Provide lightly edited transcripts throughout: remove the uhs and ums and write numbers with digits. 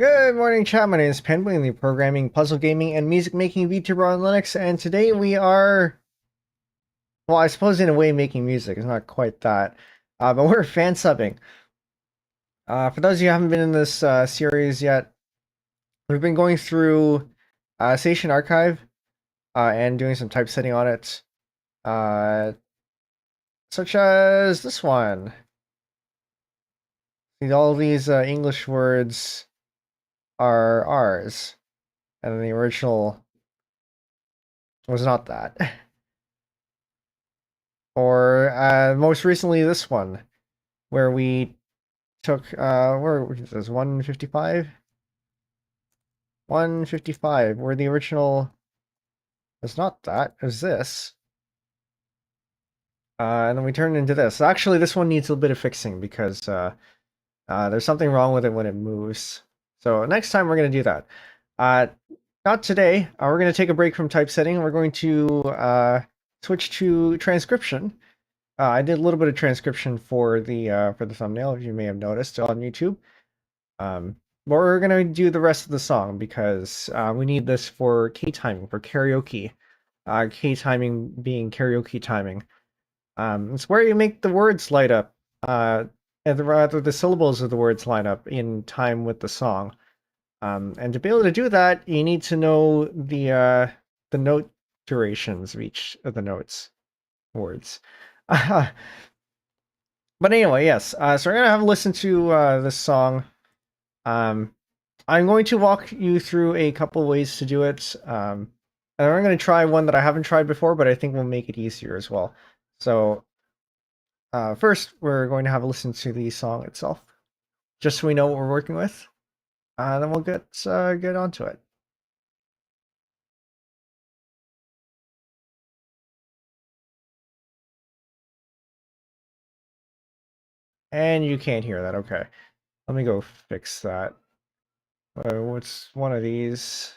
Good morning, chat. My name is Penbu, the programming, puzzle gaming, and music making VTuber on Linux, and today we are, well, I suppose in a way making music. It's not quite that, but we're fansubbing. For those of you who haven't been in this series yet, we've been going through Seishun Archive and doing some typesetting on it, such as this one. All these English words are R's, and the original was not that. Or most recently this one, where we took where is this 155? 155, where the original was not that, it was this. And then we turned into this. Actually, this one needs a bit of fixing because there's something wrong with it when it moves. So next time we're going to do that. Not today. We're going to take a break from typesetting. We're going to switch to transcription. I did a little bit of transcription for the thumbnail, if you may have noticed on YouTube. But we're gonna do the rest of the song because we need this for key timing, for karaoke. Key timing being karaoke timing. It's where you make the words light up, and rather the syllables of the words line up in time with the song. And to be able to do that, you need to know the note durations of each of the notes words. But anyway, yes. So we're gonna have a listen to this song. I'm going to walk you through a couple ways to do it. And I'm going to try one that I haven't tried before, but I think will make it easier as well. So first, we're going to have a listen to the song itself, just so we know what we're working with. Then we'll get onto it. And you can't hear that. Okay. Let me go fix that. What's one of these?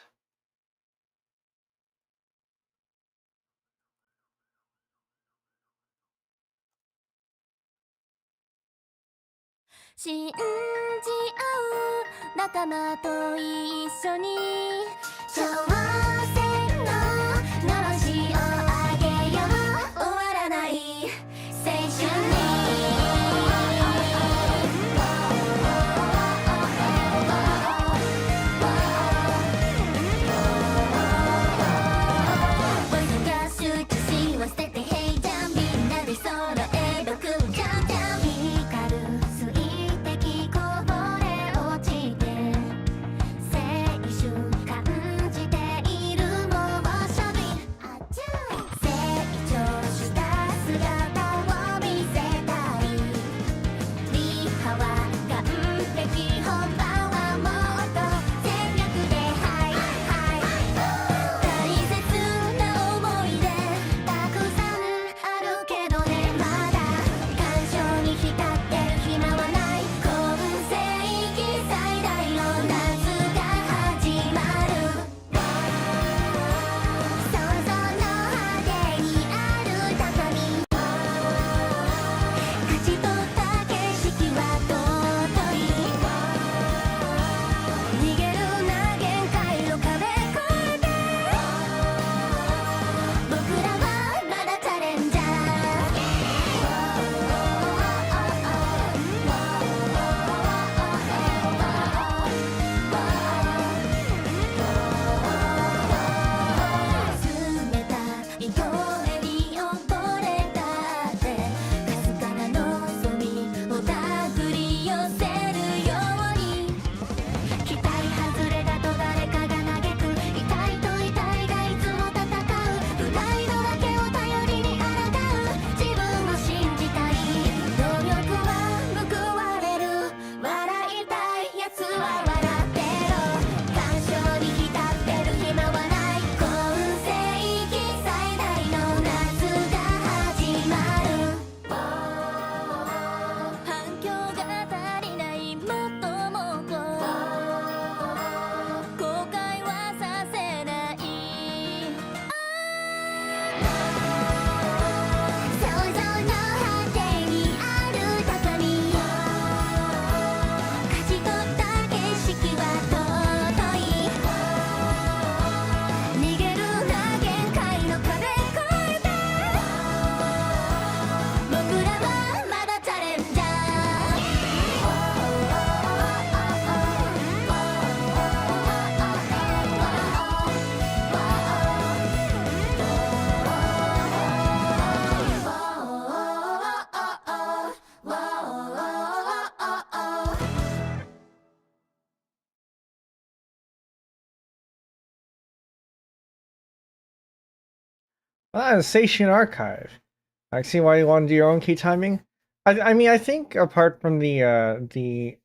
Seishun Archive. I see why you want to do your own key timing. I mean, I think apart from the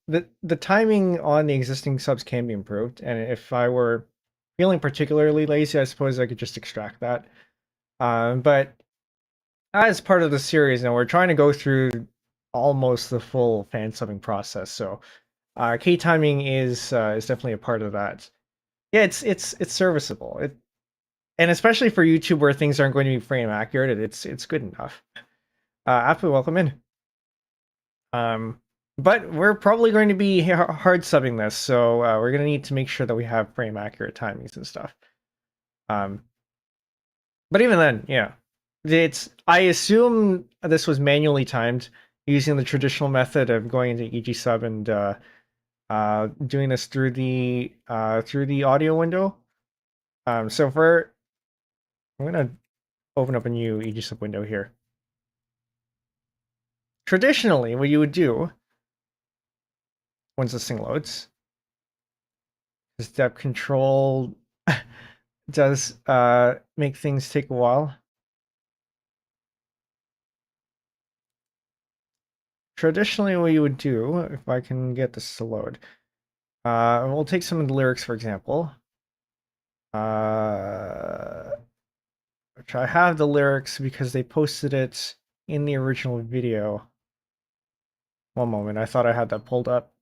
timing on the existing subs can be improved, and if I were feeling particularly lazy, I suppose I could just extract that. But as part of the series, now we're trying to go through almost the full fan subbing process, so key timing is definitely a part of that. Yeah, it's serviceable. And especially for YouTube where things aren't going to be frame accurate, it's good enough. Apu, welcome in. But we're probably going to be hard subbing this, so we're going to need to make sure that we have frame accurate timings and stuff. But even then, yeah, I assume this was manually timed using the traditional method of going into aegisub and doing this through the audio window. So I'm gonna open up a new aegisub window here. Traditionally, what you would do once this thing loads is step control does make things take a while. Traditionally, what you would do, if I can get this to load, we'll take some of the lyrics, for example. Which I have the lyrics because they posted it in the original video. One moment, I thought I had that pulled up.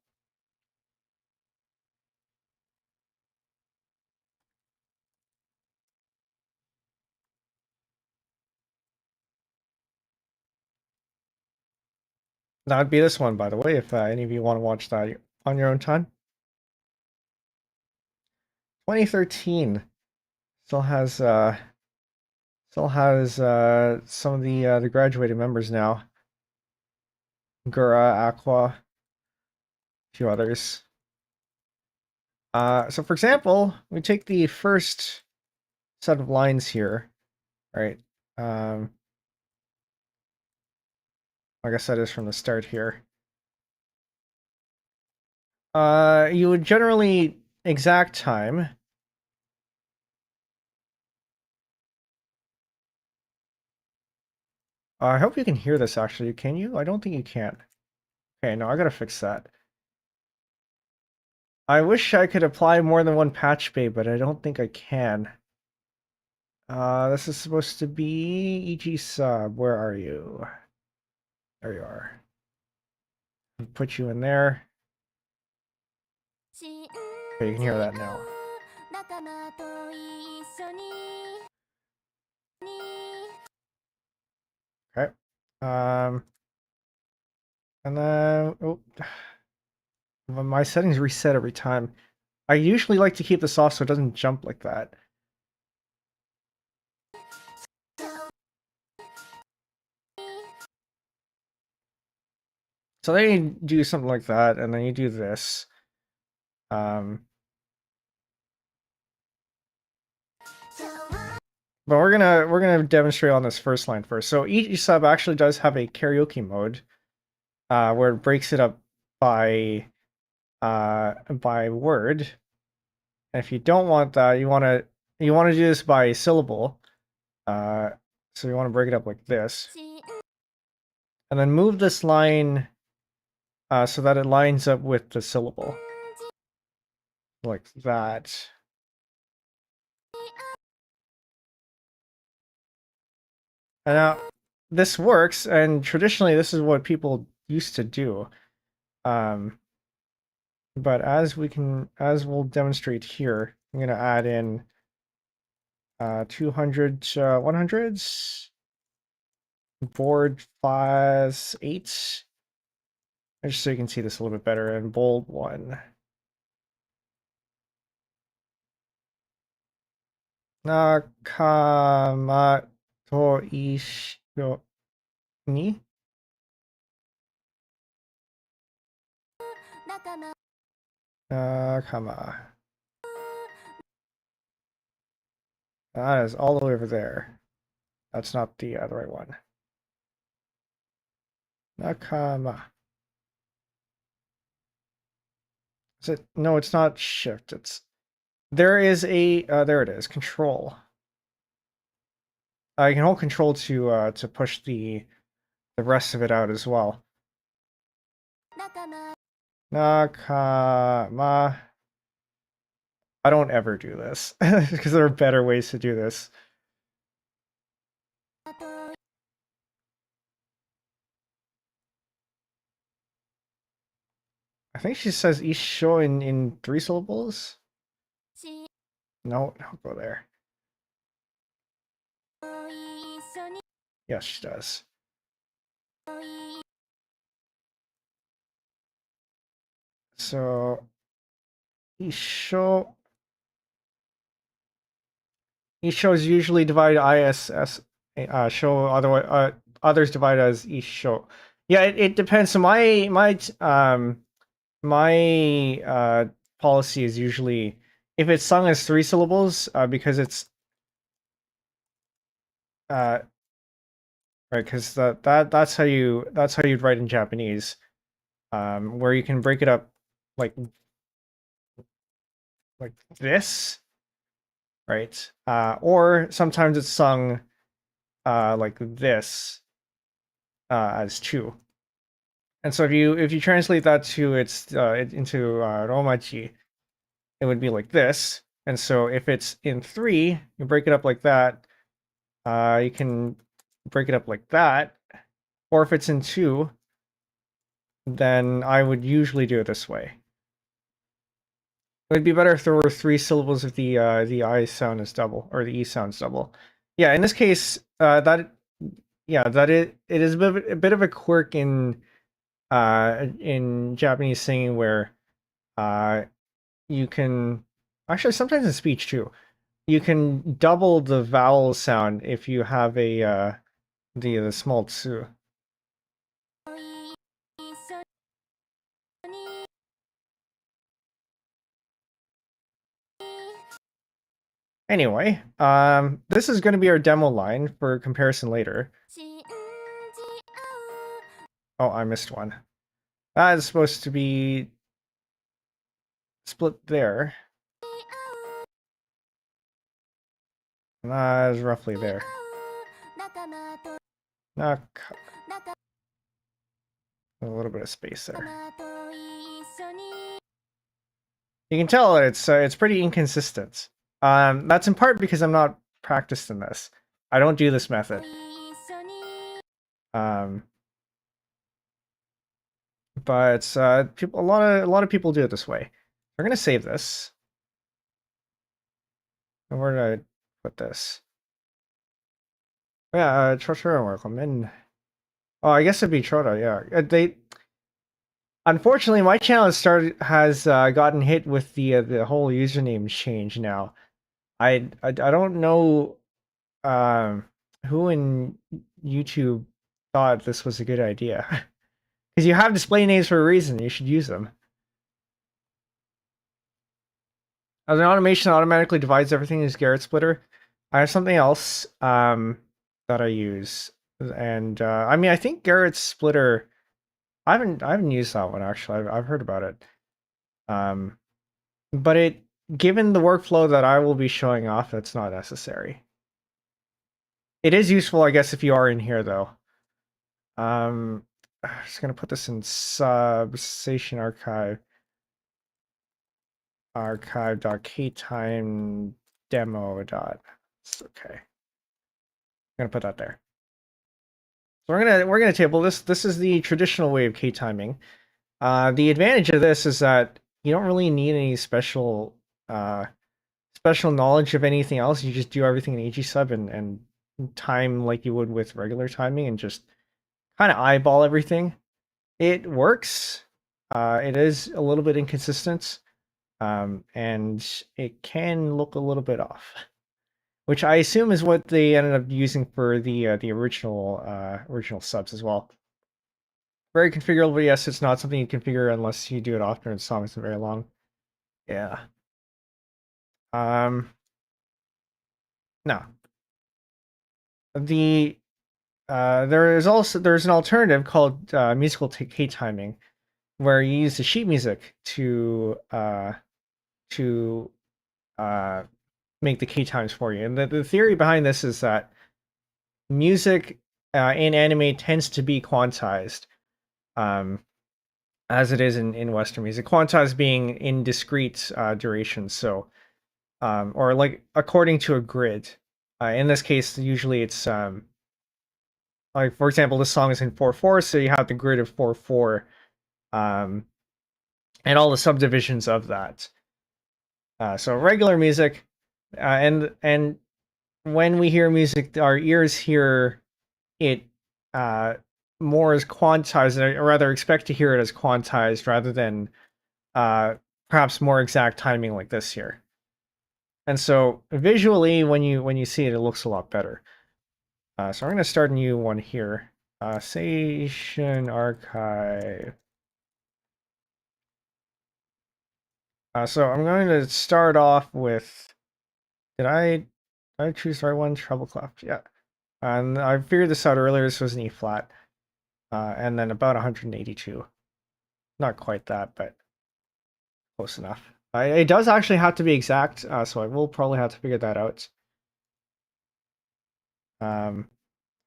That would be this one, by the way, if any of you want to watch that on your own time. 2013 still has some of the graduated members now. Gura, Aqua, a few others. So for example, we take the first set of lines here, right? Like I said, is from the start here. You would generally exact time. I hope you can hear this actually. Can you? I don't think you can. Okay, no, I gotta fix that. I wish I could apply more than one patch bay, but I don't think I can. This is supposed to be aegisub. Where are you? There you are. I'll put you in there. Okay, you can hear that now. Okay. And then my settings reset every time. I usually like to keep this off so it doesn't jump like that. So then you do something like that, and then you do this. But we're gonna demonstrate on this first line first. So aegisub actually does have a karaoke mode, where it breaks it up by word. And if you don't want that, you wanna do this by syllable. So you want to break it up like this, and then move this line so that it lines up with the syllable, like that. And now this works, and traditionally this is what people used to do. But as we'll demonstrate here, I'm gonna add in 200 100s, board class 8, just so you can see this a little bit better, and bold 1. Nakamato isho ni nakama. That is all the way over there. That's not the right one. Nakama. Is it? No, it's not shift. It's there is a there it is. Control. You can hold control to push the rest of it out as well. Nakama. I don't ever do this because there are better ways to do this. I think she says isho in 3 syllables. No, don't go there. Yes, she does. So isho is usually divided ISS show, otherwise others divide as isho. Yeah, it depends. So my policy is usually if it's sung as 3 syllables, because it's right, because that's how you'd write in Japanese, where you can break it up like this, right? Or sometimes it's sung like this as 2. And so if you translate that to into Romaji, it would be like this. And so if it's in 3, you break it up like that. You can break it up like that. Or if it's in 2, then I would usually do it this way. It would be better if there were 3 syllables if the I sound is double, or the E sounds double. Yeah, in this case, that it is a bit of a quirk in Japanese singing where you can actually sometimes in speech too. You can double the vowel sound if you have a the small tsu. Anyway, this is going to be our demo line for comparison later. Oh, I missed one. That is supposed to be split there. And that is roughly there. A little bit of space there. You can tell it's pretty inconsistent. That's in part because I'm not practiced in this. I don't do this method. But a lot of people do it this way. We're gonna save this. And where did I put this? Yeah, Chotoro welcome. Oh, I guess it'd be Chota. Yeah, they. Unfortunately, my channel has gotten hit with the whole username change now. I don't know who in YouTube thought this was a good idea. Because you have display names for a reason. You should use them. As an automation automatically divides everything as Garrett splitter. I have something else that I use, and I mean I think Garrett splitter. I haven't used that one actually. I've heard about it. But given the workflow that I will be showing off, that's not necessary. It is useful, I guess, if you are in here though. I'm just gonna put this in Seishun Archive. Archive.ktoime demo dot. Okay. I'm gonna put that there. So we're gonna table this. This is the traditional way of k-timing. The advantage of this is that you don't really need any special knowledge of anything else. You just do everything in aegisub and time like you would with regular timing and just kind of eyeball everything. It works. It is a little bit inconsistent, and it can look a little bit off, which I assume is what they ended up using for the original subs as well. Very configurable. Yes, it's not something you configure unless you do it often and the song isn't very long. Yeah. No. There's an alternative called musical k-timing, where you use the sheet music to make the k times for you. And the theory behind this is that music in anime tends to be quantized, as it is in Western music. Quantized being in discrete durations, so or like according to a grid. In this case, usually it's like, for example, this song is in 4/4, so you have the grid of 4/4, and all the subdivisions of that. So regular music, and when we hear music, our ears hear it more as quantized, or rather expect to hear it as quantized rather than perhaps more exact timing like this here. And so visually, when you see it, it looks a lot better. So I'm going to start a new one here. Seishun Archive. So I'm going to start off with, did I choose the right one? Treble clef, yeah. And I figured this out earlier, this was an E flat. And then about 182. Not quite that, but close enough. It does actually have to be exact, so I will probably have to figure that out. And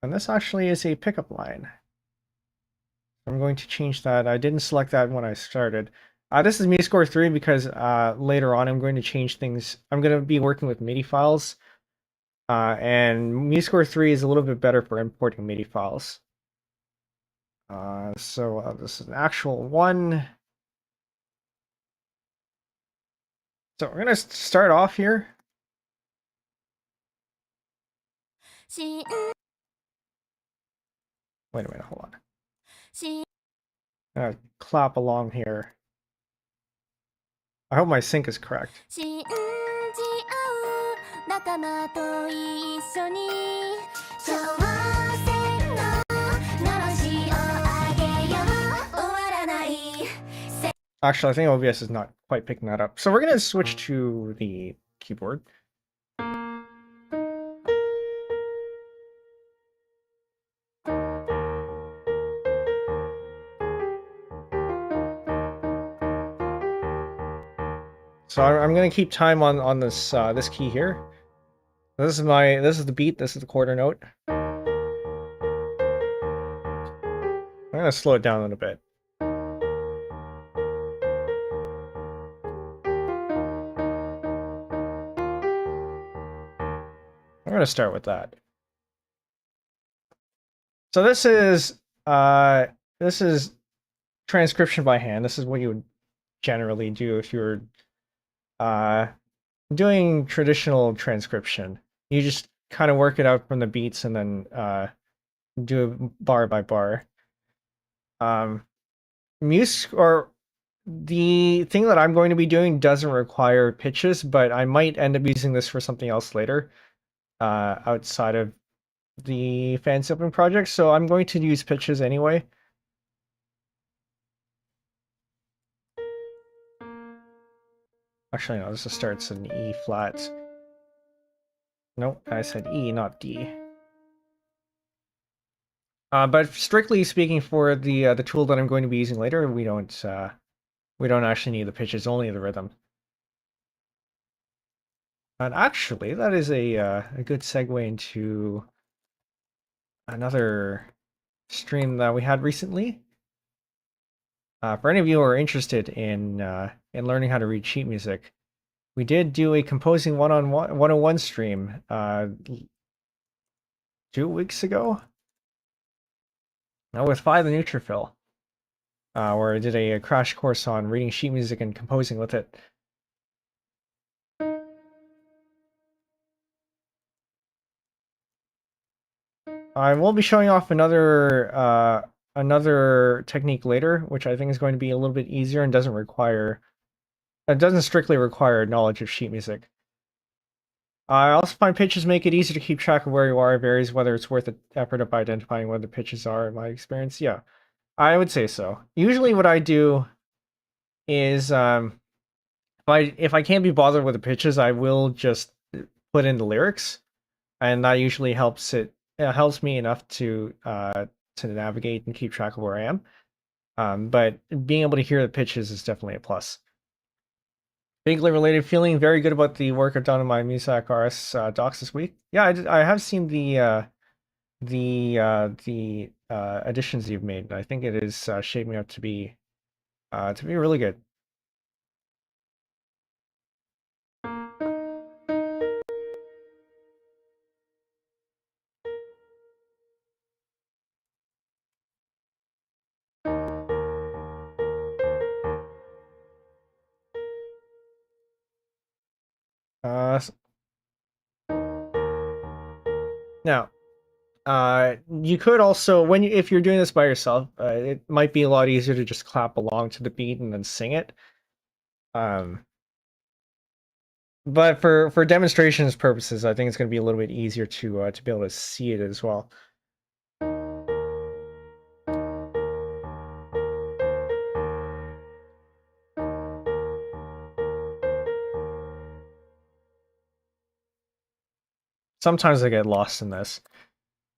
this actually is a pickup line. I'm going to change that. I didn't select that when I started. This is MuseScore 3 because later on I'm going to change things. I'm going to be working with MIDI files. And MuseScore 3 is a little bit better for importing MIDI files. So this is an actual one. So we're going to start off here. Wait a minute, hold on. I'm going to clap along here. I hope my sync is correct. Actually, I think OBS is not quite picking that up. So we're going to switch to the keyboard. So I'm going to keep time on this this key here. This is the beat. This is the quarter note. I'm going to slow it down a little bit. I'm going to start with that. So this is transcription by hand. This is what you would generally do if you're doing traditional transcription. You just kind of work it out from the beats and then do it bar by bar. The thing that I'm going to be doing doesn't require pitches, but I might end up using this for something else later, outside of the FANSUBBING project. So I'm going to use pitches anyway. Actually, no, this starts in E flat. Nope, I said E, not D. But strictly speaking, for the tool that I'm going to be using later, we don't actually need the pitches, only the rhythm. And actually, that is a good segue into another stream that we had recently. For any of you who are interested in learning how to read sheet music, we did do a composing 101 stream 2 weeks ago. With Phi the Neutrophil, where I did a crash course on reading sheet music and composing with it. I will be showing off another technique later, which I think is going to be a little bit easier and doesn't strictly require knowledge of sheet music. I also find pitches make it easier to keep track of where you are. It varies whether it's worth the effort of identifying where the pitches are, in my experience. Yeah, I would say so. Usually what I do is if I can't be bothered with the pitches, I will just put in the lyrics, and that usually helps me enough to navigate and keep track of where I am. But being able to hear the pitches is definitely a plus. Vaguely related, feeling very good about the work I've done in my Musac RS docs this week. Yeah, I have seen the the additions you've made. I think it is shaping up to be really good. Now, you could also, if you're doing this by yourself, it might be a lot easier to just clap along to the beat and then sing it. But for demonstrations purposes, I think it's going to be a little bit easier to be able to see it as well. Sometimes I get lost in this.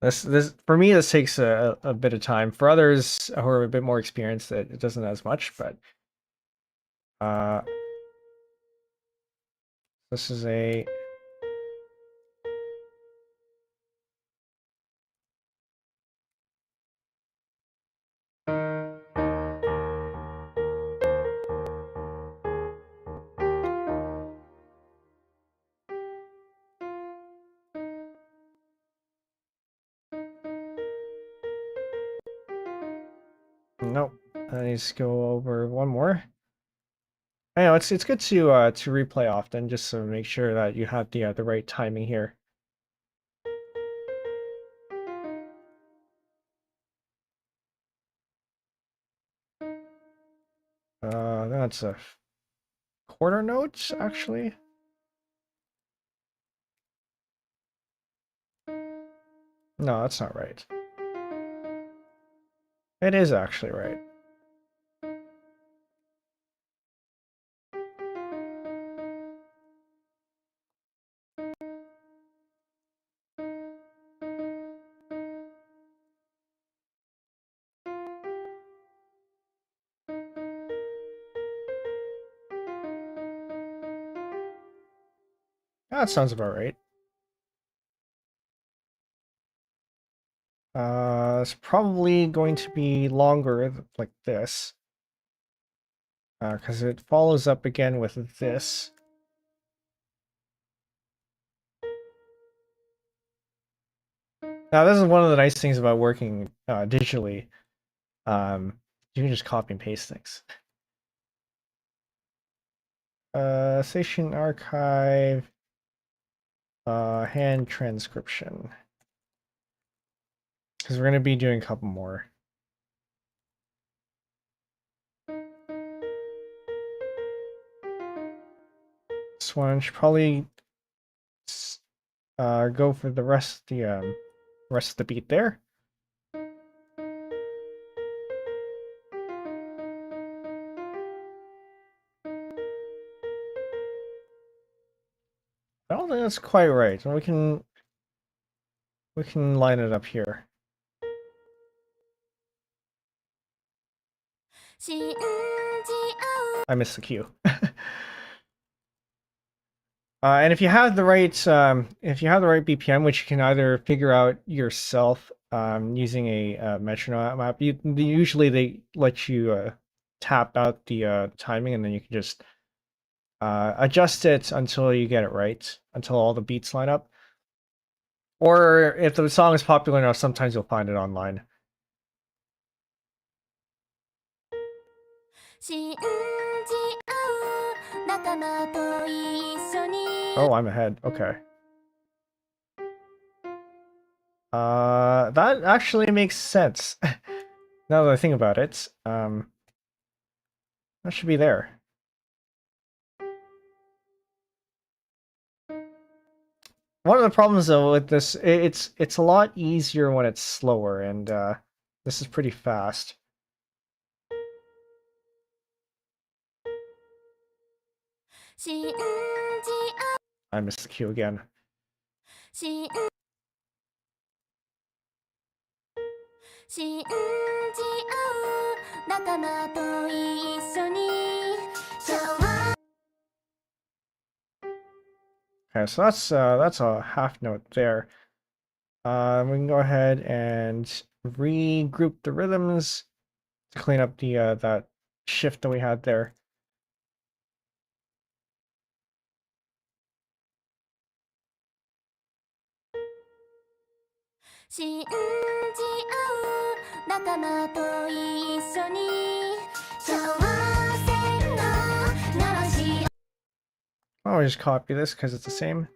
This for me, this takes a bit of time. For others who are a bit more experienced, it doesn't as much. But this is a nope. I need to go over one more. I know it's good to replay often just to make sure that you have the right timing here. That's a quarter note actually. No, that's not right. It is actually right. That sounds about right. It's probably going to be longer like this. Because it follows up again with this. Now, this is one of the nice things about working digitally. You can just copy and paste things. Seishun Archive, hand transcription. Because we're going to be doing a couple more. This one should probably go for the rest of the beat there. I don't think that's quite right. We can line it up here. I missed the cue. And if you have the right BPM, which you can either figure out yourself using a metronome app, usually they let you tap out the timing, and then you can just adjust it until you get it right, until all the beats line up. Or if the song is popular enough, sometimes you'll find it online. Oh, I'm ahead. Okay. That actually makes sense. Now that I think about it, that should be there. One of the problems though with this, it's a lot easier when it's slower, and this is pretty fast. I missed the cue again. Okay, so that's a half note there. We can go ahead and regroup the rhythms to clean up the that shift that we had there. I'll just copy this because it's the same.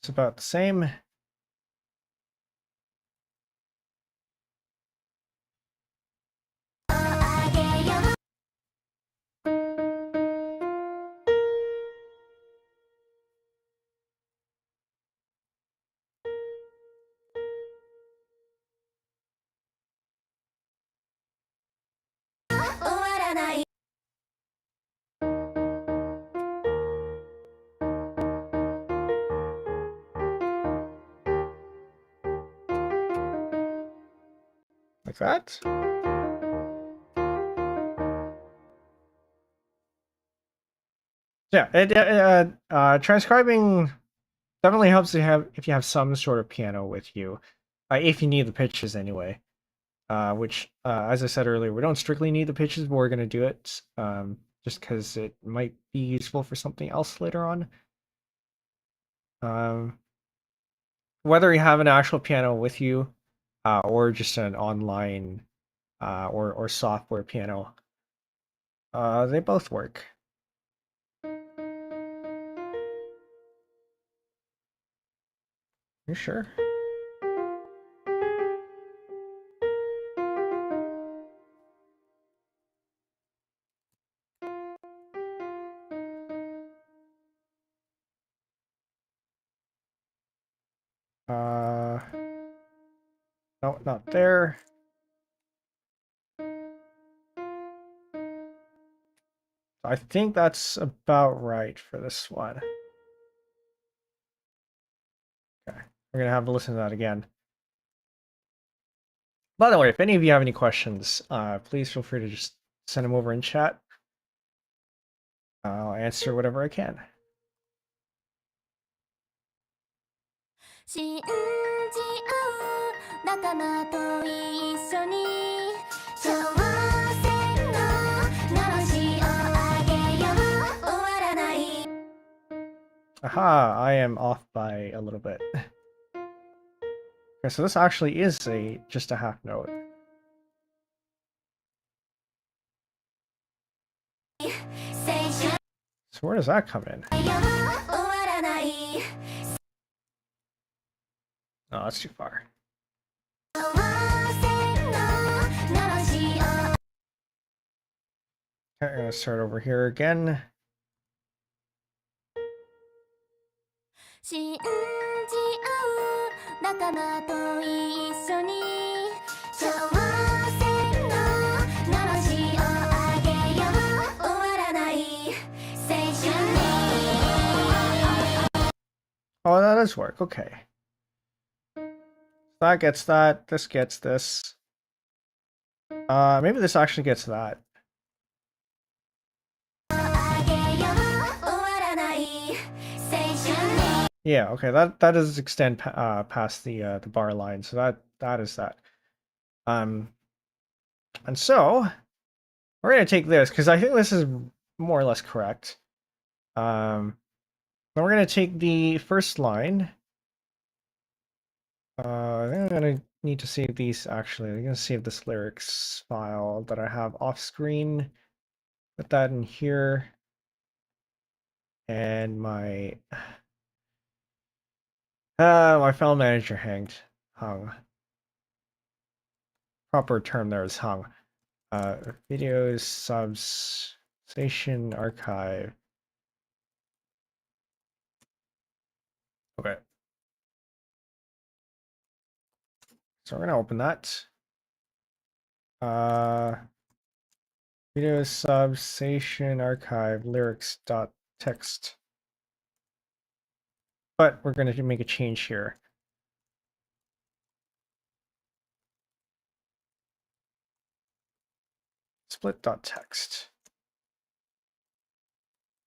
It's about the same. Like that. Yeah, transcribing definitely helps to have if you have some sort of piano with you, if you need the pitches anyway. Which, as I said earlier, we don't strictly need the pitches, but we're gonna do it just because it might be useful for something else later on. Whether you have an actual piano with you, or just an online or software piano, they both work. You sure? No, not there. I think that's about right for this one. Okay, we're gonna have to listen to that again. By the way, if any of you have any questions, please feel free to just send them over in chat. I'll answer whatever I can. Aha, I am off by a little bit. Okay, so this actually is just a half note. So where does that come in? Oh, that's too far. Okay, I'm gonna start over here again. Oh, that does work. Okay. That gets that. This gets this. Maybe this actually gets that. Yeah, okay, that does extend past the bar line, so that is that. And so we're gonna take this because I think this is more or less correct. Then we're gonna take the first line. I think I'm gonna need to save these actually. I'm gonna save this lyrics file that I have off screen. Put that in here. And my my file manager hung. Proper term there is hung. Videos, subs, Seishun Archive. Okay. So we're gonna open that. Videos, subs, Seishun Archive, lyrics.txt. But we're gonna make a change here. Split.txt.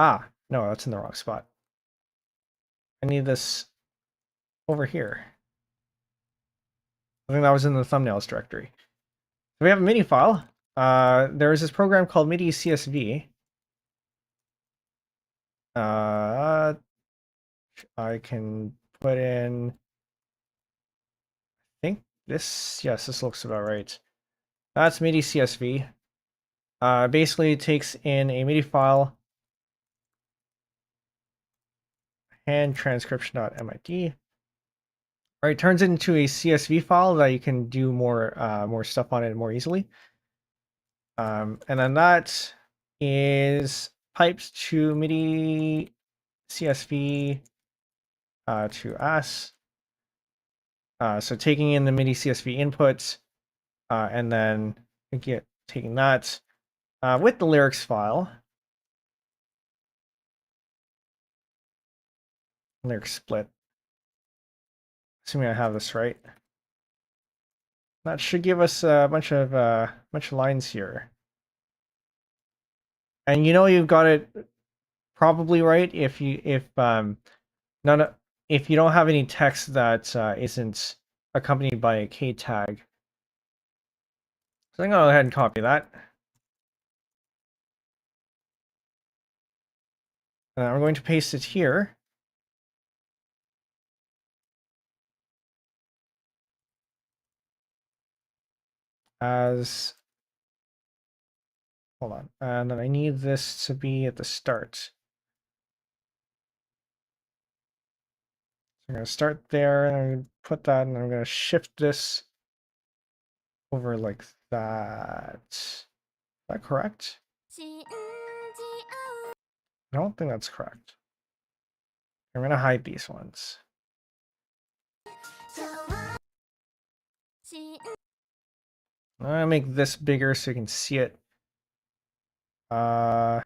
Ah, no, that's in the wrong spot. I need this over here. I think that was in the thumbnails directory. So we have a MIDI file. There is this program called MIDI CSV. I can put in, I think this, yes, this looks about right. That's MIDI CSV. Basically it takes in a MIDI file, and transcription.mid. Right, turns it into a CSV file that you can do more stuff on it more easily. And then that is piped to MIDI CSV to us. So taking in the MIDI CSV inputs, and then taking that with the lyrics file, lyrics split. Assuming I have this right. That should give us a bunch of lines here. And you know you've got it probably right if you if you don't have any text that isn't accompanied by a K tag. So I'm gonna go ahead and copy that. And I'm going to paste it here. As, hold on, and then I need this to be at the start. So I'm going to start there, and I'm going to put that, and I'm going to shift this over like that. Is that correct? I don't think that's correct. I'm going to hide these ones. I'm going to make this bigger so you can see it. I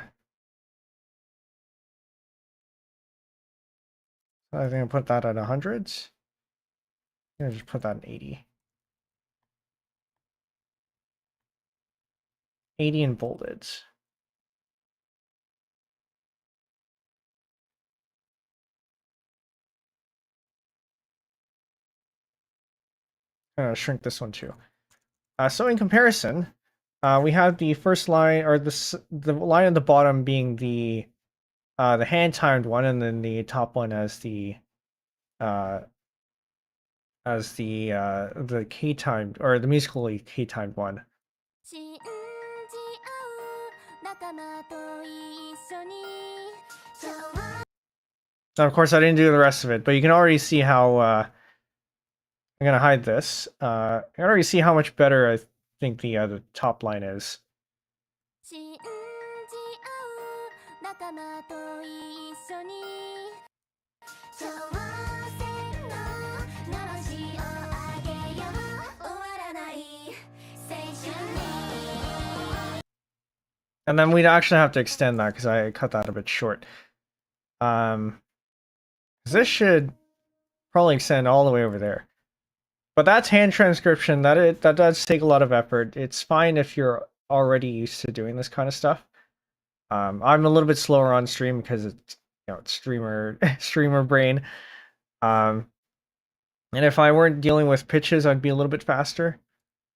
think I put that at 100. I'm gonna just put that in 80. 80 and bolded. I'm gonna shrink this one too. So in comparison, we have the first line, or the line at the bottom being the hand timed one, and then the top one as the K timed, or the musically K timed one. Now, of course, I didn't do the rest of it, but you can already see how I'm gonna hide this. You can already see how much better I think the top line is. And then we'd actually have to extend that because I cut that a bit short. This should probably extend all the way over there. But that's hand transcription. That does take a lot of effort. It's fine if you're already used to doing this kind of stuff. I'm a little bit slower on stream because it's streamer brain. And if I weren't dealing with pitches, I'd be a little bit faster.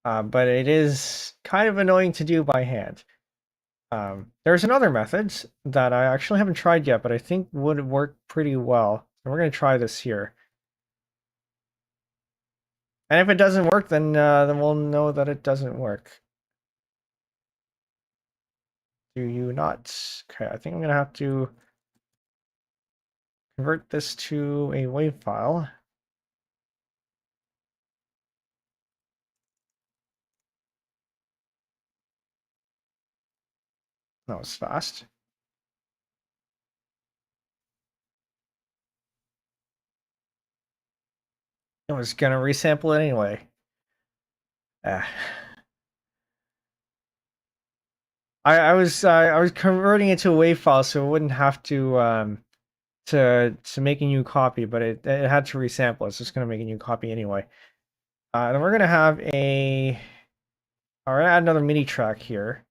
But it is kind of annoying to do by hand. There's another method that I actually haven't tried yet, but I think would work pretty well. And we're going to try this here. And if it doesn't work, then we'll know that it doesn't work. Do you not? Okay, I think I'm going to have to convert this to a WAV file. That was fast. I was going to resample it anyway. I was converting it to a WAV file so it wouldn't have to make a new copy, but it had to resample. It's just going to make a new copy anyway. Then we're going to have we're going to add another MIDI track here.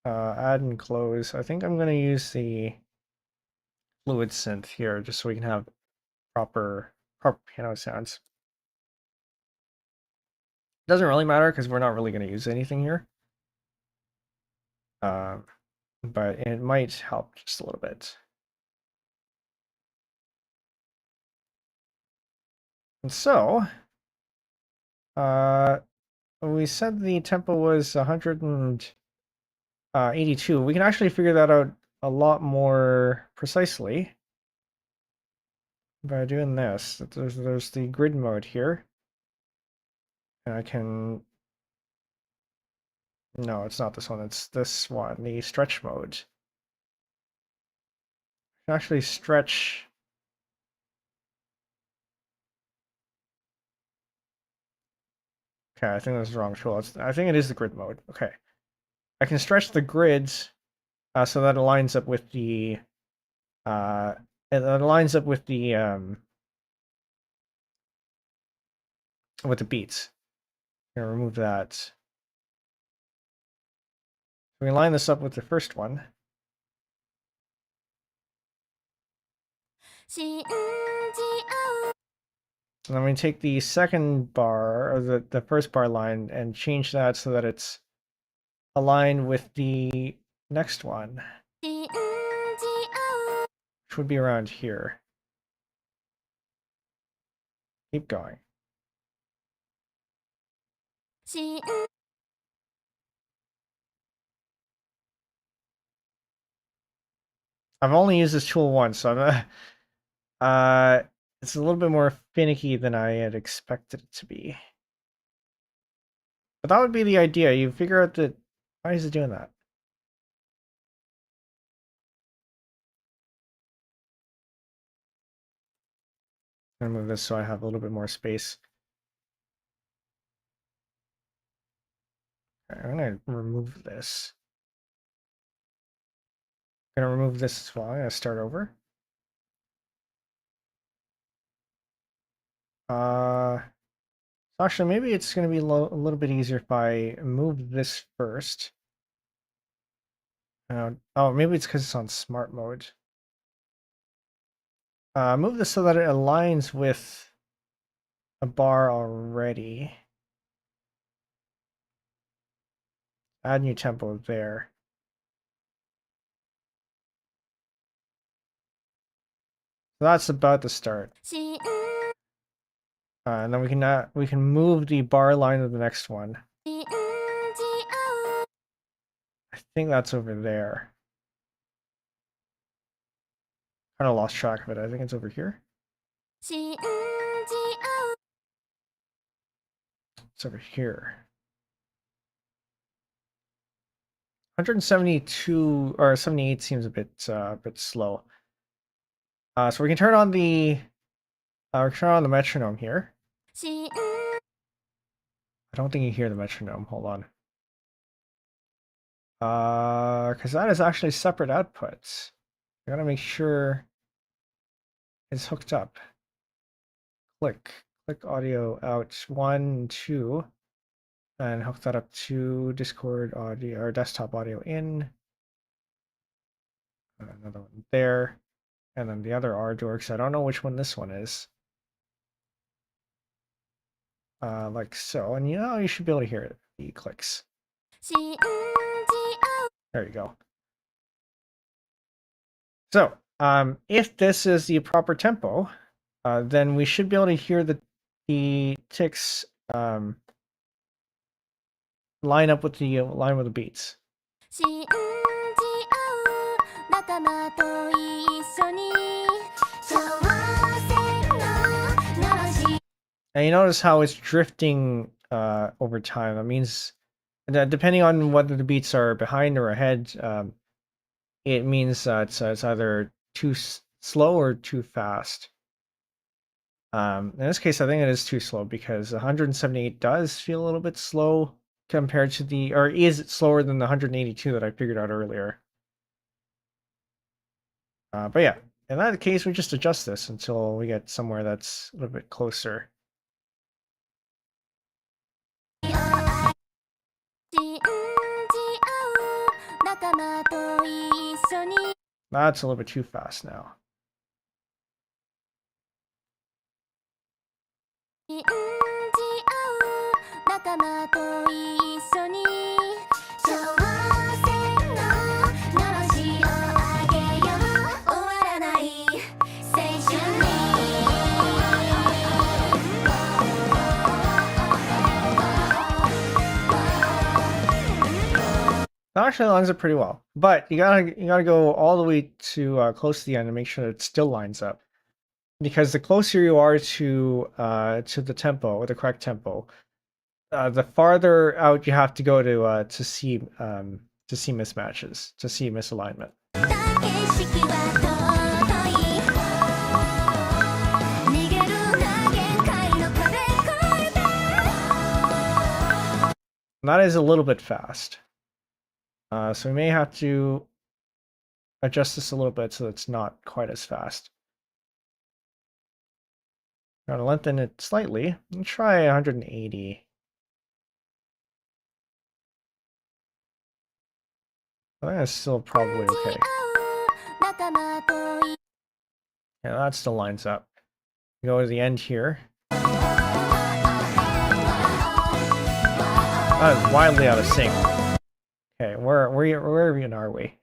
add and close. I think I'm going to use the fluid synth here just so we can have proper piano sounds. Doesn't really matter because we're not really going to use anything here. But it might help just a little bit. And so, we said the tempo was 182. We can actually figure that out a lot more precisely by doing this. There's the grid mode here. And I can... No, it's not this one. It's this one, the stretch mode. I can actually stretch... Okay, I think that's the wrong tool. I think it is the grid mode. Okay. I can stretch the grids so that it lines up with the... it lines up with the beats. I'm gonna remove that. We can line this up with the first one. And then we take the second bar, or the first bar line, and change that so that it's aligned with the next one, which would be around here. Keep going. I've only used this tool once, so I'm it's a little bit more finicky than I had expected it to be. But that would be the idea. You figure out that... Why is it doing that? I'm gonna move this so I have a little bit more space. I'm gonna remove this. I'm gonna remove this as well. I'm gonna start over. Actually, maybe it's gonna be a little bit easier if I move this first. Oh, maybe it's because it's on smart mode. Move this so that it aligns with a bar already. Add new tempo there. So that's about the start. And then we can move the bar line to the next one. I think that's over there. Kind of lost track of it. I think it's over here. It's over here. 172 or 78 seems a bit slow. So we can turn on the metronome here. I don't think you hear the metronome. Hold on. Because that is actually separate outputs. I gotta make sure it's hooked up. Click audio out 1, 2, and hook that up to Discord audio or desktop audio in. Another one there, and then the other R dorks. I don't know which one this one is. Like so, and you should be able to hear it. The clicks. There you go. So, if this is the proper tempo, then we should be able to hear the ticks line up with the beats. And you notice how it's drifting over time. That means that depending on whether the beats are behind or ahead, it means it's either too slow or too fast. In this case, I think it is too slow because 178 does feel a little bit slow compared to or is it slower than the 182 that I figured out earlier? But yeah, in that case, we just adjust this until we get somewhere that's a little bit closer. That's a little bit too fast now. That actually lines up pretty well, but you gotta go all the way to close to the end and make sure that it still lines up. Because the closer you are to the tempo, or the correct tempo, the farther out you have to go to see mismatches, to see misalignment. And that is a little bit fast. So we may have to adjust this a little bit so it's not quite as fast. I'm gonna lengthen it slightly and try 180. That's still probably okay. Yeah, that still lines up. Go to the end here. That is wildly out of sync. Okay, where even are we?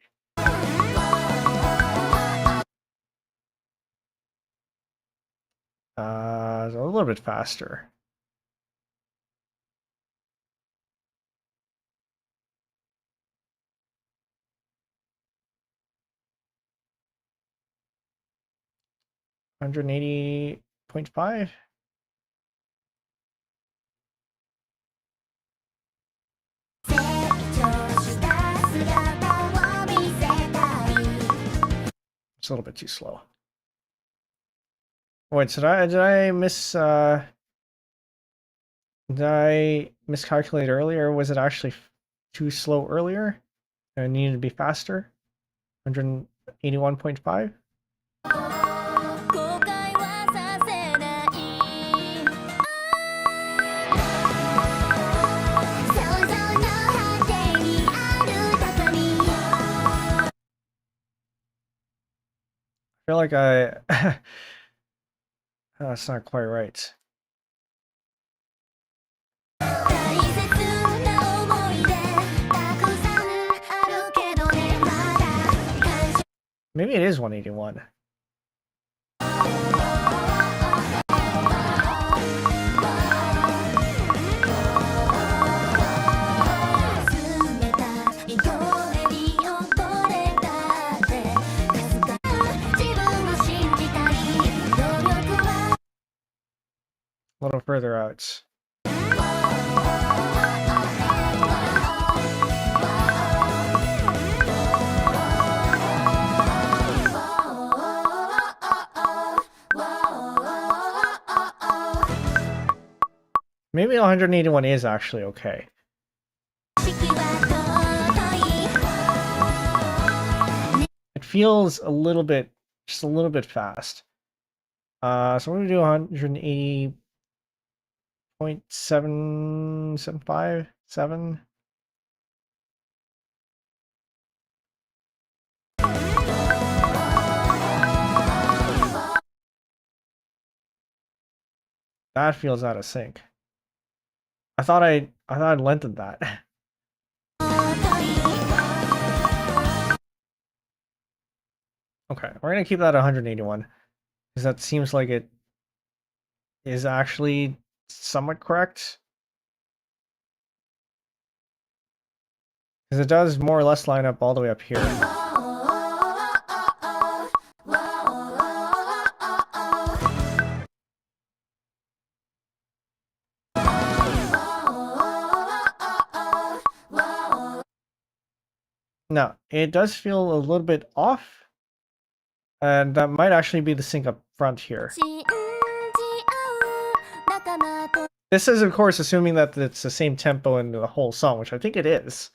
A little bit faster. $180.5. It's a little bit too slow. Wait, did I miscalculate earlier? Was it actually too slow earlier? And it needed to be faster? 181.5? I feel like that's not quite right. Maybe it is 181. A little further out. Maybe 181 is actually okay. It feels a little bit, just a little bit fast. So I'm gonna do 180.775. That feels out of sync. I thought I'd lengthened that. Okay, we're gonna keep that 181 because that seems like it is actually somewhat correct. Because it does more or less line up all the way up here. Now, it does feel a little bit off, and that might actually be the sync up front here. This is, of course, assuming that it's the same tempo in the whole song, which I think it is.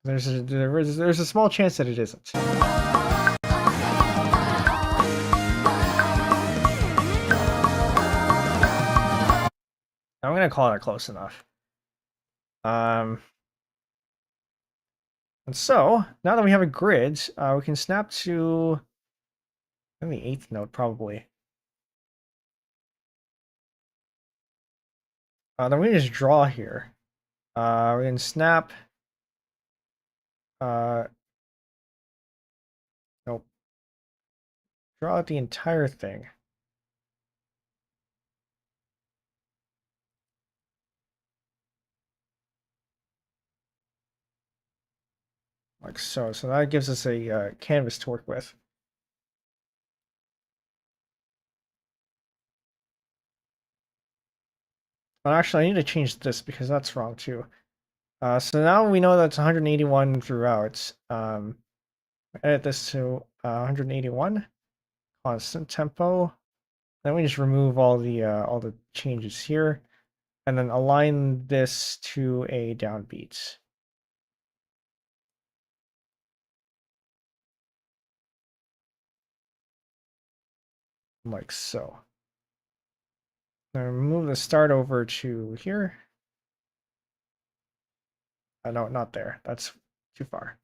There's a small chance that it isn't. I'm gonna call it close enough. And so, now that we have a grid, we can snap to the 8th note, probably. Then we just draw here. We can snap. Nope. Draw out the entire thing. Like so. So that gives us a canvas to work with. But actually, I need to change this because that's wrong too. So now we know that's 181 throughout. Edit this to 181, constant tempo. Then we just remove all the changes here, and then align this to a downbeat. Like so. Now move the start over to here. No, not there. That's too far.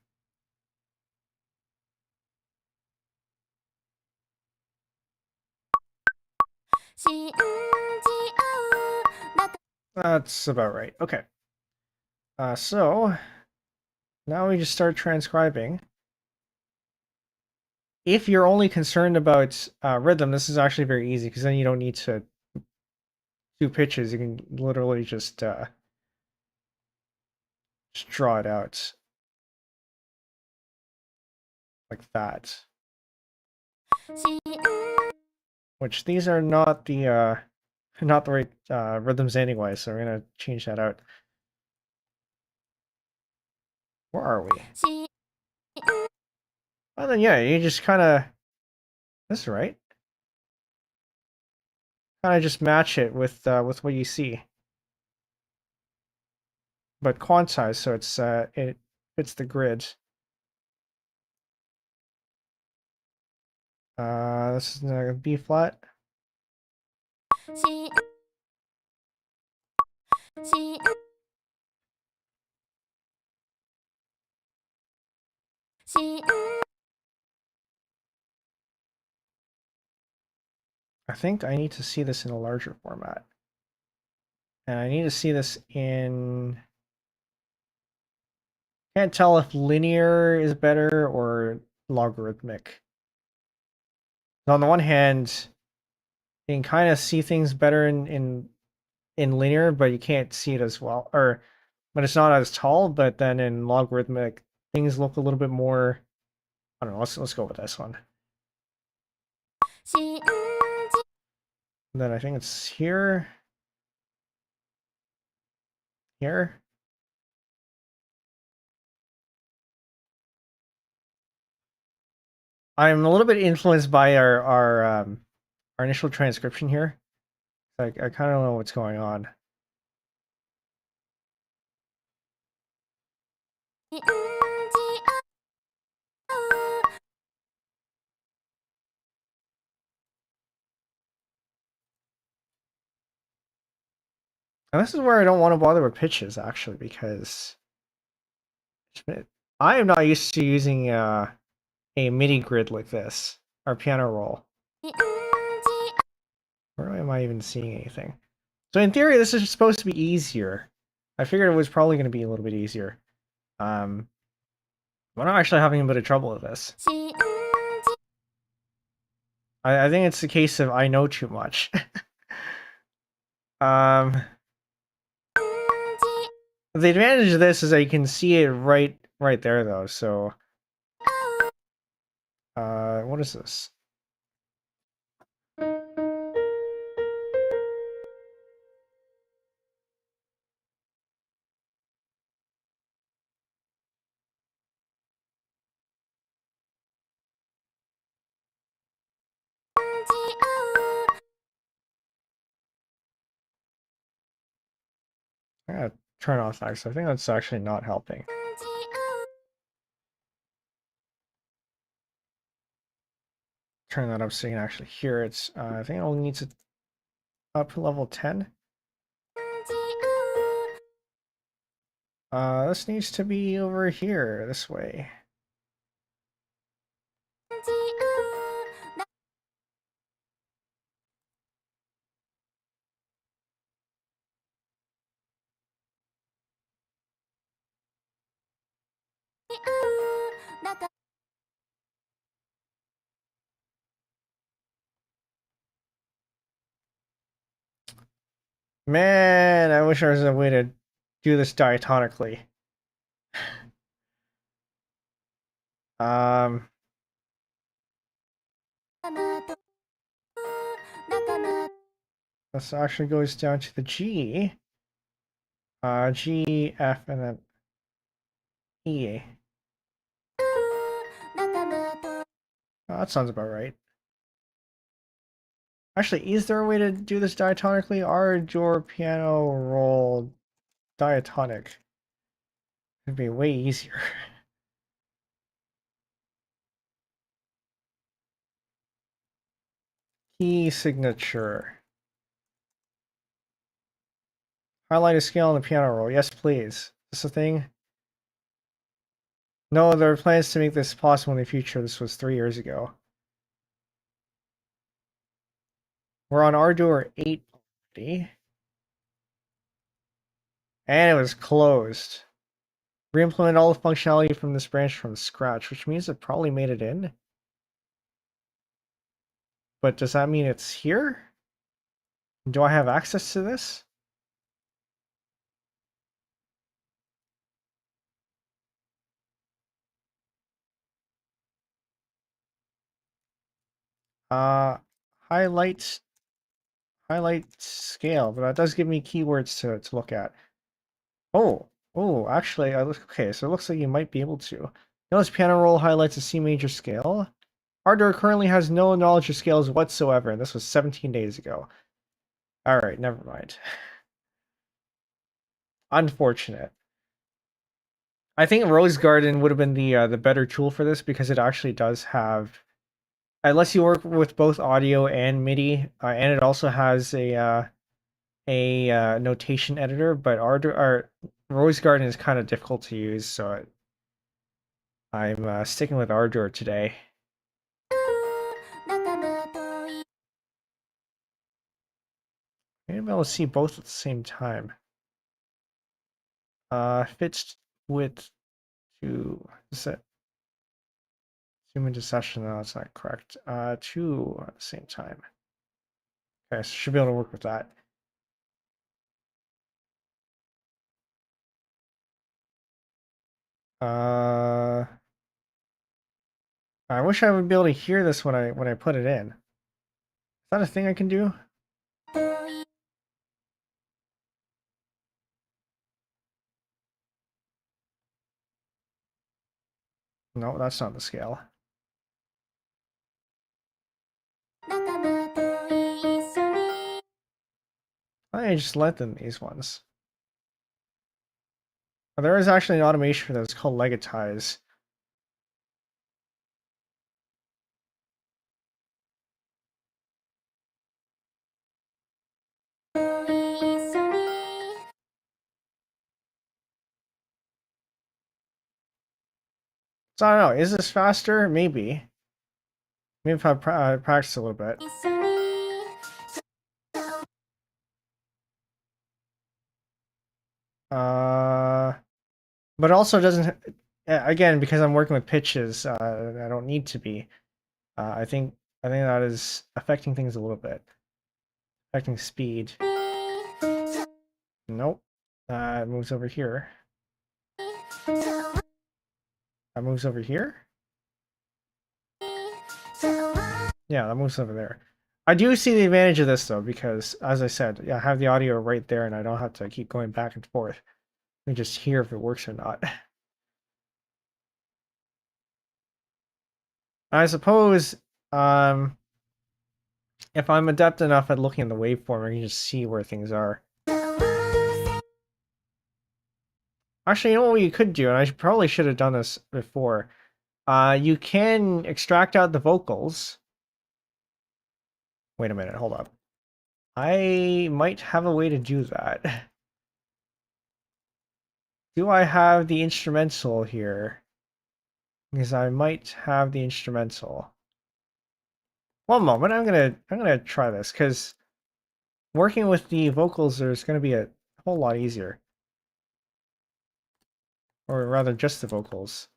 That's about right. Okay. So now we just start transcribing. If you're only concerned about rhythm, this is actually very easy because then you don't need to do pitches. You can literally just draw it out like that. Which these are not the right rhythms anyway, so we're gonna change that out. Where are we? Well then, yeah, you just kind of. That's right. Kind of just match it with what you see, but quantize so it fits the grid. This is a B flat. I think I need to see this in a larger format. And I need to see this in... Can't tell if linear is better or logarithmic. So on the one hand, you can kind of see things better in linear, but you can't see it as well. But it's not as tall, but then in logarithmic, things look a little bit more... I don't know, let's go with this one. And then I think it's here. Here. I'm a little bit influenced by our initial transcription here. I kind of don't know what's going on. And this is where I don't want to bother with pitches, actually, because I am not used to using a MIDI grid like this, or piano roll. Where am I even seeing anything? So in theory, this is supposed to be easier. I figured it was probably going to be a little bit easier. I'm actually having a bit of trouble with this. I think it's the case of I know too much. The advantage of this is that you can see it right there though, so what is this? I gotta turn off that because I think that's actually not helping. Turn that up so you can actually hear it. I think it only needs it up to level 10. This needs to be over here, this way. Man, I wish there was a way to do this diatonically. Um, this actually goes down to the G. G, F, and then E. Oh, that sounds about right. Actually, is there a way to do this diatonically? Are your piano roll diatonic? It'd be way easier. Key signature. Highlight a scale on the piano roll. Yes, please. Is this a thing? No, there are plans to make this possible in the future. This was 3 years ago. We're on Ardour 8 already. And it was closed. Re-implement all the functionality from this branch from scratch, which means it probably made it in. But does that mean it's here? Do I have access to this? Uh, highlight scale, but that does give me keywords to look at. Oh, actually, okay, so it looks like you might be able to. Notice piano roll highlights a C major scale. Ardour currently has no knowledge of scales whatsoever, and this was 17 days ago. Alright, never mind. Unfortunate. I think Rose Garden would have been the better tool for this because it actually does have, unless you work with both audio and MIDI, and it also has a notation editor. But Rose Garden is kind of difficult to use, so I'm sticking with Ardour today. Maybe I'll see both at the same time. Fits width to set. Zoom into session. No, that's not correct. 2 at the same time. Okay, so should be able to work with that. I wish I would be able to hear this when I put it in. Is that a thing I can do? No, that's not the scale. I just lengthen these ones. There is actually an automation for this called legitize. So I don't know, is this faster? Maybe. Maybe if I practice a little bit. But also doesn't, again, because I'm working with pitches, I don't need to be. I think that is affecting things a little bit. Affecting speed. Nope. It moves over here. That moves over here? Yeah, that moves over there. I do see the advantage of this, though, because, as I said, I have the audio right there, and I don't have to keep going back and forth. I can just hear if it works or not. I suppose, if I'm adept enough at looking at the waveform, I can just see where things are. Actually, you know what you could do, and I probably should have done this before. You can extract out the vocals. Wait a minute, hold up. I might have a way to do that. do I have the instrumental here? Because I might have the instrumental. One moment, I'm gonna try this because working with the vocals is gonna be a whole lot easier. Or rather just the vocals.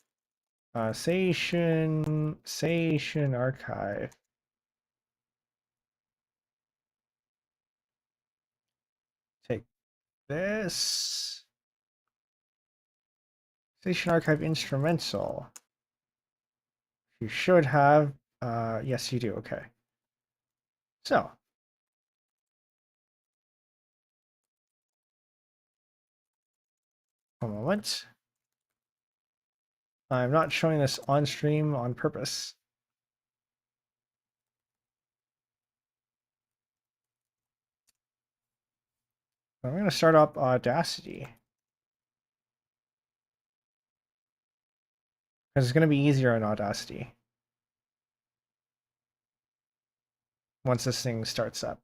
Seishun Archive. Take this. Seishun Archive instrumental. You should have, yes you do, okay. So. One moment. I'm not showing this on stream on purpose. I'm going to start up Audacity. Because it's going to be easier on Audacity. Once this thing starts up.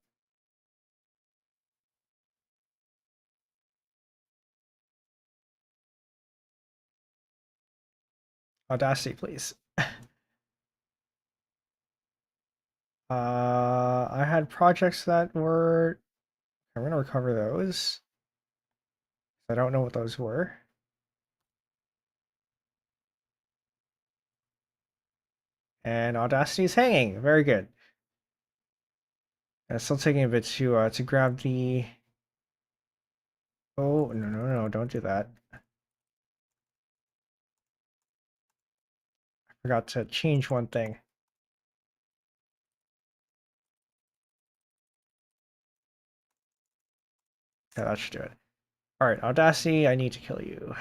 Audacity, please. I had projects that were... I'm going to recover those. I don't know what those were. And Audacity is hanging. Very good. It's still taking a bit to grab the... Oh, no, don't do that. I forgot to change one thing. Yeah, that should do it. Alright, Audacity, I need to kill you.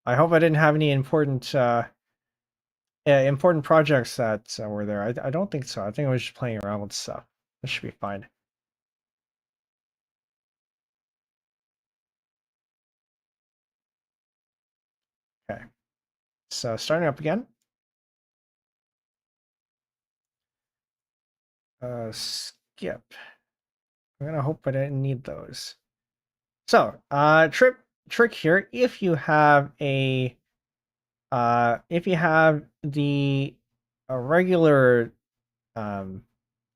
I hope I didn't have any important important projects that were there. I don't think so. I think I was just playing around with stuff. This should be fine. Okay. So starting up again. Skip. I'm gonna hope I didn't need those. So, trick here, if you have the regular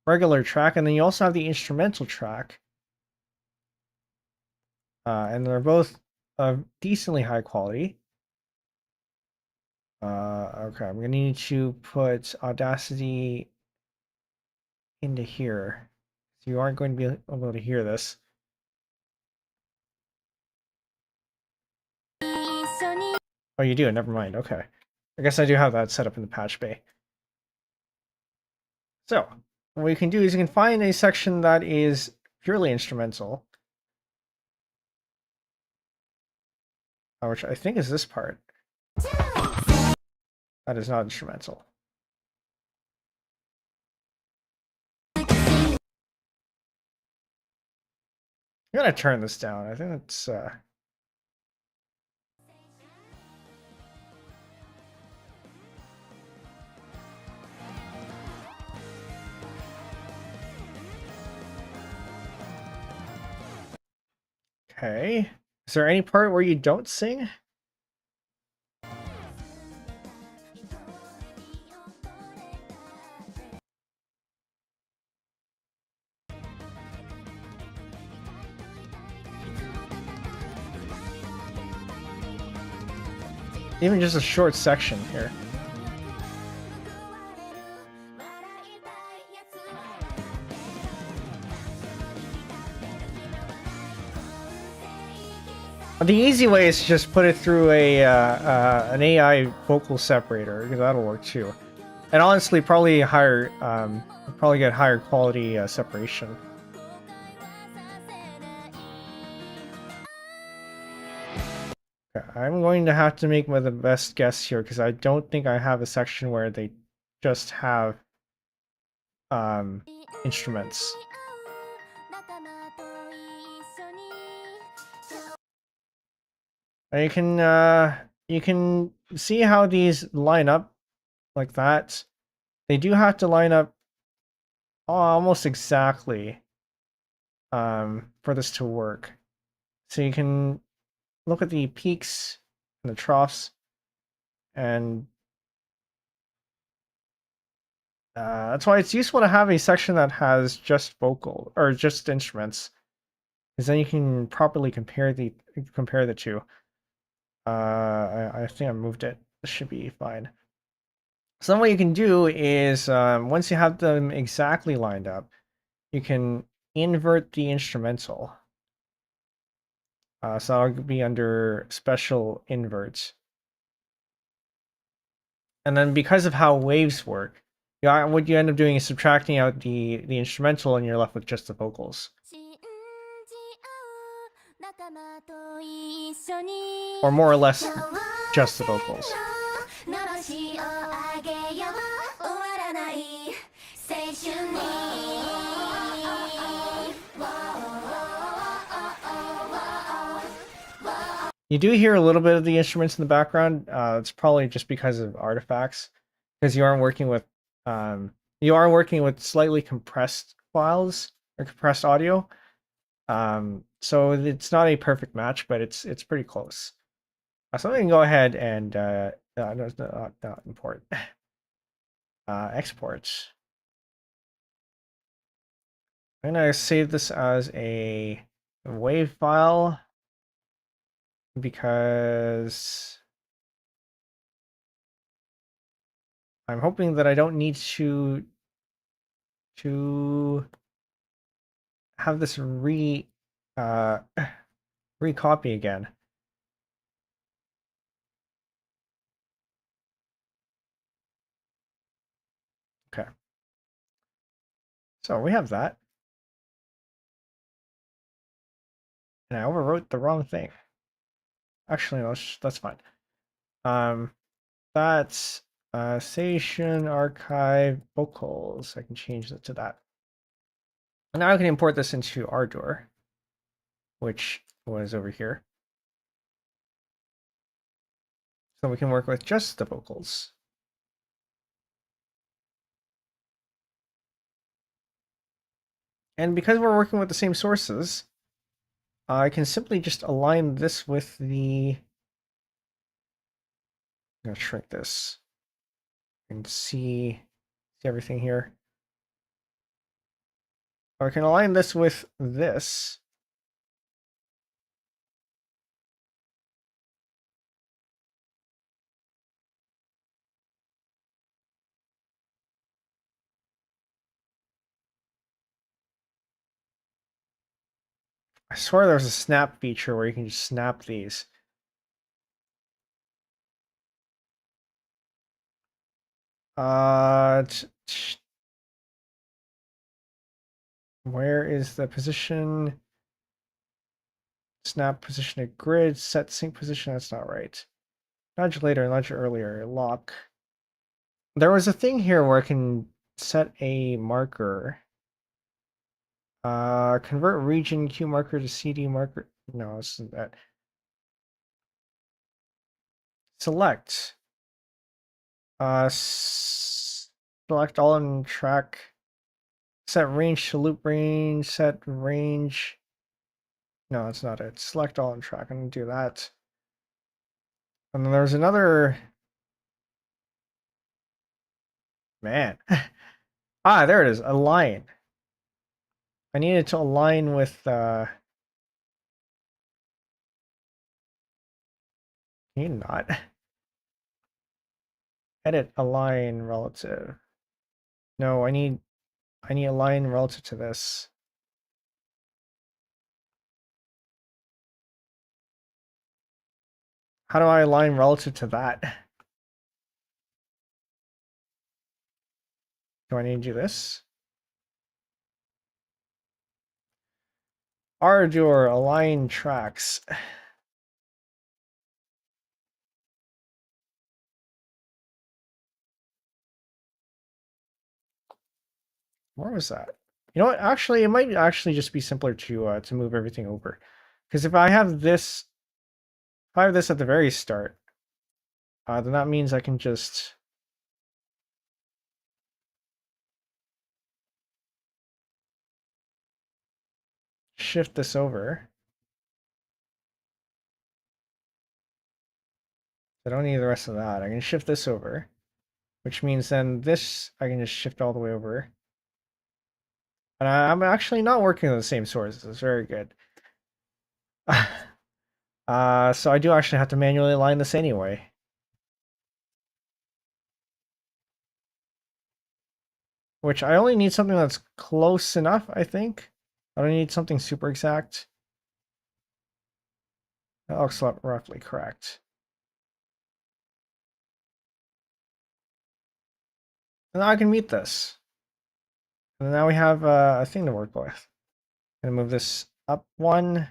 regular track, and then you also have the instrumental track, and they're both of decently high quality. Okay, I'm gonna need to put Audacity into here. So you aren't going to be able to hear this. Oh, you do? Never mind. Okay. I guess I do have that set up in the patch bay. So, what you can do is you can find a section that is purely instrumental. Which I think is this part. That is not instrumental. I'm gonna turn this down. I think that's okay. Is there any part where you don't sing? Even just a short section here. The easy way is to just put it through an AI vocal separator, because that'll work too. And honestly, probably higher, probably get higher quality separation. Okay, I'm going to have to make the best guess here, because I don't think I have a section where they just have instruments. And you can see how these line up like that. They do have to line up almost exactly for this to work. So you can look at the peaks and the troughs, and that's why it's useful to have a section that has just vocal or just instruments, because then you can properly compare the two. I think I moved it. This should be fine. So then what you can do is once you have them exactly lined up, you can invert the instrumental. So that'll be under special inverts. And then because of how waves work, what you end up doing is subtracting out the instrumental, and you're left with just the vocals. Or more or less just the vocals. You do hear a little bit of the instruments in the background. It's probably just because of artifacts, because you are working with slightly compressed files or compressed audio. So it's not a perfect match, but it's pretty close. So we can go ahead and not import, export. I'm gonna save this as a WAV file because I'm hoping that I don't need to have this recopy again. Okay. So we have that. And I overwrote the wrong thing. Actually, that's fine. That's Seishun Archive vocals. I can change that to that. And now I can import this into Ardour, which was over here. So we can work with just the vocals. And because we're working with the same sources, I can simply just align this with the... I'm going to shrink this and see everything here. Or I can align this with this. I swear there's a snap feature where you can just snap these. Where is the position? Snap position at grid, set sync position, that's not right. Nudge later, nudge earlier, lock. There was a thing here where I can set a marker. Convert region Q marker to CD marker. No, this isn't that. Select. Select all in track. Set range to loop range. Set range. No, that's not it. Select all in track. I'm gonna do that. And then there's another. Man. There it is. Align. I needed to align with can you not? Edit align relative. No, I need align relative to this. How do I align relative to that? Do I need to do this? Ardour align tracks. Where was that? You know what? Actually, it might actually just be simpler to move everything over, because if I have this at the very start, then that means I can just shift this over. I don't need the rest of that. I can shift this over, which means then this I can just shift all the way over. And I'm actually not working on the same sources. It's very good. So I do actually have to manually align this anyway. Which I only need something that's close enough, I think. I don't need something super exact. That looks roughly correct. And now I can meet this. And now we have a thing to work with. I'm gonna move this up one.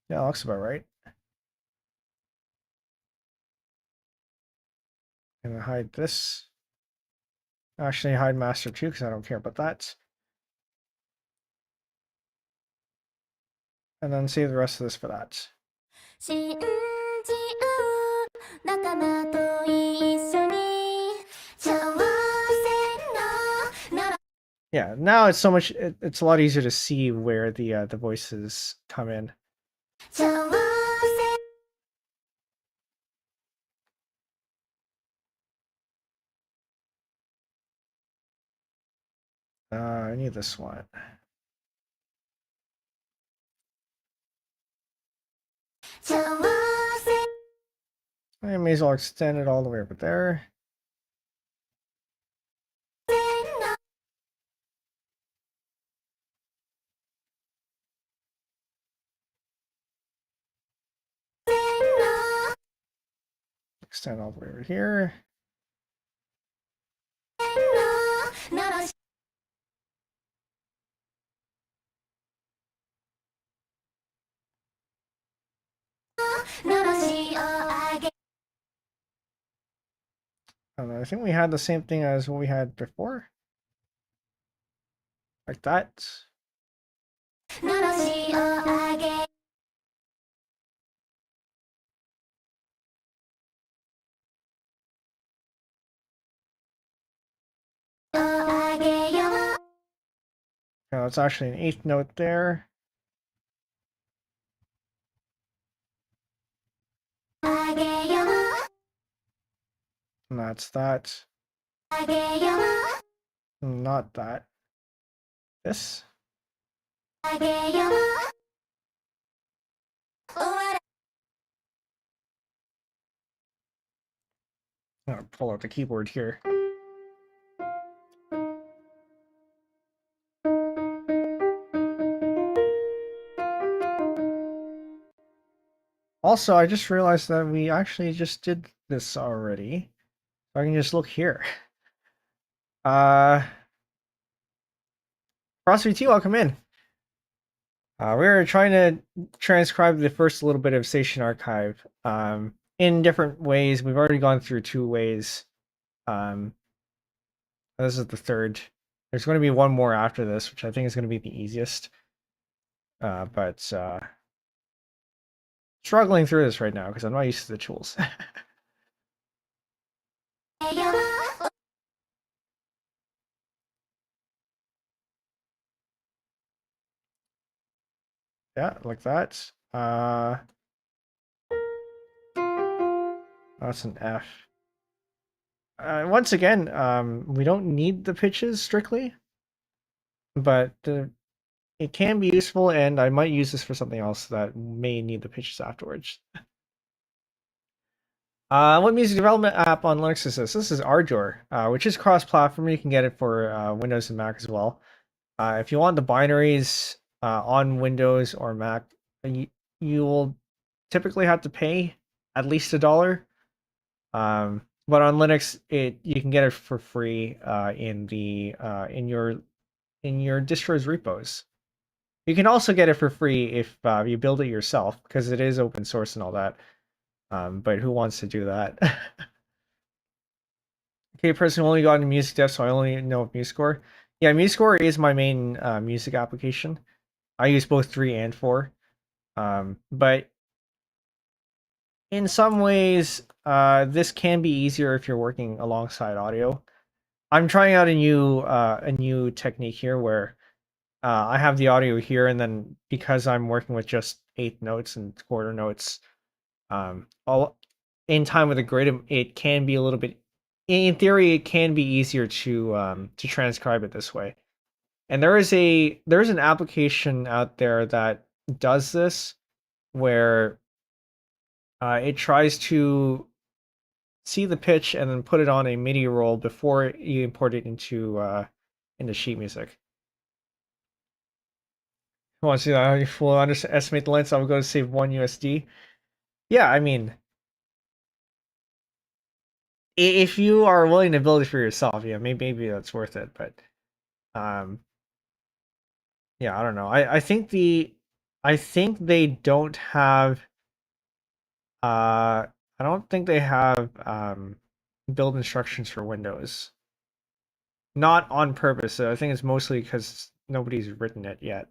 Yeah, that looks about right. I'm gonna hide this. Actually, hide master too, because I don't care about that. And then save the rest of this for that. Yeah, now it's so much. It's a lot easier to see where the voices come in. I need this one. I may as well extend it all the way over there. Extend all the way over here. And I think we had the same thing as what we had before. Like that. Now it's actually an eighth note there. And that's that. Not that. This. I'll pull out the keyboard here. Also, I just realized that we actually just did this already. I can just look here. CrossVT, welcome in. We were trying to transcribe the first little bit of Seishun Archive in different ways. We've already gone through 2 ways. This is the third. There's going to be one more after this, which I think is going to be the easiest. But struggling through this right now because I'm not used to the tools. Yeah, like that. That's an F. Once again, we don't need the pitches strictly, but it can be useful, and I might use this for something else that may need the pitches afterwards. What music development app on Linux is this? This is Ardour, which is cross-platform. You can get it for Windows and Mac as well. If you want the binaries on Windows or Mac, you will typically have to pay at least $1. But on Linux, you can get it for free in your distro's repos. You can also get it for free if you build it yourself, because it is open source and all that. But who wants to do that? Okay, person only got into music dev, so I only know of MuseScore. Yeah, MuseScore is my main music application. I use both 3 and 4. But in some ways, this can be easier if you're working alongside audio. I'm trying out a new technique here where I have the audio here, and then because I'm working with just eighth notes and quarter notes, All in time with a grid, it can be a little bit. In theory, it can be easier to transcribe it this way. And there's an application out there that does this, where it tries to see the pitch and then put it on a MIDI roll before you import it into sheet music. Want to see how you will underestimate the length? I will go to save 1 USD. Yeah, I mean, if you are willing to build it for yourself, yeah, maybe that's worth it. But yeah, I don't know. I think they don't have I don't think they have build instructions for Windows. Not on purpose. So I think it's mostly because nobody's written it yet.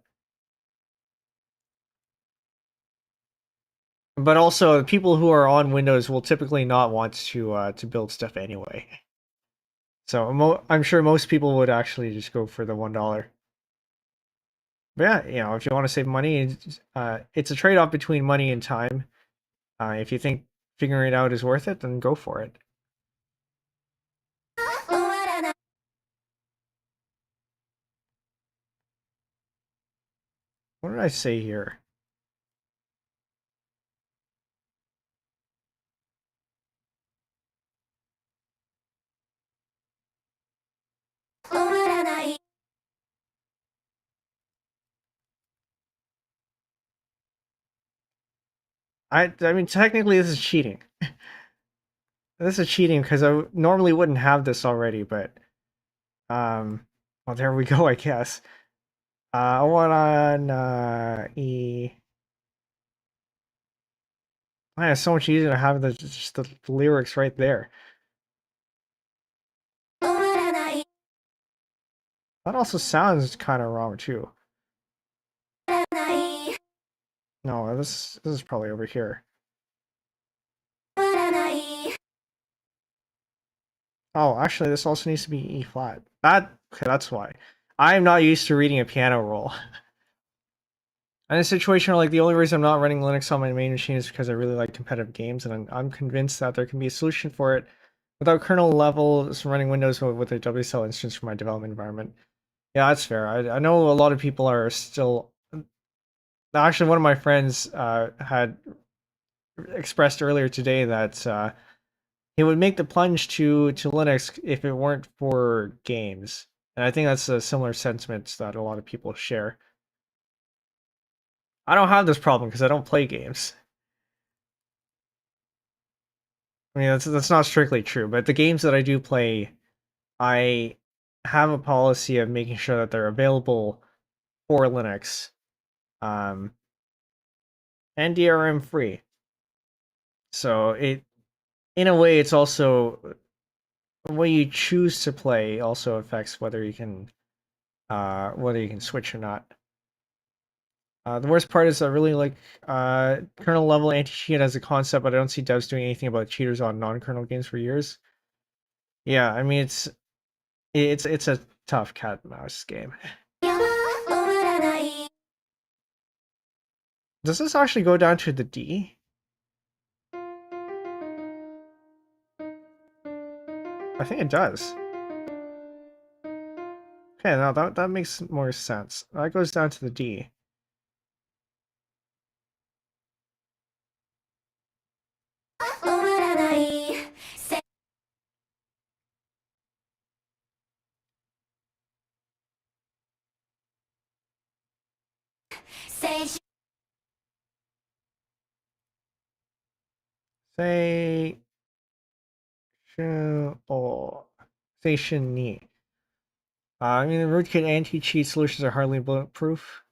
But also, people who are on Windows will typically not want to build stuff anyway. So I'm sure most people would actually just go for the $1. But yeah, if you want to save money, it's a trade-off between money and time. If you think figuring it out is worth it, then go for it. What did I say here? I mean, technically, this is cheating. This is cheating because I normally wouldn't have this already, but well, there we go, I guess. I want on E. Man, it's so much easier to have just the lyrics right there. That also sounds kind of wrong too. No, this is probably over here. Oh, actually, this also needs to be E flat. Okay, that's why. I am not used to reading a piano roll. In a situation where, like, the only reason I'm not running Linux on my main machine is because I really like competitive games, and I'm convinced that there can be a solution for it without kernel level running Windows with a WSL instance for my development environment. Yeah, that's fair. I know a lot of people are still. Actually, one of my friends had expressed earlier today that he would make the plunge to Linux if it weren't for games, and I think that's a similar sentiment that a lot of people share. I don't have this problem because I don't play games. I mean, that's not strictly true, but the games that I do play, I have a policy of making sure that they're available for Linux, and DRM free. So in a way, it's also the way you choose to play also affects whether you can switch or not. The worst part is I really like kernel level anti-cheat as a concept, but I don't see devs doing anything about cheaters on non-kernel games for years. Yeah, I mean it's a tough cat and mouse game. Does this actually go down to the D? I think it does. Okay, now that makes more sense. That goes down to the D. Seishun. I mean, the rootkit anti-cheat solutions are hardly bulletproof.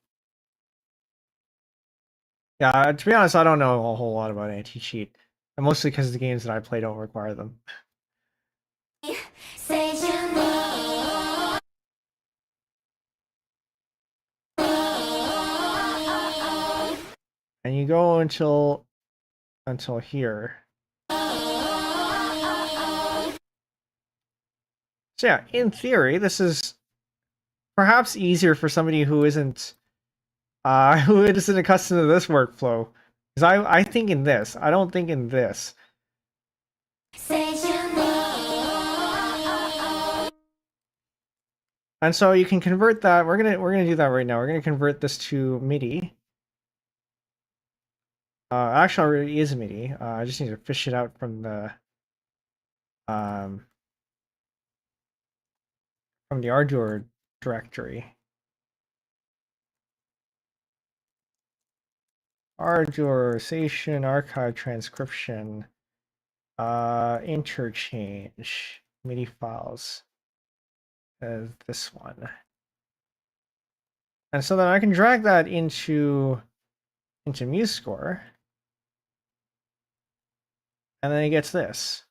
Yeah, to be honest, I don't know a whole lot about anti-cheat. And mostly because the games that I play don't require them. And you go until here. So yeah, in theory, this is perhaps easier for somebody who isn't accustomed to this workflow. Because I think in this. I don't think in this. And so you can convert that. We're gonna do that right now. We're gonna convert this to MIDI. Actually, it already is MIDI. I just need to fish it out from the um Ardour directory. Ardour Seishun Archive transcription. Interchange MIDI files. This one. And so then I can drag that into MuseScore. And then it gets this.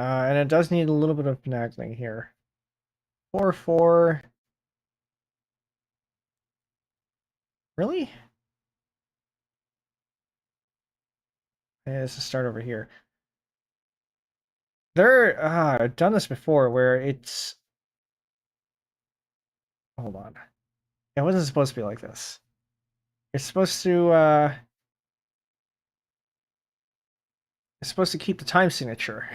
And it does need a little bit of finagling here. 4/4. Really? Yeah, let's just start over here. I've done this before where it's. Hold on. It wasn't supposed to be like this. It's supposed to keep the time signature.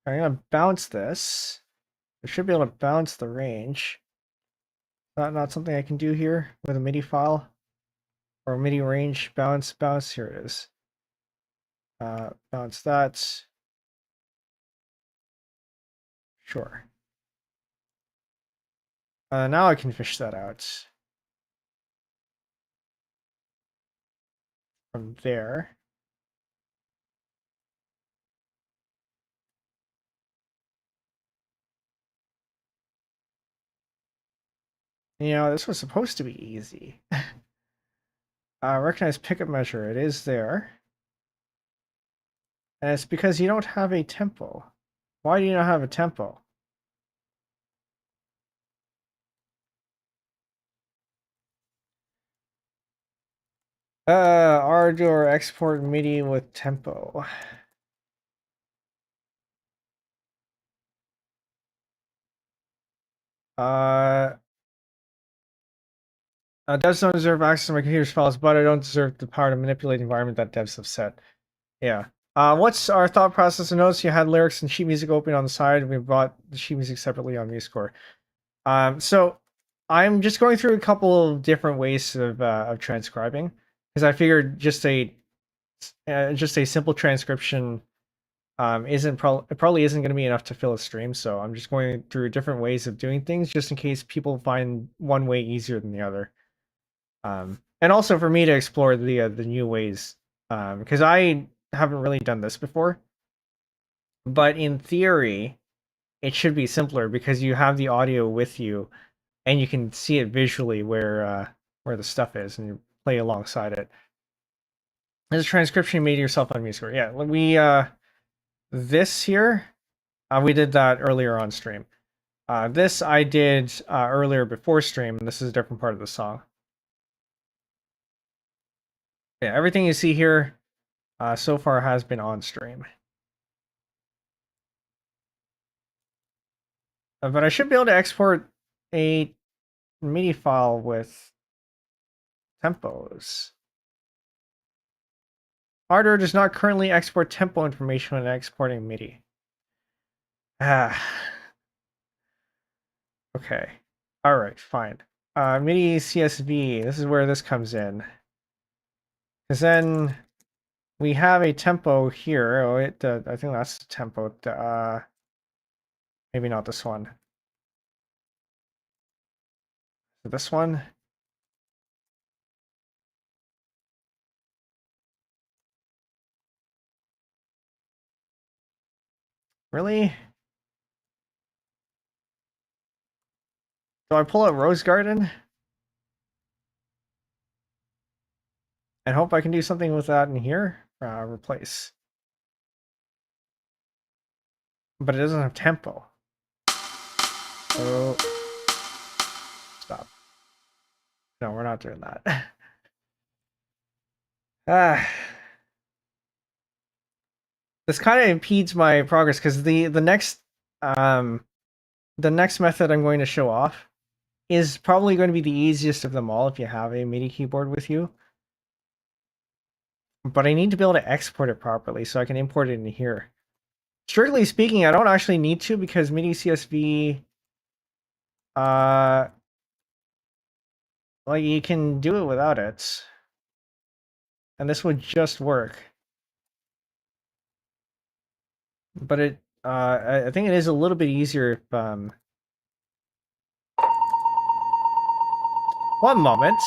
I'm gonna bounce this. I should be able to bounce the range. Not something I can do here with a MIDI file. Or MIDI range bounce. Here it is. Bounce that. Sure. Now I can fish that out. From there. You know, this was supposed to be easy. Recognize pickup measure. It is there. And it's because you don't have a tempo. Why do you not have a tempo? Ardour export MIDI with tempo. Devs don't deserve access to my computer's files, but I don't deserve the power to manipulate the environment that devs have set. Yeah. What's our thought process? Notice you had lyrics and sheet music open on the side. We bought the sheet music separately on MuseScore. So I'm just going through a couple of different ways of transcribing because I figured just a simple transcription it probably isn't going to be enough to fill a stream. So I'm just going through different ways of doing things just in case people find one way easier than the other. And also for me to explore the new ways because I haven't really done this before. But in theory, it should be simpler because you have the audio with you and you can see it visually where the stuff is and you play alongside it. There's a transcription you made yourself on MuseScore. Yeah, we this here, we did that earlier on stream. This I did earlier before stream, and this is a different part of the song. Yeah, everything you see here so far has been on stream. But I should be able to export a MIDI file with tempos. Ardour does not currently export tempo information when exporting MIDI. Okay. Alright, fine. MIDI CSV, this is where this comes in. Because then we have a tempo here. Oh, I think that's the tempo. Maybe not this one. This one? Really? Do I pull out Rose Garden? And hope I can do something with that in here? Replace. But it doesn't have tempo. So... Stop. No, we're not doing that. Ah... this kind of impedes my progress because the next method I'm going to show off is probably going to be the easiest of them all if you have a MIDI keyboard with you. But I need to be able to export it properly so I can import it in here. Strictly speaking, I don't actually need to because MIDI CSV, like you can do it without it. And this would just work. But I think it is a little bit easier if, one moment.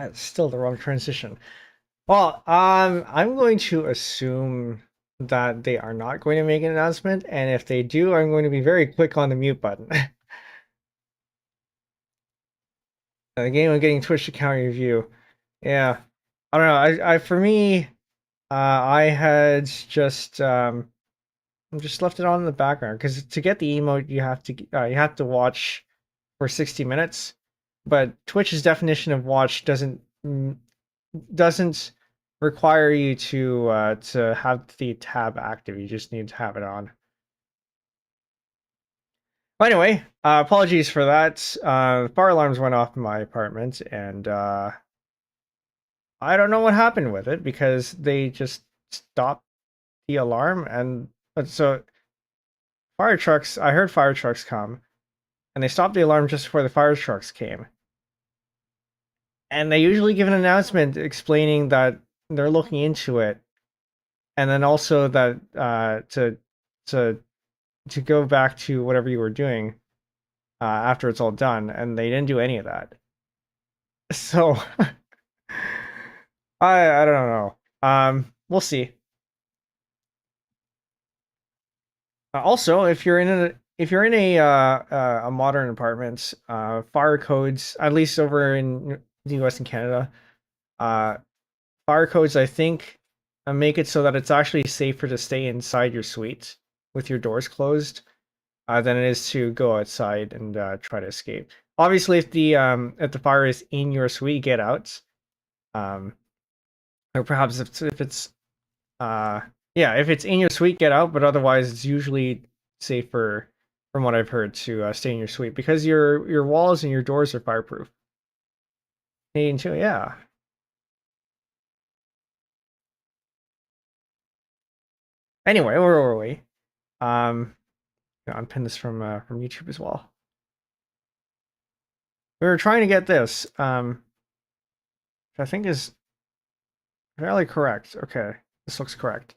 That's still the wrong transition. Well, I'm going to assume that they are not going to make an announcement, and if they do, I'm going to be very quick on the mute button. The game of getting Twitch account review. Yeah. I don't know. I for me, I had just left it on in the background because to get the emote, you have to watch for 60 minutes, but Twitch's definition of watch doesn't require you to have the tab active. You just need to have it on. But anyway, apologies for that. Fire alarms went off in my apartment, and I don't know what happened with it because they just stopped the alarm, and so fire trucks. I heard fire trucks come, and they stopped the alarm just before the fire trucks came. And they usually give an announcement explaining that they're looking into it, and then also that to to go back to whatever you were doing after it's all done, and they didn't do any of that. So I don't know. We'll see. Also, if you're in a modern apartment, fire codes, at least over in the U.S. and Canada, uh, fire codes I think make it so that it's actually safer to stay inside your suite with your doors closed than it is to go outside and try to escape. Obviously, if the fire is in your suite, get out. Um, or perhaps if it's yeah, if it's in your suite, get out. But otherwise, it's usually safer, from what I've heard, to stay in your suite because your walls and your doors are fireproof. Canadian too, yeah. Anyway, where were we? Unpin this from YouTube as well. We were trying to get this, which I think is fairly correct. Okay, this looks correct.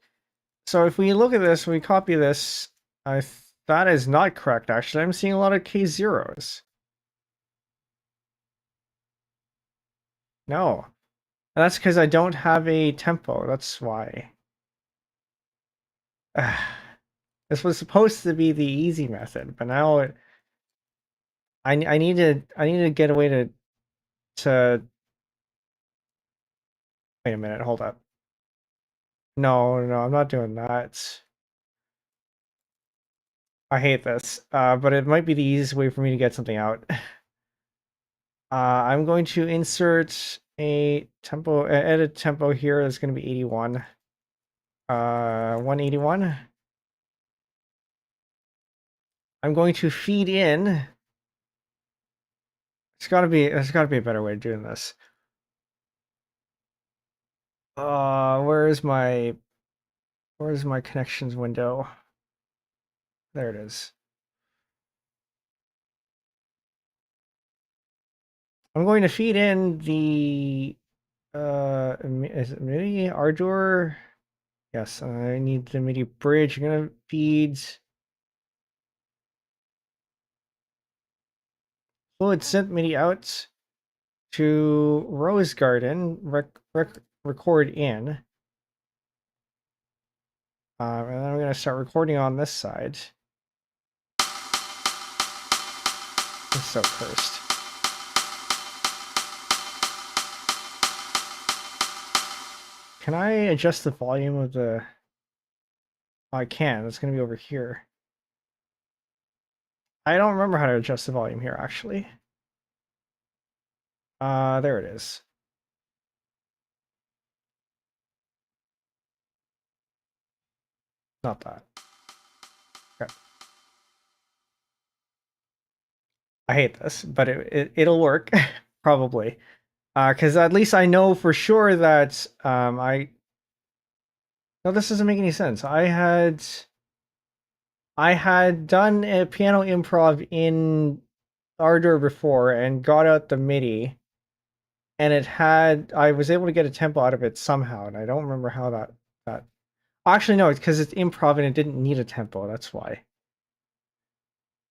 So if we look at this, we copy this. That is not correct. Actually, I'm seeing a lot of K zeros. No, that's because I don't have a tempo. That's why. This was supposed to be the easy method, but now I need to get a way to wait a minute. Hold up. No, I'm not doing that. I hate this, but it might be the easiest way for me to get something out. I'm going to insert a tempo, edit tempo here. That's going to be 81. 181. I'm going to feed in. There's gotta be a better way of doing this. Where's my connections window? There it is. I'm going to feed in the is it MIDI Ardor? Yes, I need the MIDI bridge. I'm gonna feed fluid synth MIDI out to Rose Garden. Record in. And then I'm gonna start recording on this side. It's so cursed. Can I adjust the volume of the... Oh, I can. It's going to be over here. I don't remember how to adjust the volume here, actually. There it is. Not that. Okay. I hate this, but it'll work, probably. Because at least I know for sure that No, this doesn't make any sense. I had done a piano improv in Ardor before and got out the MIDI, and I was able to get a tempo out of it somehow, and I don't remember how that actually no, it's because it's improv and it didn't need a tempo, that's why.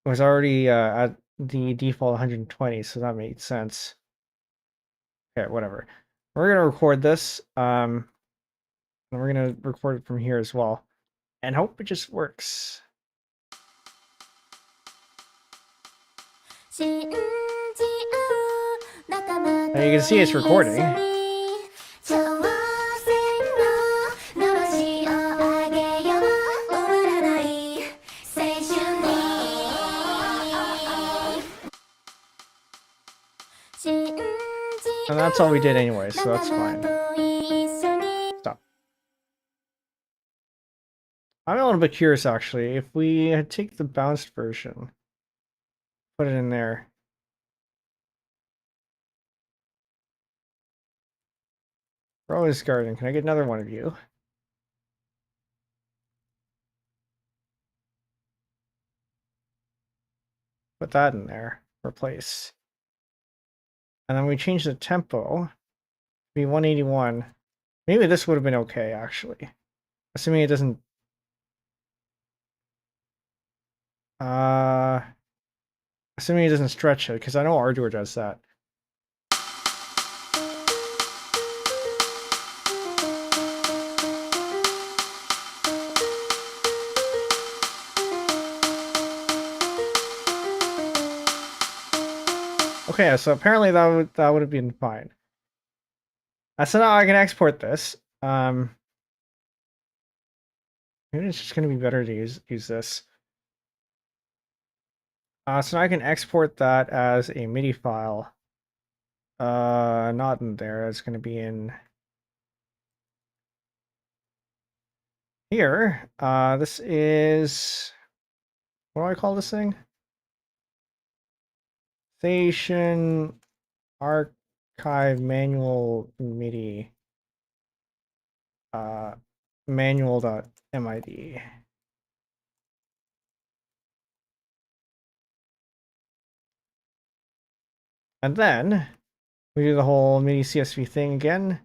It was already at the default 120, so that made sense. Okay, whatever. We're gonna record this. And we're gonna record it from here as well, and hope it just works. Now you can see it's recording. And that's all we did anyway, so that's fine. Stop. I'm a little bit curious, actually. If we take the bounced version, put it in there. Rose Garden, can I get another one of you? Put that in there. Replace. And then we change the tempo to be 181. Maybe this would have been okay, actually. Assuming it doesn't... Assuming it doesn't stretch it, because I know Ardour does that. Okay, so apparently that would have been fine. So now I can export this. Maybe it's just going to be better to use this. So now I can export that as a MIDI file. Not in there. It's going to be in here. This is, what do I call this thing? Seishun Archive manual MIDI. Manual.mid. And then we do the whole MIDI CSV thing again.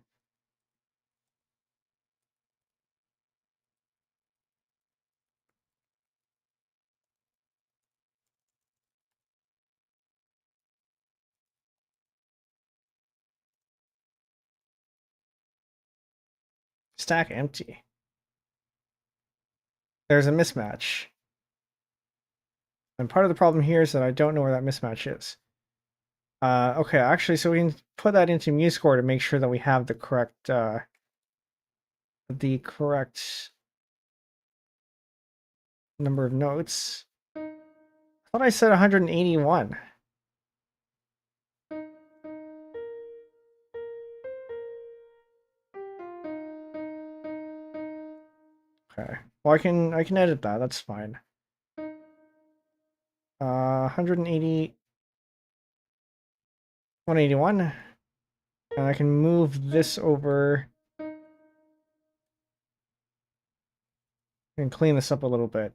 Stack empty. There's a mismatch. And part of the problem here is that I don't know where that mismatch is. Okay, actually, so we can put that into MuseScore to make sure that we have the correct number of notes. I thought I said 181. Okay. Well, I can edit that. That's fine. 180, 181, and I can move this over and clean this up a little bit.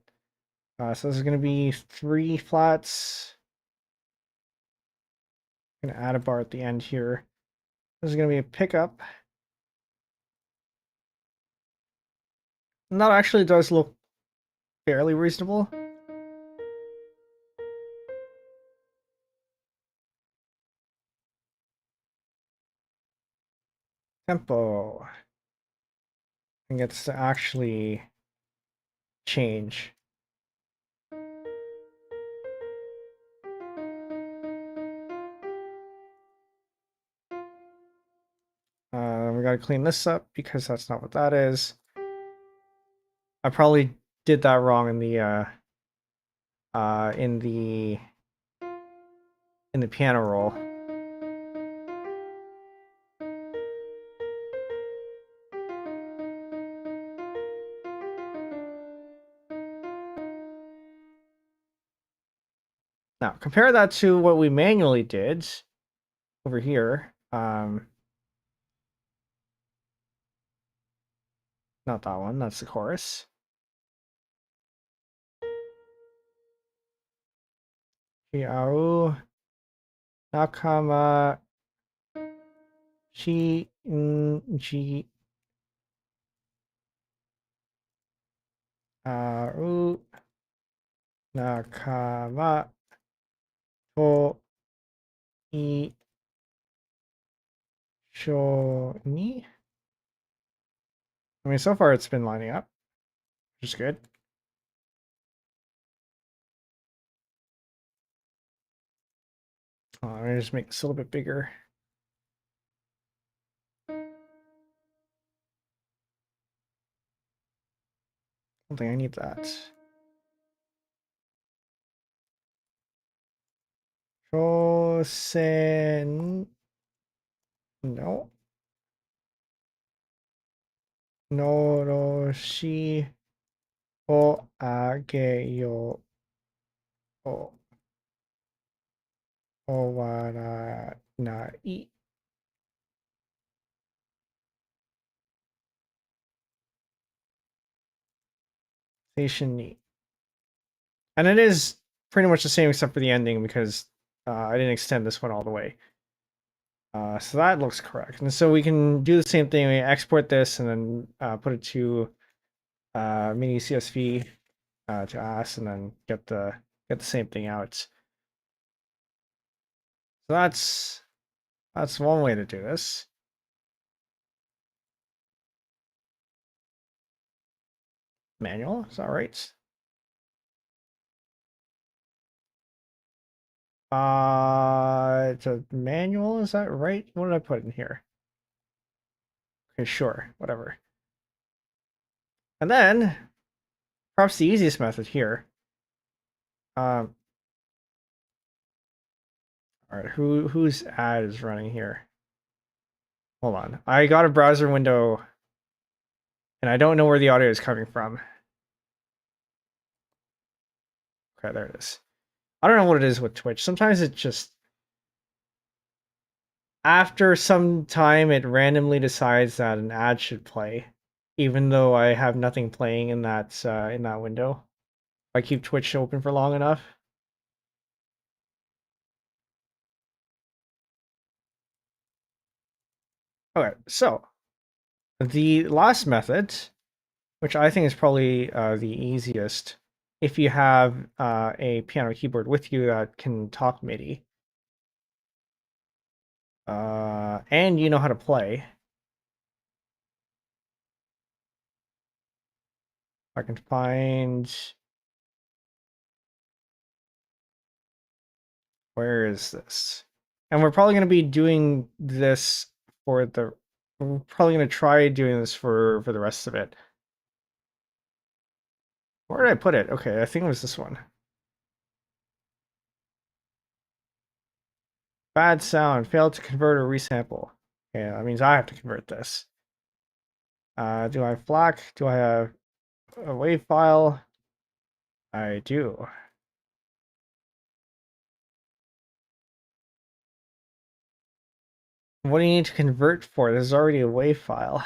So this is going to be 3 flats. I'm going to add a bar at the end here. This is going to be a pickup. And that actually does look fairly reasonable. Tempo. And gets to actually change. We gotta clean this up because that's not what that is. I probably did that wrong in the piano roll. Now compare that to what we manually did over here. Not that one, that's the chorus. Hiau Nakama Shinji Aru Nakama to Show ni. I mean, so far it's been lining up, which is good. Let me just make this a little bit bigger. I don't think I need that. Shosen. No. No, no, shi o ageyo o owaranai. Seishun ni. And it is pretty much the same except for the ending because I didn't extend this one all the way. So that looks correct. And so we can do the same thing. We export this and then put it to mini CSV to AS and then get the same thing out. So that's one way to do this. Manual, is that right? It's a manual, is that right? What did I put in here? Okay, sure, whatever. And then, perhaps the easiest method here. All right, whose ad is running here? Hold on, I got a browser window, and I don't know where the audio is coming from. Okay, there it is. I don't know what it is with Twitch. Sometimes it just after some time it randomly decides that an ad should play, even though I have nothing playing in that window. If I keep Twitch open for long enough. Okay, so the last method, which I think is probably the easiest, if you have a piano keyboard with you that can talk MIDI, and you know how to play. I can find, where is this? And we're probably going to be doing this for the, we're probably going to try doing this for the rest of it. Where did I put it? Okay, I think it was this one. Bad sound, failed to convert or resample. Okay, that means I have to convert this. Do I have FLAC? Do I have a WAV file? I do. What do you need to convert for? There's already a WAV file.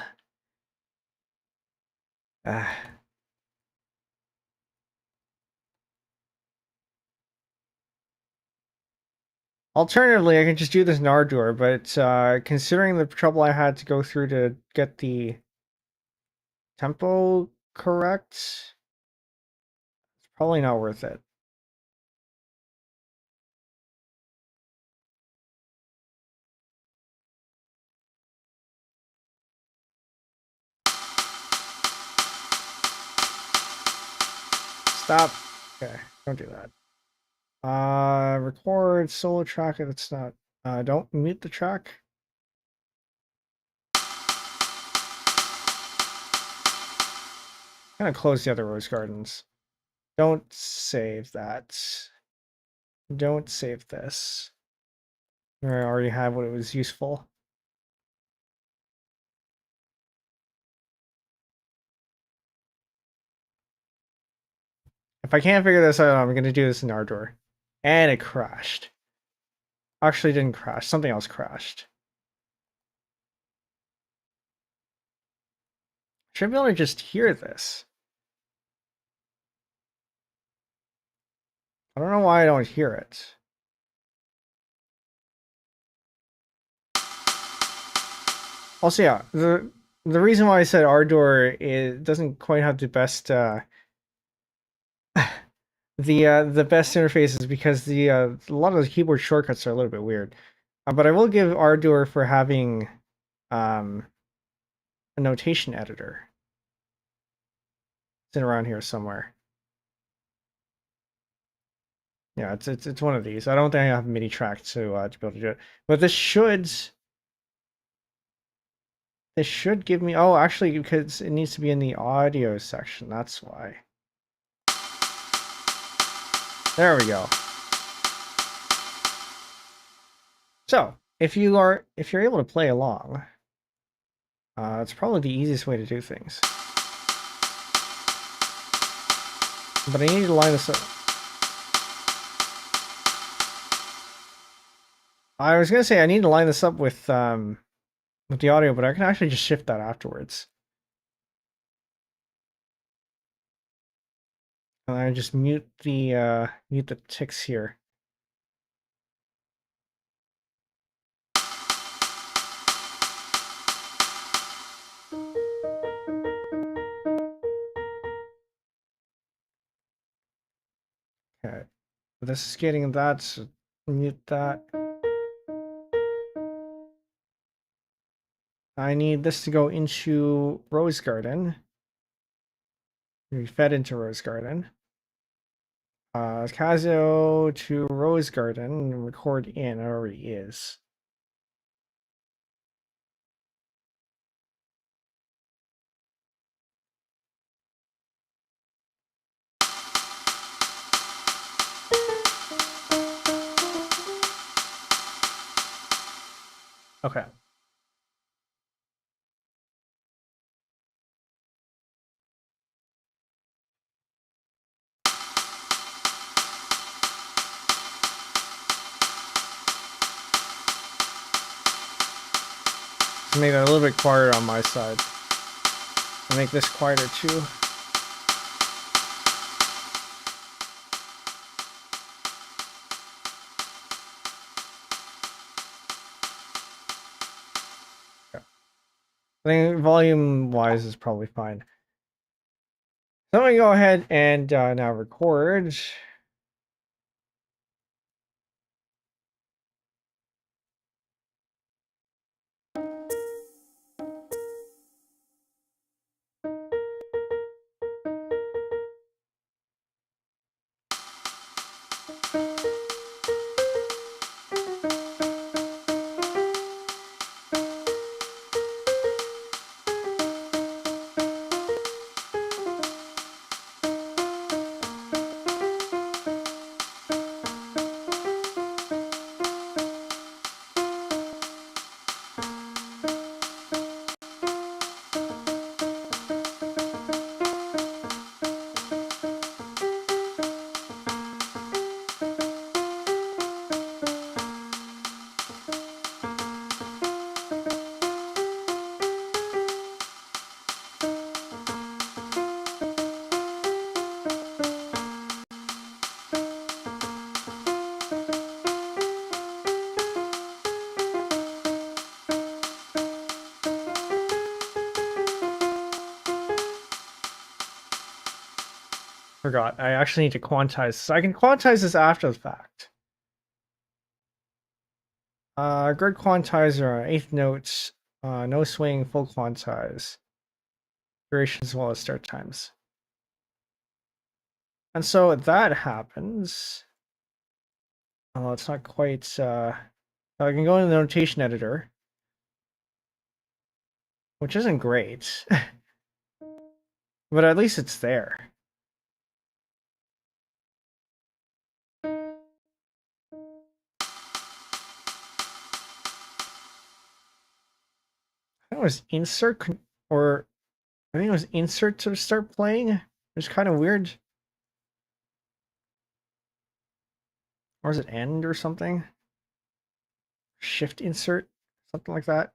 Alternatively, I can just do this in Ardour, but considering the trouble I had to go through to get the tempo correct, it's probably not worth it. Stop. Okay, don't do that. Record solo track. That's not. Don't mute the track. Kind of close the other rose gardens. Don't save that. Don't save this. I already have what it was useful. If I can't figure this out, I'm gonna do this in Ardour. And it crashed. Actually, it didn't crash. Something else crashed. Should be able to just hear this. I don't know why I don't hear it. Also, yeah, the reason why I said Ardour is doesn't quite have the best the best interface is because the a lot of the keyboard shortcuts are a little bit weird. But I will give Ardour for having a notation editor. It's in around here somewhere. Yeah, it's one of these. I don't think I have MIDI track to be able to do it, but this should give me. Oh, actually, because it needs to be in the audio section. That's why. There we go. So if you're able to play along, it's probably the easiest way to do things. But I need to line this up. I was gonna say I need to line this up with the audio, but I can actually just shift that afterwards. And I just mute the ticks here. Okay, this is getting that. So mute that. I need this to go into Rose Garden. Be fed into Rose Garden. Casio to Rose Garden and record in. It already is. Okay. Make that a little bit quieter on my side. I'll make this quieter too. Okay. I think volume wise is probably fine. So I'm gonna go ahead and now record. Forgot. I actually need to quantize. So I can quantize this after the fact. Grid quantizer, eighth notes, no swing, full quantize. Duration as well as start times. And so that happens. Oh, it's not quite. I can go in the notation editor, which isn't great, but at least it's there. I think it was insert or I think it was insert to start playing. It was kind of weird. Or is it end or something? Shift insert, something like that.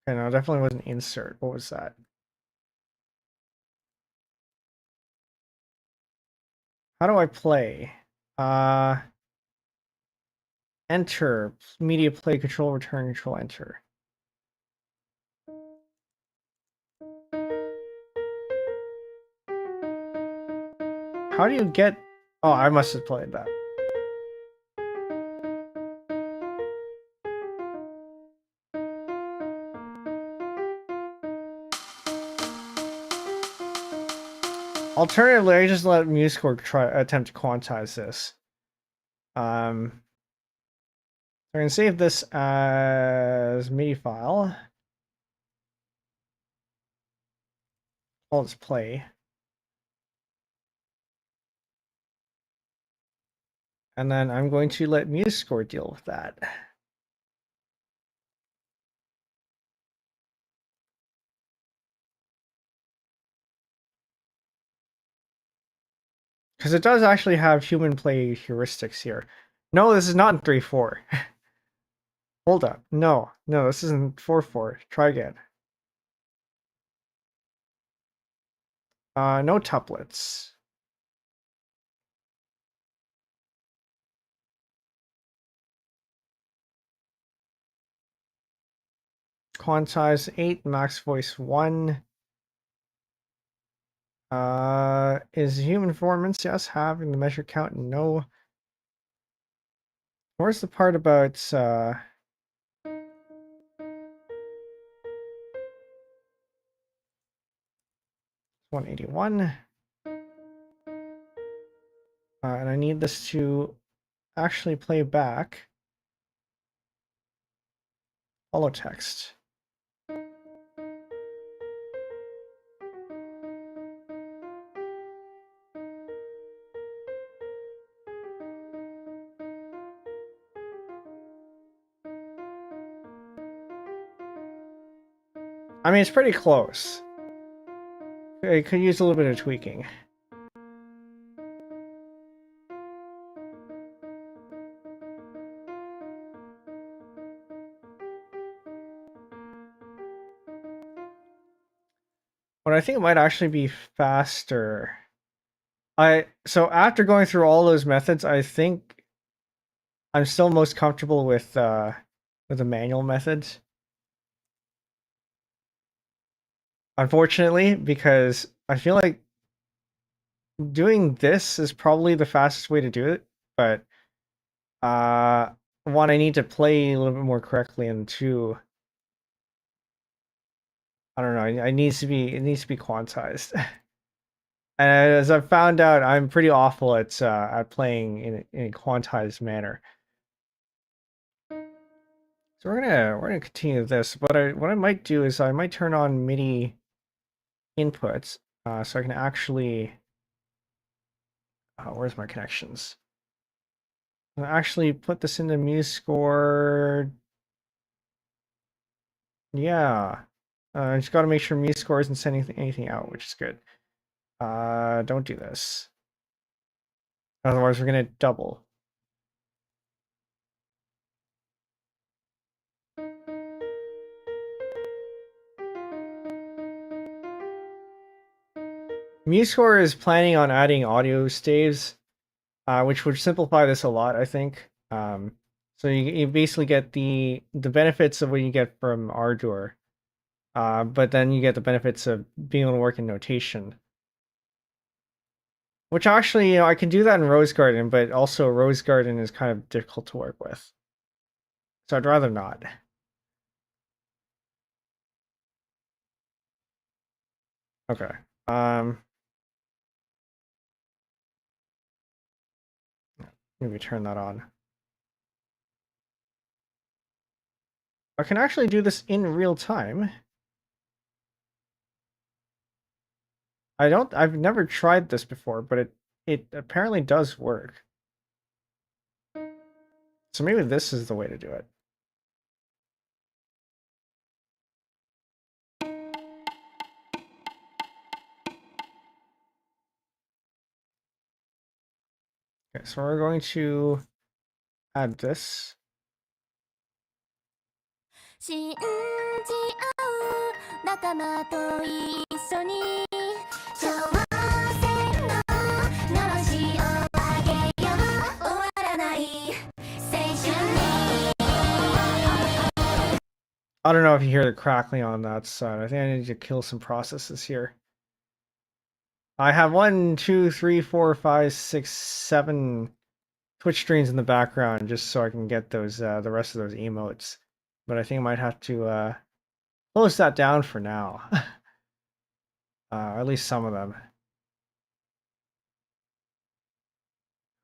Okay, no, it definitely wasn't insert. What was that? How do I play? Enter. Media play, control, return, control, enter. How do you get... Oh, I must have played that. Alternatively, I just let MuseScore attempt to quantize this. So I can save this as MIDI file. Call this play. And then I'm going to let MuseScore deal with that. Because it does actually have human play heuristics here. No, this is not in 3-4. Hold up. No, this isn't 4-4. Try again. No tuplets. Quantize 8, max voice 1. Is human performance? Yes. Having the measure count? No. Where's the part about 181? And I need this to actually play back hollow text. I mean, it's pretty close. I could use a little bit of tweaking. But I think it might actually be faster. So after going through all those methods, I think I'm still most comfortable with the manual methods. Unfortunately, because I feel like doing this is probably the fastest way to do it, but one, I need to play a little bit more correctly, and two, I don't know, it needs to be quantized. And as I've found out, I'm pretty awful at playing in a quantized manner. So we're gonna continue this. But what I might do is I might turn on MIDI inputs, so I can actually. Where's my connections? I'll actually put this into MuseScore. Yeah, I just got to make sure MuseScore isn't sending anything out, which is good. Don't do this. Otherwise, we're gonna double. MuseScore is planning on adding audio staves, which would simplify this a lot, I think. So you basically get the benefits of what you get from Ardour, but then you get the benefits of being able to work in notation. Which actually, I can do that in Rose Garden, but also Rose Garden is kind of difficult to work with. So I'd rather not. Okay. Maybe turn that on. I can actually do this in real time. I've never tried this before, but it apparently does work. So maybe this is the way to do it. Okay, so we're going to add this. I don't know if you hear the crackling on that side. I think I need to kill some processes here. I have 1, 2, 3, 4, 5, 6, 7 Twitch streams in the background just so I can get those the rest of those emotes. But I think I might have to close that down for now. At least some of them.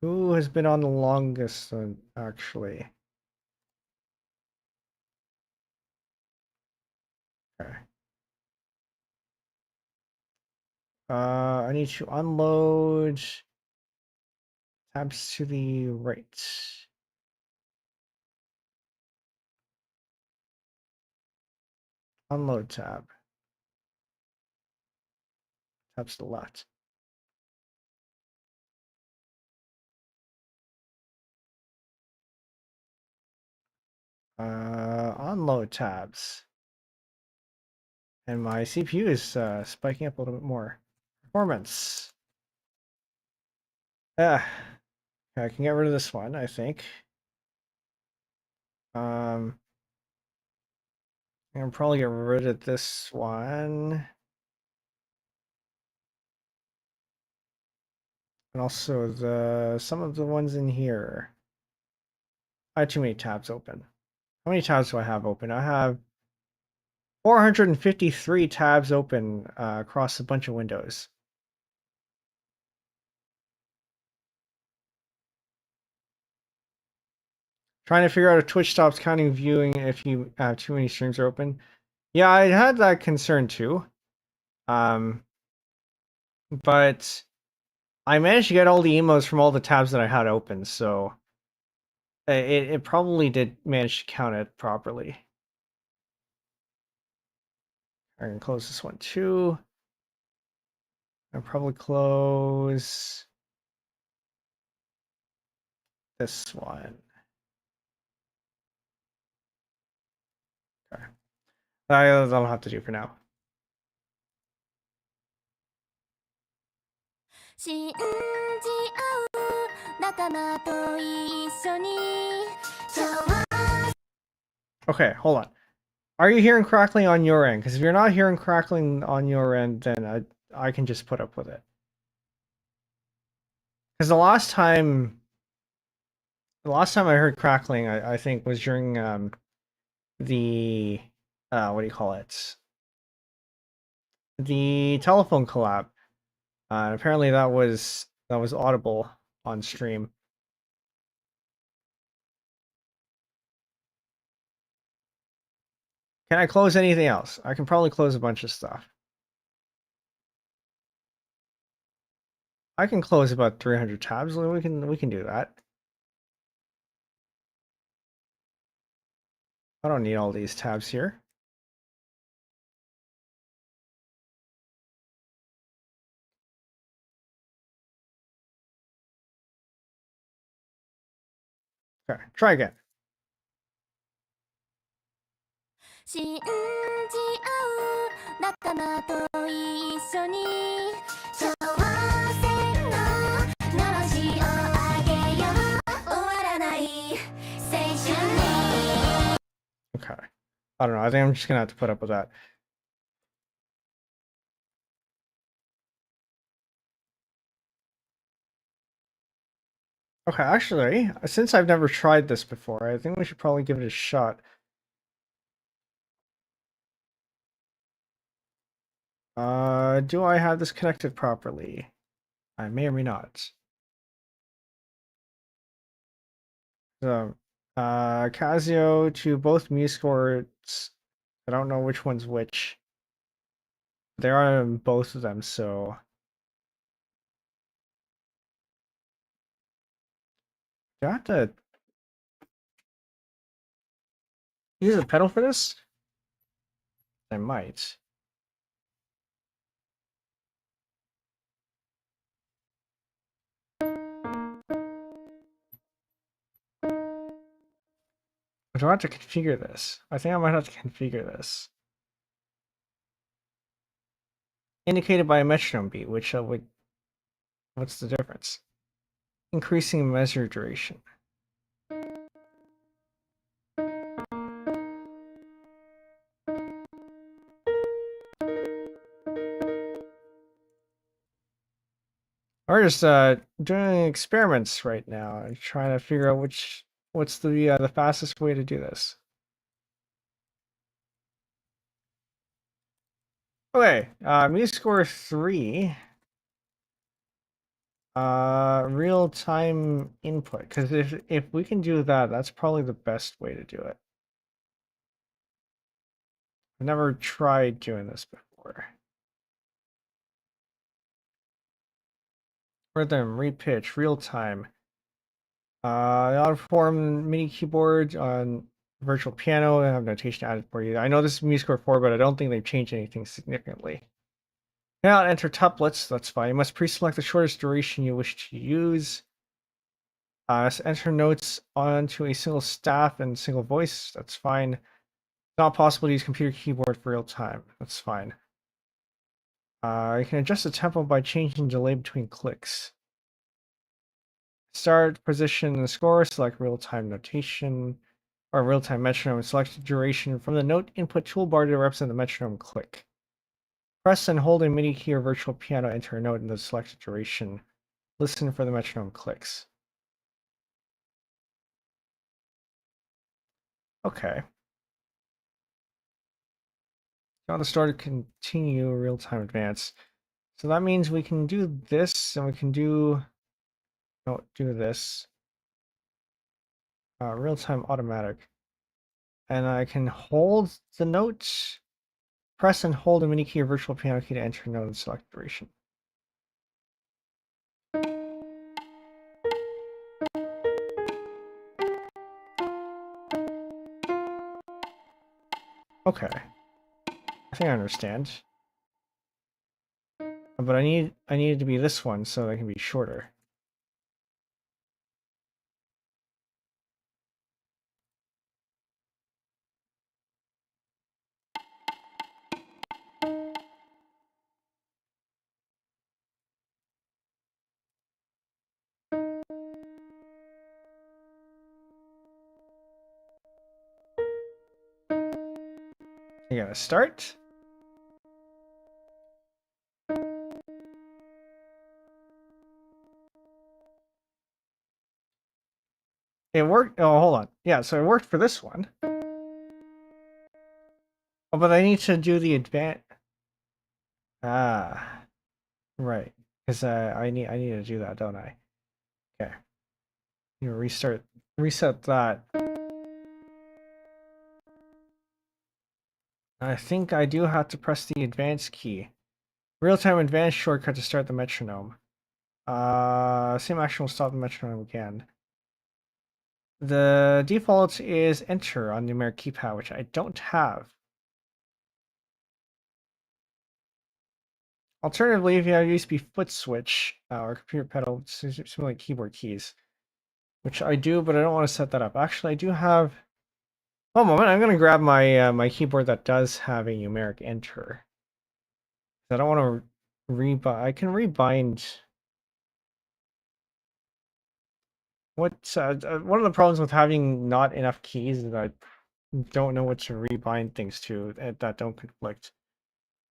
Who has been on the longest, actually? Okay. I need to unload tabs to the right. Unload tab. Tabs to the left. Unload tabs. And my CPU is spiking up a little bit more. Performance. I can get rid of this one, I think. I can probably get rid of this one. And also some of the ones in here. I have too many tabs open. How many tabs do I have open? I have 453 tabs open across a bunch of windows. Trying to figure out if Twitch stops counting viewing if you have too many streams are open. Yeah, I had that concern too. But I managed to get all the emos from all the tabs that I had open, so it probably did manage to count it properly. I can close this one too. I'll probably close this one. Okay. That'll have to do for now. 信じ合う仲間と一緒に Okay, hold on. Are you hearing crackling on your end? Because if you're not hearing crackling on your end, then I can just put up with it. Because the last time I heard crackling, I think was during the what do you call it? The telephone collab. Apparently that was audible on stream. Can I close anything else? I can probably close a bunch of stuff. I can close about 300 tabs. We can do that. I don't need all these tabs here. Okay, try again. 信じ合う仲間と一緒に挑戦ののろしを上げよう終わらない青春に Okay. I don't know. I think I'm just gonna have to put up with that. Okay, actually, since I've never tried this before, I think we should probably give it a shot. Do I have this connected properly? I may or may not. So, Casio to both MuseScore. I don't know which one's which. They are on both of them, so. Do I have to use a pedal for this? I might. Do I have to configure this? I think I might have to configure this. Indicated by a metronome beat, which would. What's the difference? Increasing measure duration. We're just doing experiments right now and trying to figure out what's the fastest way to do this. Okay, MuseScore 3. Real-time input, because if we can do that, that's probably the best way to do it. I've never tried doing this before. Rhythm, repitch, real-time. Auto-form MIDI keyboard on virtual piano. I have notation added for you. I know this is MuseScore 4, but I don't think they've changed anything significantly. Cannot enter tuplets. That's fine. You must pre-select the shortest duration you wish to use. Enter notes onto a single staff and single voice. That's fine. It's not possible to use computer keyboard for real time. That's fine. You can adjust the tempo by changing delay between clicks. Start, position, and score. Select real-time notation or real-time metronome. Select the duration from the note input toolbar to represent the metronome click. Press and hold a MIDI key or virtual piano. Enter a note in the selected duration. Listen for the metronome clicks. Okay. Now to start to continue real-time advance. So that means we can do this and we can do this. Real-time automatic. And I can hold the note, press and hold a MIDI key or virtual piano key to enter a note and select duration. Okay. I think I understand. But I need it to be this one so that can be shorter. You gotta start. It worked. Oh, hold on. Yeah, so it worked for this one. Oh, but I need to do the advance. Ah, right. Because I need to do that, don't I? Okay. You reset that. I think I do have to press the advance key. Real-time advance shortcut to start the metronome. Same action will stop the metronome again. The default is enter on numeric keypad, which I don't have. Alternatively, if you have USB foot switch or computer pedal, simulate keyboard keys, which I do, but I don't want to set that up. Actually, I do have. One moment, I'm gonna grab my my keyboard that does have a numeric enter. I don't want to rebind. I can rebind. What one of the problems with having not enough keys is I don't know what to rebind things to that don't conflict.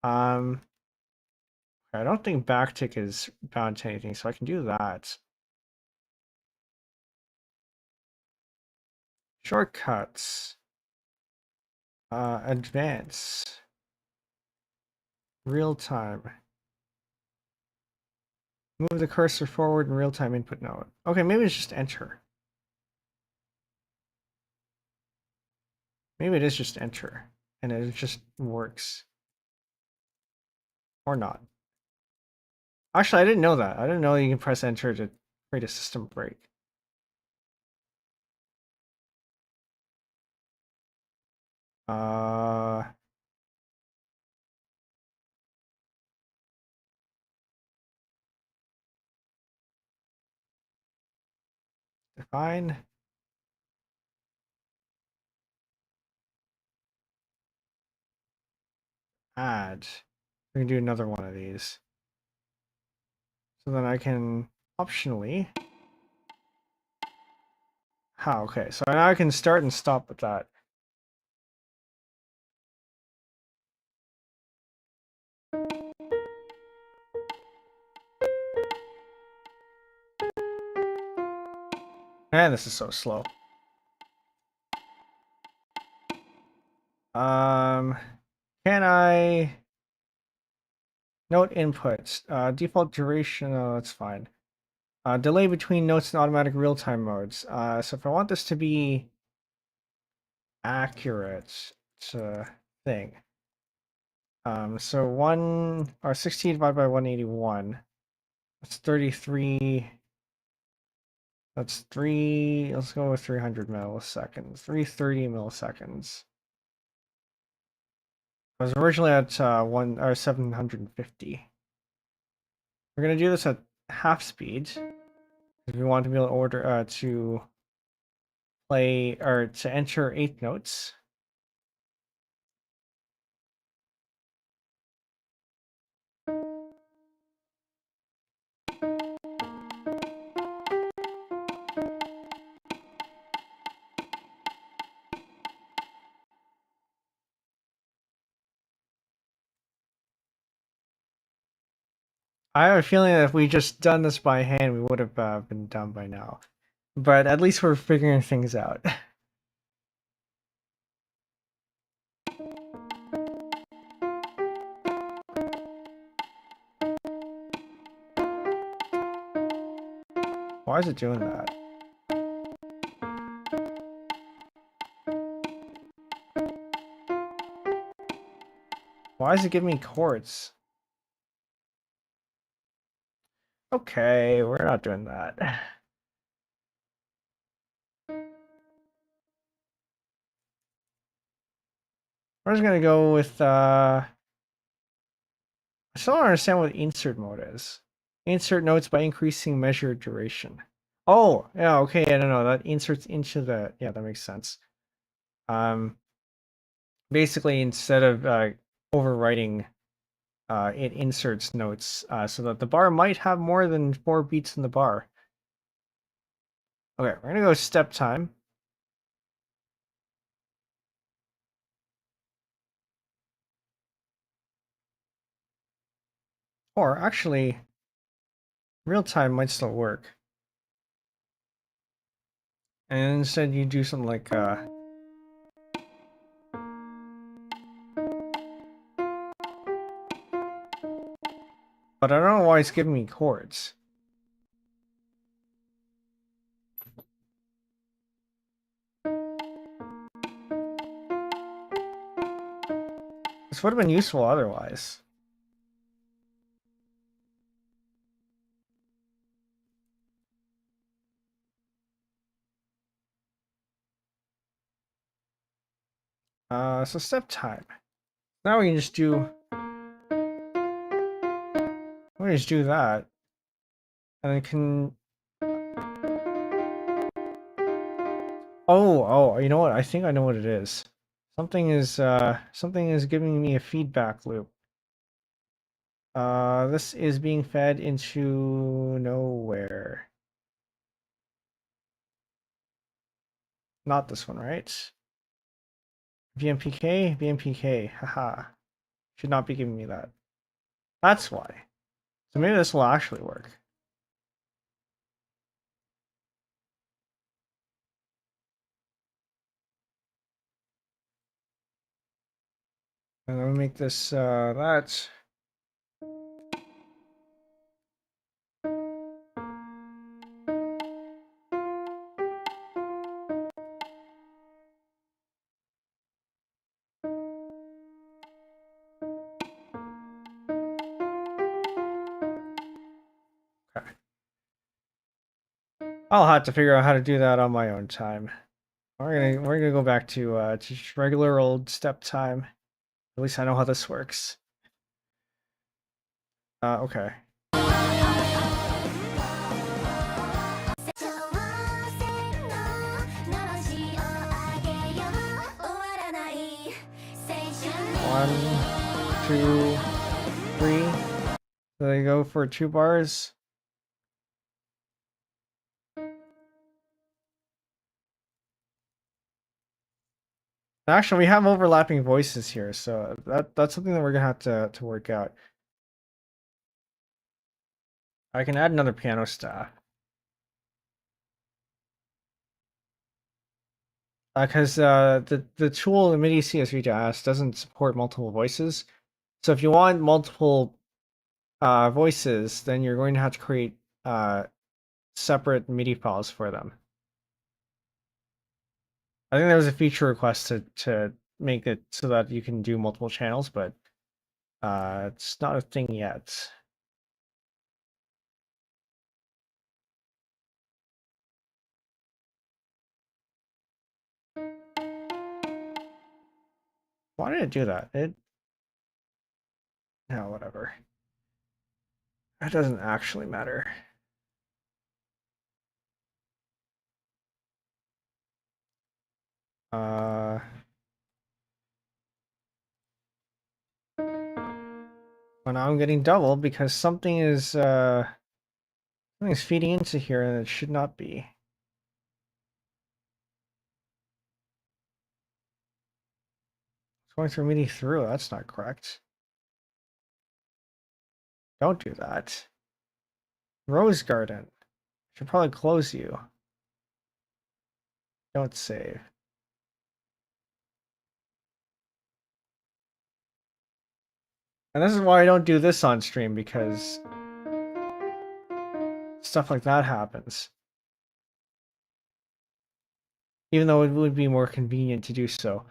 I don't think backtick is bound to anything, so I can do that. Shortcuts. Advance. Real time. Move the cursor forward in real time input node. Okay, maybe it's just enter. Maybe it is just enter, and it just works. Or not. Actually, I didn't know that. I didn't know you can press enter to create a system break. Define. Add. We can do another one of these. So then I can optionally. How? Okay, so now I can start and stop with that. Man, this is so slow. Can I note inputs? Default duration, oh, that's fine. delay between notes and automatic real-time modes. So if I want this to be accurate, it's a thing. So 16 divided by 181. That's 33. That's let's go with 300 milliseconds. 330 milliseconds. I was originally at 750. We're gonna do this at half speed. If we want to be able to order to play or to enter 8 notes. I have a feeling that if we just done this by hand, we would have been done by now. But at least we're figuring things out. Why is it doing that? Why is it giving me chords? Okay, we're not doing that. We're just gonna go with I still don't understand what insert mode is. Insert notes by increasing measured duration. Oh, yeah, okay, I don't know. That inserts into the yeah, that makes sense. Basically instead of overwriting it inserts notes so that the bar might have more than 4 beats in the bar. Okay, we're gonna go step time. Or actually, real time might still work. And instead you do something like but I don't know why it's giving me chords. This would have been useful otherwise. So step time. Now we can just do that. And it can oh, you know what? I think I know what it is. Something is giving me a feedback loop. This is being fed into nowhere. Not this one, right? VMPK, haha. Should not be giving me that. That's why. So maybe this will actually work. And I'll make this that. Okay. I'll have to figure out how to do that on my own time. We're gonna go back to just regular old step time. At least I know how this works. Okay. One, two, three. So they go for 2 bars. Actually, we have overlapping voices here, so that's something that we're gonna have to work out. I can add another piano staff. Because the tool, the MIDI CSV doesn't support multiple voices. So if you want multiple voices, then you're going to have to create separate MIDI files for them. I think there was a feature request to make it so that you can do multiple channels, but it's not a thing yet. Why did it do that? No, whatever. That doesn't actually matter. Well, now I'm getting double because something's feeding into here and it should not be. It's going through MIDI through. That's not correct. Don't do that. Rose Garden. Should probably close you. Don't save. And this is why I don't do this on stream, because stuff like that happens. Even though it would be more convenient to do so.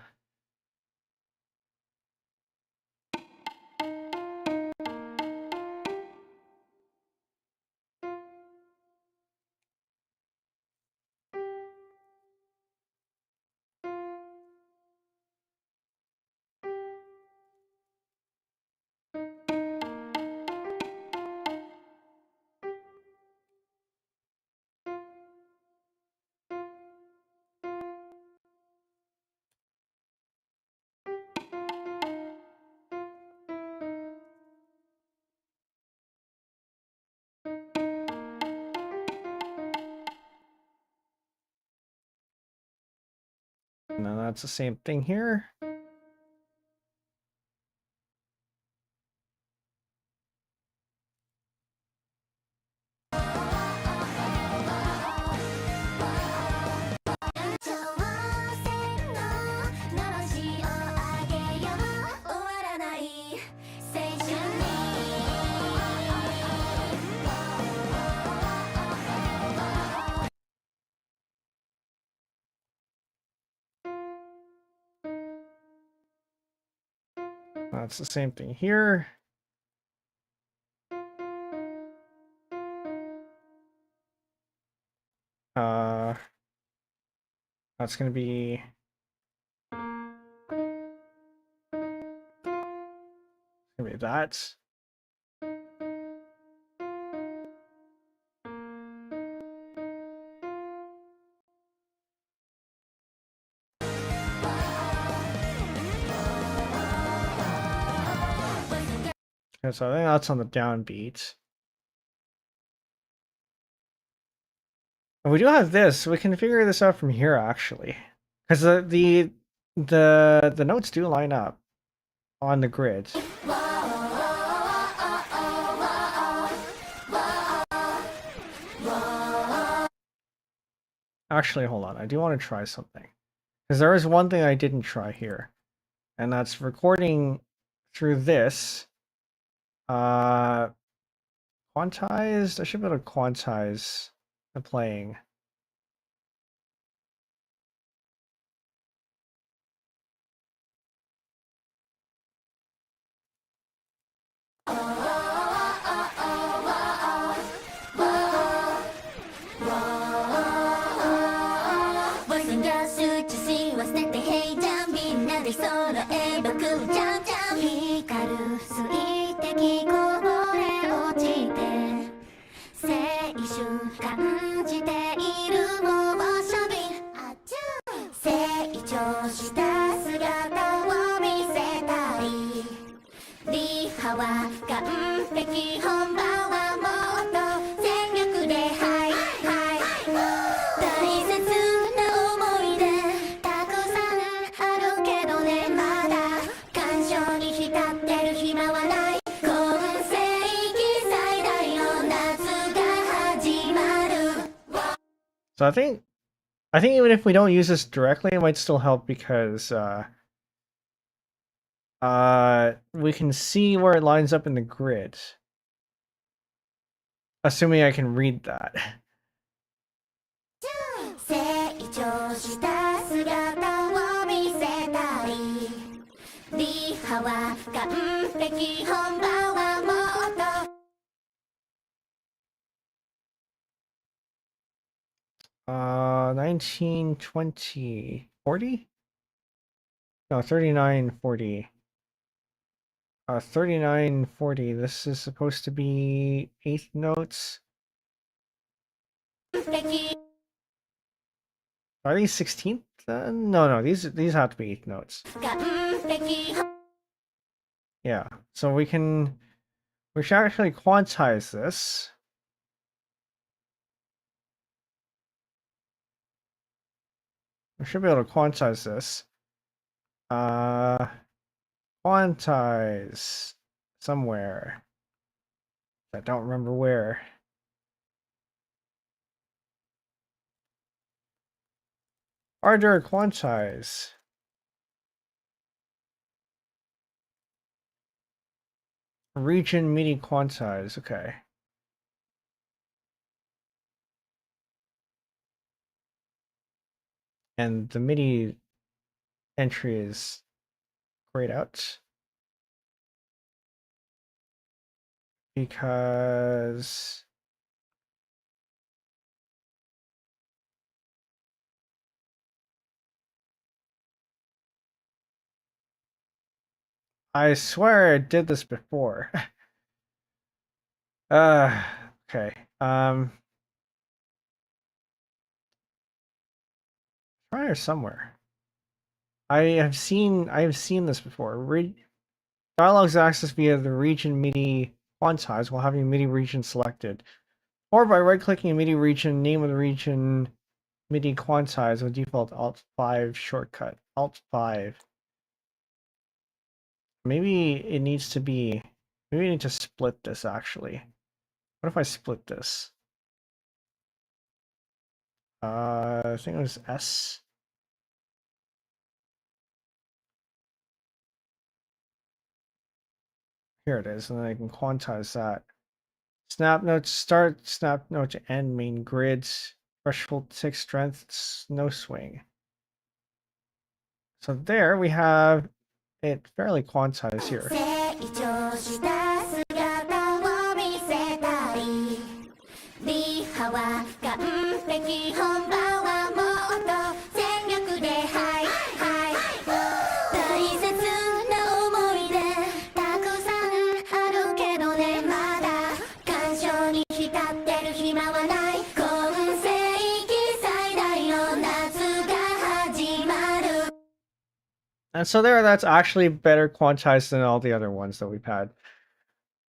And then that's the same thing here. That's the same thing here. That's going to be that. Okay, so I think that's on the downbeat. And we do have this. We can figure this out from here actually, because the notes do line up on the grid. Actually, hold on. I do want to try something, because there is one thing I didn't try here, and that's recording through this. Quantized. I should be able to quantize the playing. So I think even if we don't use this directly, it might still help, because we can see where it lines up in the grid. Assuming I can read that. した姿を見せたいリハは完璧本番はもっと 1920, 40? No, 3940. 3940. This is supposed to be eighth notes. Are these 16th? No, these have to be eighth notes. Yeah, so we should actually quantize this. We should be able to quantize this. Quantize somewhere. I don't remember where. Harder quantize. Region MIDI quantize. Okay. And the MIDI entry is grayed out because I swear I did this before. Okay. Try or somewhere. I have seen this before. Dialogues accessed via the region MIDI quantize while having MIDI region selected, or by right-clicking a MIDI region, name of the region MIDI quantize with default Alt 5 shortcut. Alt 5. Maybe it needs to be. Maybe we need to split this actually. What if I split this? I think it was S. Here it is, and then I can quantize that. Snap notes start, snap note to end, main grids, threshold 6 strength, no swing. So there we have it fairly quantized here. And so there, that's actually better quantized than all the other ones that we've had.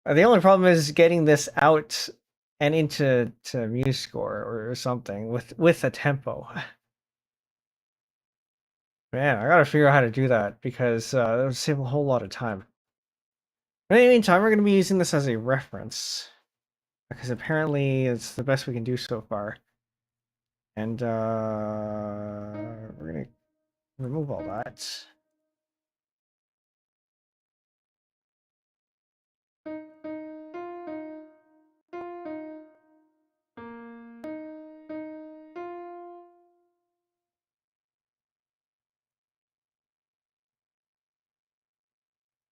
The only problem is getting this out and into MuseScore or something with a tempo. Man, I gotta figure out how to do that because that would save a whole lot of time. But in the meantime, we're going to be using this as a reference because apparently it's the best we can do so far. And we're going to remove all that.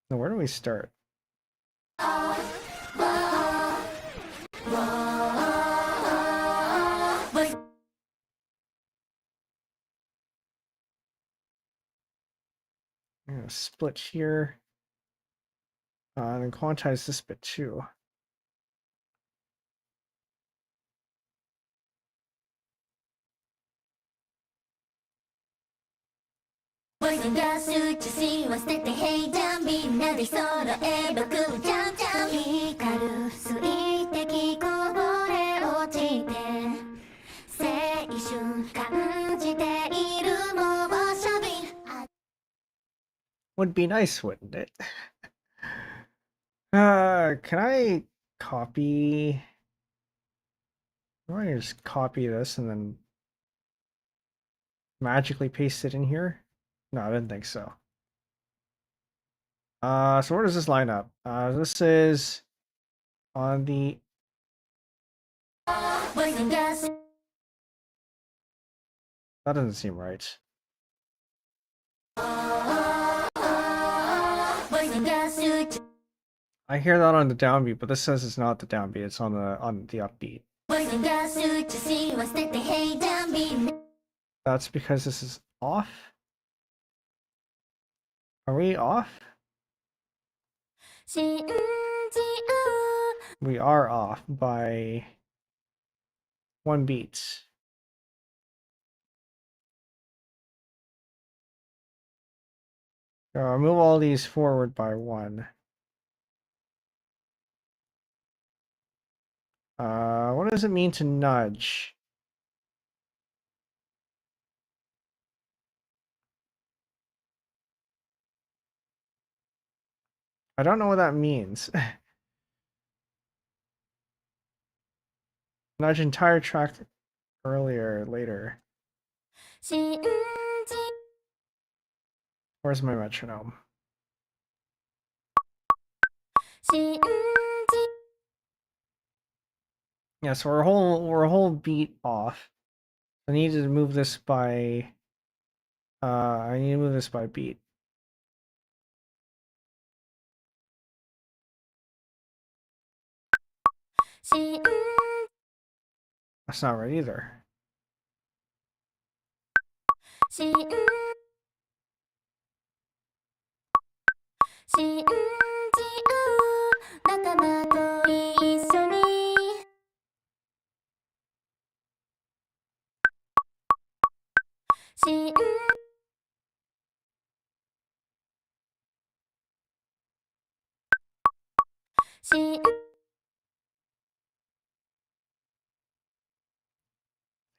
Now, where do we start? I'm going to split here. And then quantize this bit too. Would be nice, wouldn't it? Can I copy? I just copy this and then magically paste it in here? No, I didn't think so. So where does this line up? This is on the That doesn't seem right. I hear that on the downbeat, but this says it's not the downbeat, it's on the upbeat. That's because this is off? Are we off? We are off by 1 beat. Move all these forward by 1. What does it mean to nudge? I don't know what that means. Nudge entire track earlier, later. Where's my metronome? Yeah, so we're a whole beat off. I need to move this by beat. That's not right either.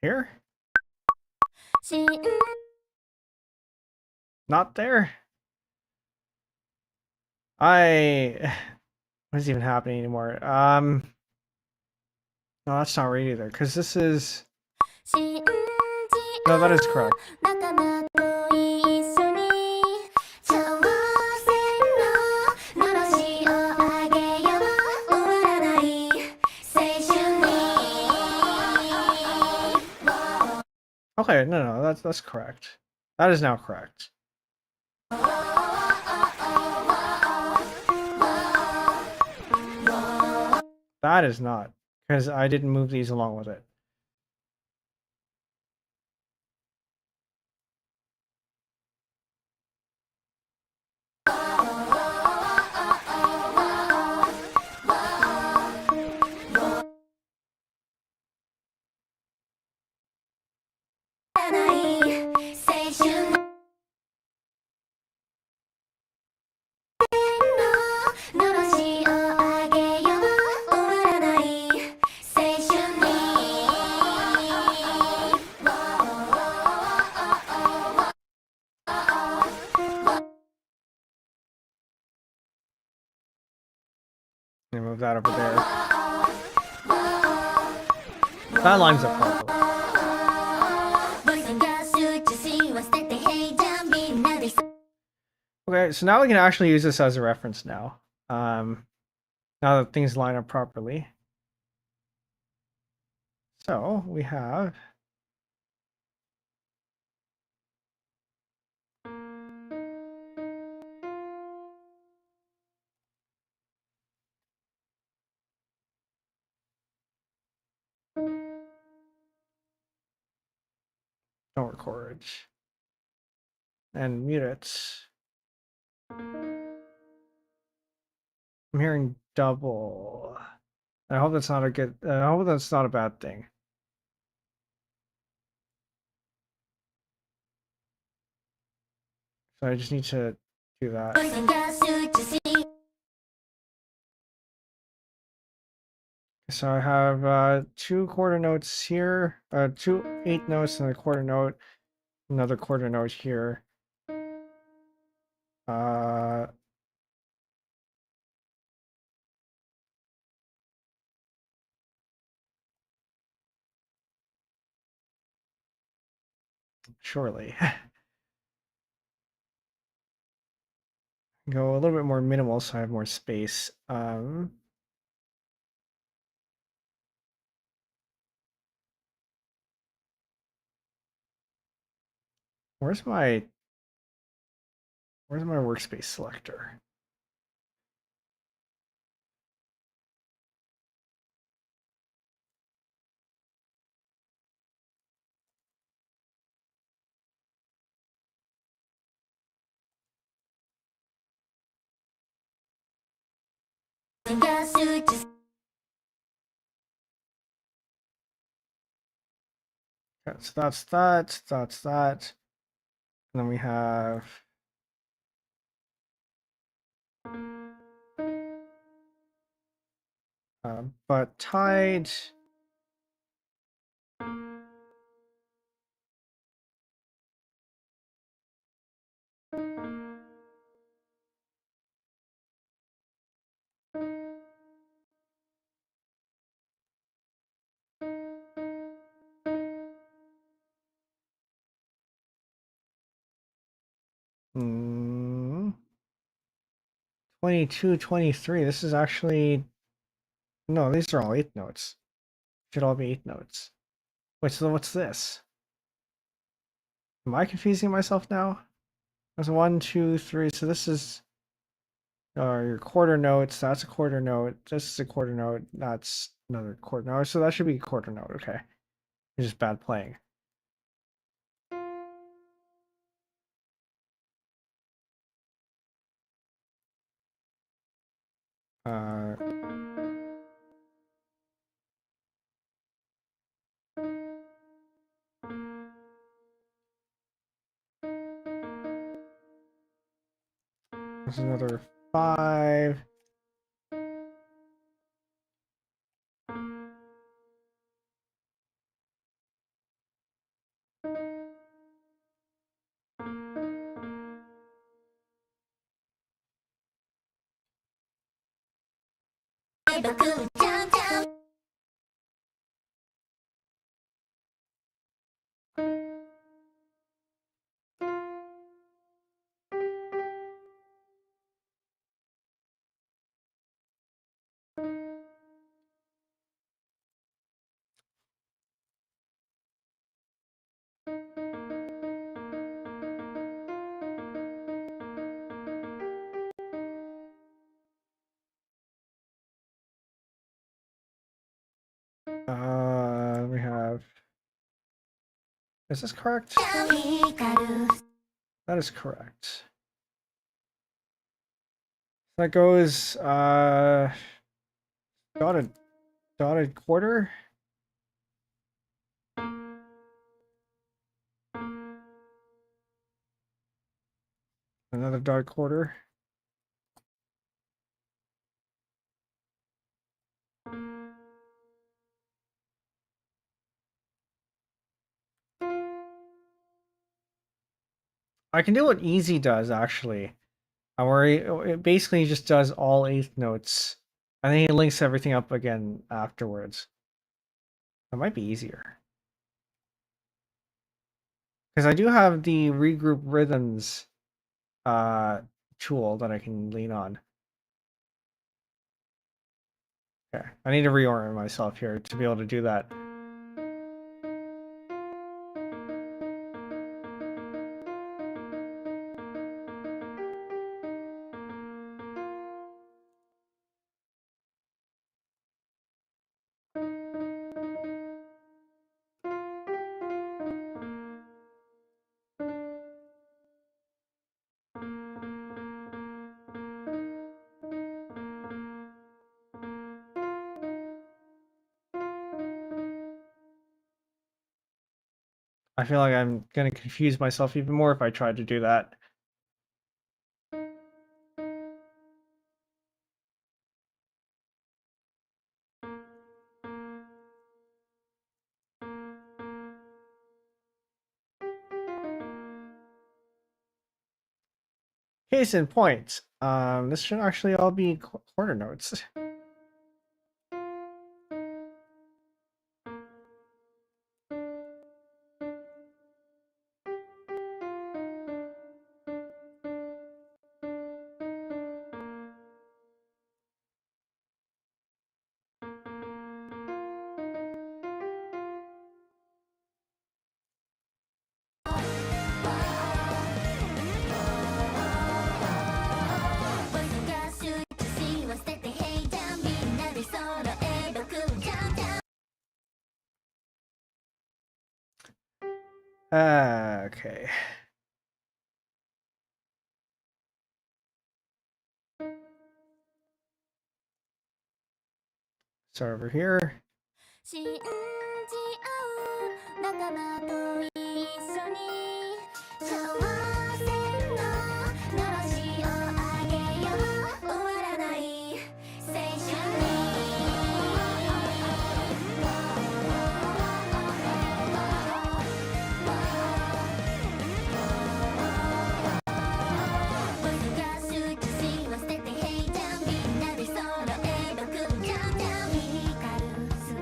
Here? Not there? What is even happening anymore? No, that's not right either, because this is... No, that is correct. Okay, no, that's correct. That is now correct. That is not, because I didn't move these along with it. Let me move that over there. That lines up properly. Okay, so now we can actually use this as a reference now. Now that things line up properly. So we have... Don't record. And mute it. I'm hearing double. I hope that's not a good... I hope that's not a bad thing. So I just need to do that. So I have 2 quarter notes here, 2 8 notes and a quarter note, another quarter note here. Surely. Go a little bit more minimal so I have more space. Where's my workspace selector? Okay, so that's that. And then we have but tide. Hmm. 22, 23. This is actually no, these are all 8 notes. Should all be 8 notes. Wait, so what's this? Am I confusing myself now? There's 1, 2, 3. So this is your quarter notes. That's a quarter note. This is a quarter note. That's another quarter note. So that should be a quarter note. Okay. It's just bad playing. Uh, there's another 5. We have. Is this correct? That is correct. That goes dotted quarter. Another dotted quarter. I can do what easy does actually. Where it basically just does all 8 notes, and then he links everything up again afterwards. That might be easier. Because I do have the regroup rhythms tool that I can lean on. Okay, I need to reorient myself here to be able to do that. I feel like I'm gonna confuse myself even more if I try to do that. Case in point, this should actually all be quarter notes. Okay. Start over here. 信じ合う仲間と一緒に幸せののろしをあげよう終わらない青春に難しい自信は捨てて平坦みんなで揃えばくんじゃんじゃん光る水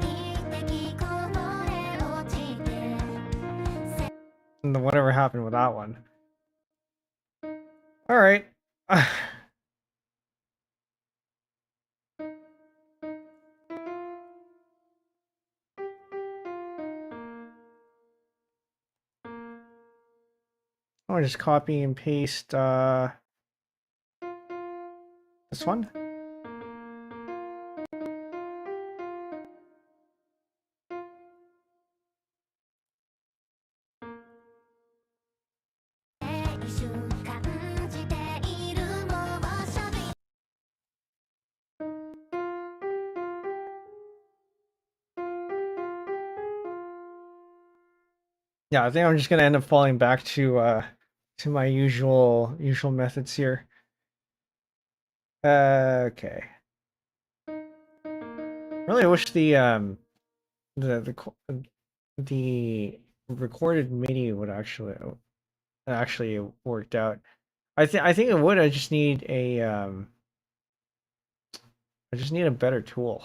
滴こぼれ落ちて Whatever happened with that one. All right. I'll just copy and paste this one. Yeah, I think I'm just gonna end up falling back to my usual methods here. Okay. Really wish the recorded MIDI would actually worked out. I think it would. I just need a better tool.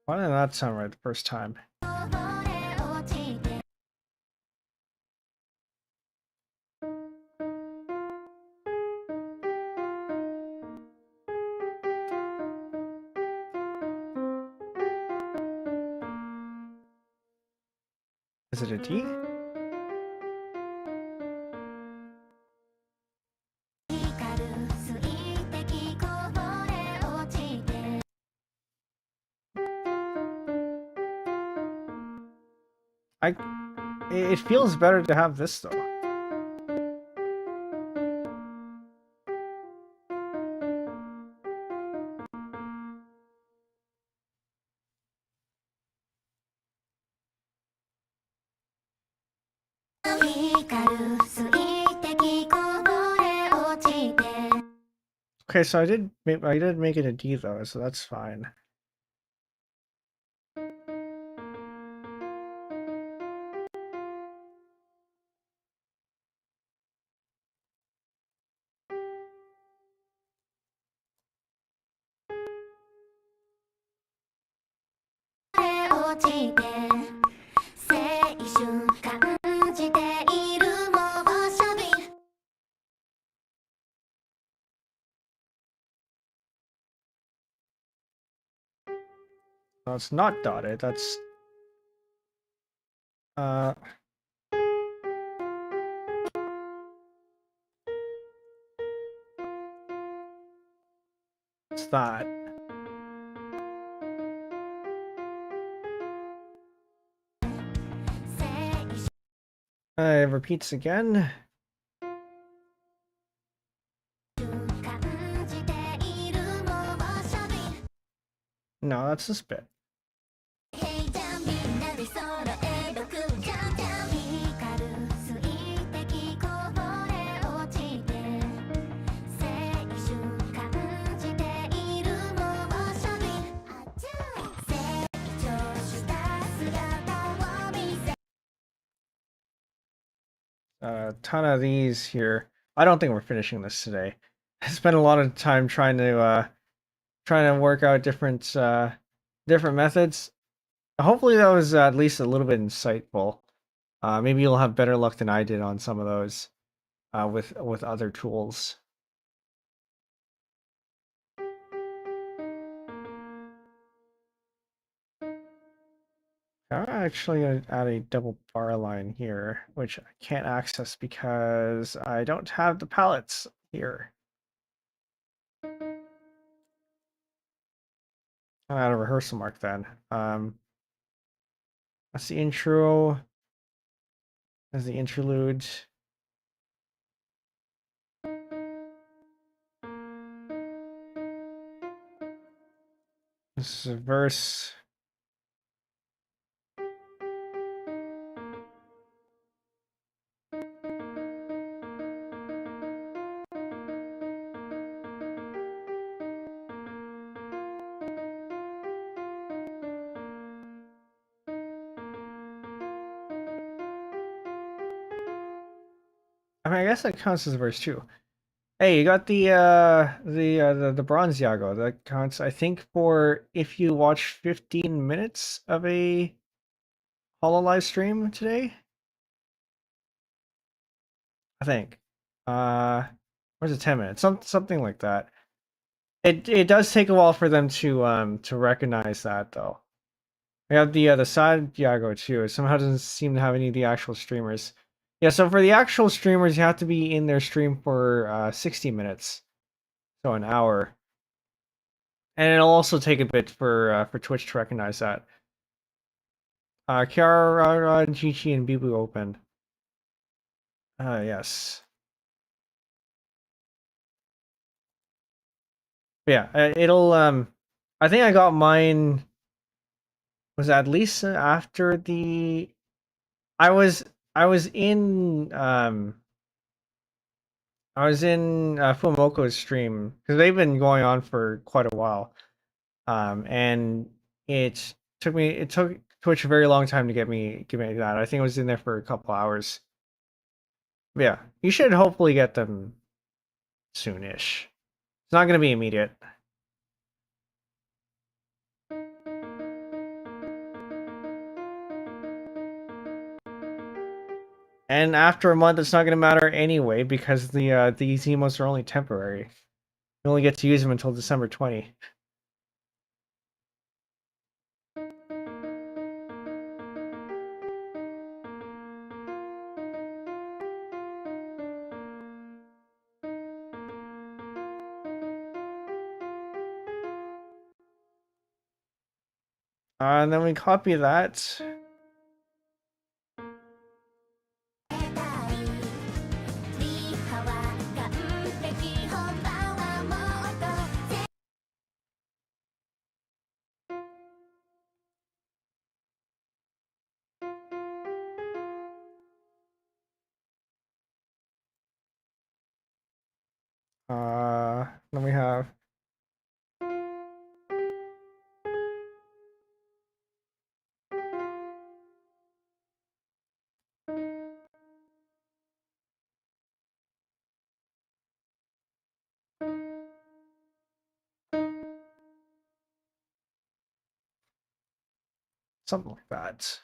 Why did that sound right the first time? Is it a D? It feels better to have this though. Okay, so I did make it a D though, so that's fine. No, it's not dotted. That's it's that. It repeats again. No, that's this bit. A ton of these here. I don't think we're finishing this today. I spent a lot of time trying to work out different methods. Hopefully that was at least a little bit insightful. Maybe you'll have better luck than I did on some of those with other tools. I'm actually going to add a double bar line here, which I can't access because I don't have the palettes here. I'll add a rehearsal mark then. That's the intro. That's the interlude. This is a verse. I mean, I guess that counts as a verse too. Hey, you got the bronze Yago. That counts, I think, for if you watch 15 minutes of a hololive stream today. I think. Where's it 10 minutes? Something like that. It does take a while for them to recognize that though. I got the side Yago too. It somehow doesn't seem to have any of the actual streamers. Yeah, so for the actual streamers, you have to be in their stream for 60 minutes, so an hour, and it'll also take a bit for Twitch to recognize that. Kiara, Chichi, and Bibu open. Yes. Yeah, it'll I think I got mine was at least after the I was I was in Fumoko's stream because they've been going on for quite a while. And it took Twitch a very long time to give me that. I think I was in there for a couple hours. But yeah, you should hopefully get them soonish. It's not gonna be immediate. And after a month, it's not gonna matter anyway because these emotes are only temporary. You only get to use them until December 20. And then we copy that. Then we have something like that.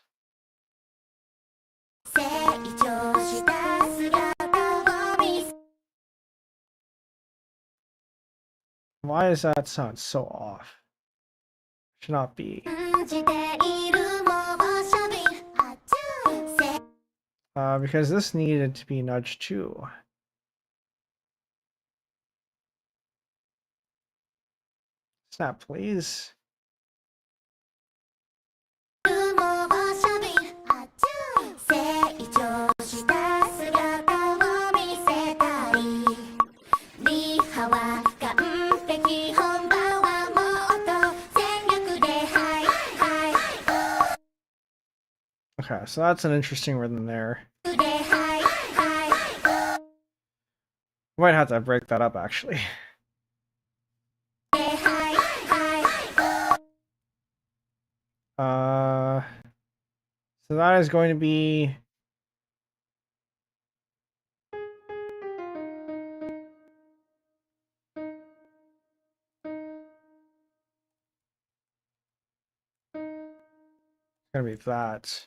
Why does that sound so off? Should not be. Because this needed to be nudged too. Snap, please. Okay, so that's an interesting rhythm there. Might have to break that up actually. So that is going to be that.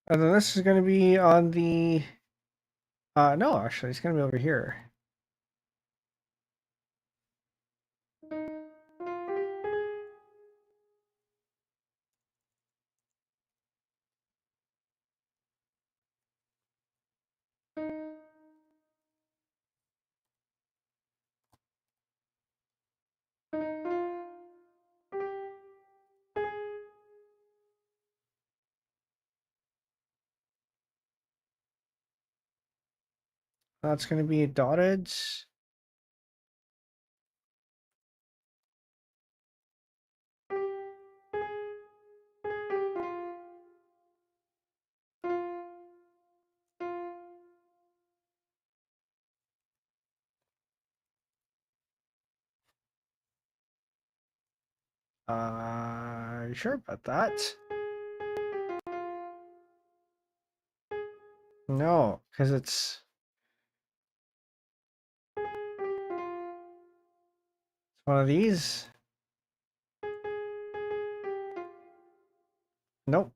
And then this is going to be on the... no, actually, it's going to be over here. That's going to be dotted. You sure about that? No, because it's one of these. Nope.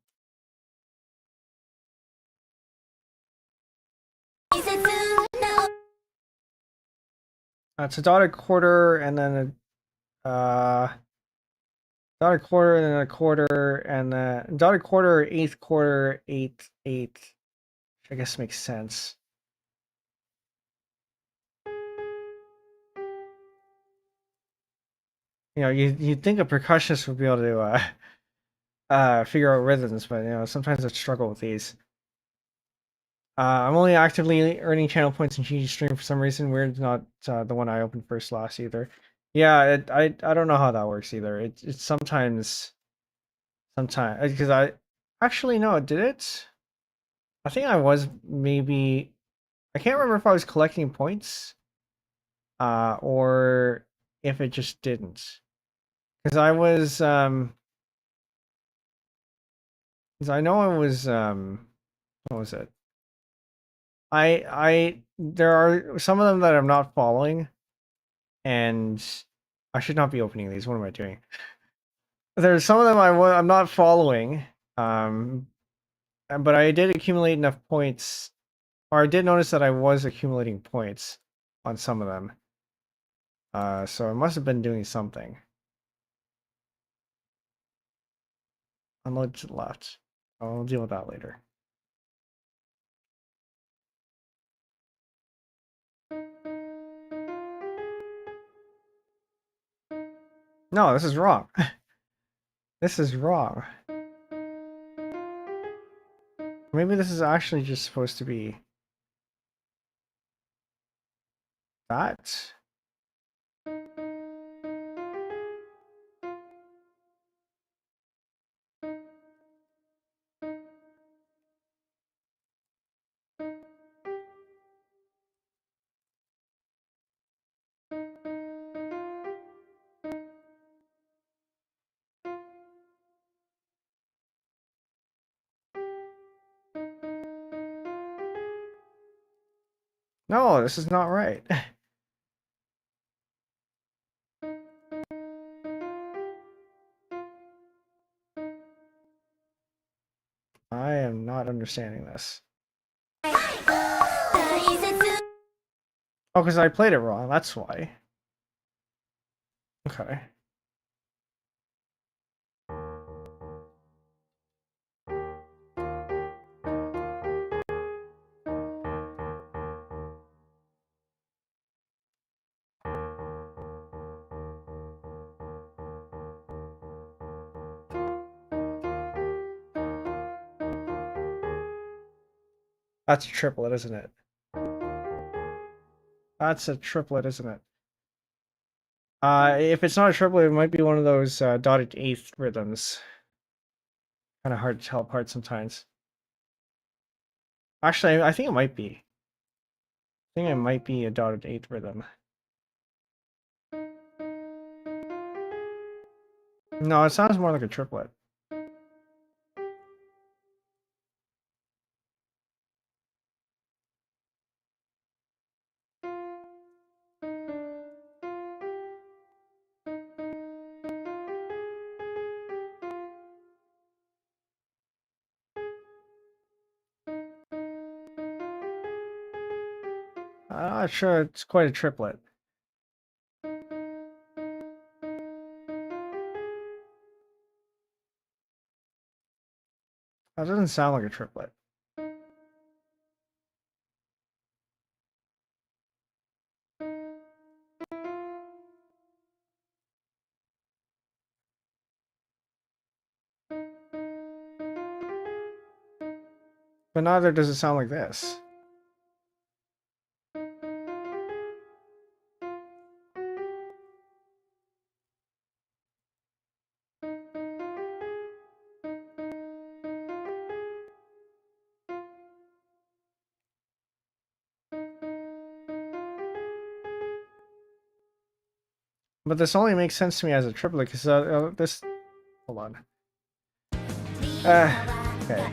It's a dotted quarter and then a dotted quarter and then a quarter and then dotted quarter, eighth quarter, eighth, eighth. Which I guess makes sense. You know, you'd think a percussionist would be able to figure out rhythms, but you know, sometimes I struggle with these. I'm only actively earning channel points in GG stream for some reason. Weird's not the one I opened first last either. Yeah, I don't know how that works either. It's sometimes because I actually no, did it? I think I was maybe I can't remember if I was collecting points or if it just didn't. Because I was 'cause I know I was what was it? There are some of them that I'm not following, and I should not be opening these. What am I doing? There's some of them I'm not following, but I did accumulate enough points, or I did notice that I was accumulating points on some of them. So I must have been doing something. Unload to the left. I'll deal with that later. No, this is wrong. This is wrong. Maybe this is actually just supposed to be that. No, this is not right. I am not understanding this. Oh, because I played it wrong, that's why. Okay. That's a triplet, isn't it? That's a triplet, isn't it? If it's not a triplet, it might be one of those dotted eighth rhythms. Kind of hard to tell apart sometimes. Actually, I think it might be. I think it might be a dotted eighth rhythm. No, it sounds more like a triplet. I'm not sure it's quite a triplet. That doesn't sound like a triplet. But neither does it sound like this. But this only makes sense to me as a triplet because this. Hold on. Okay.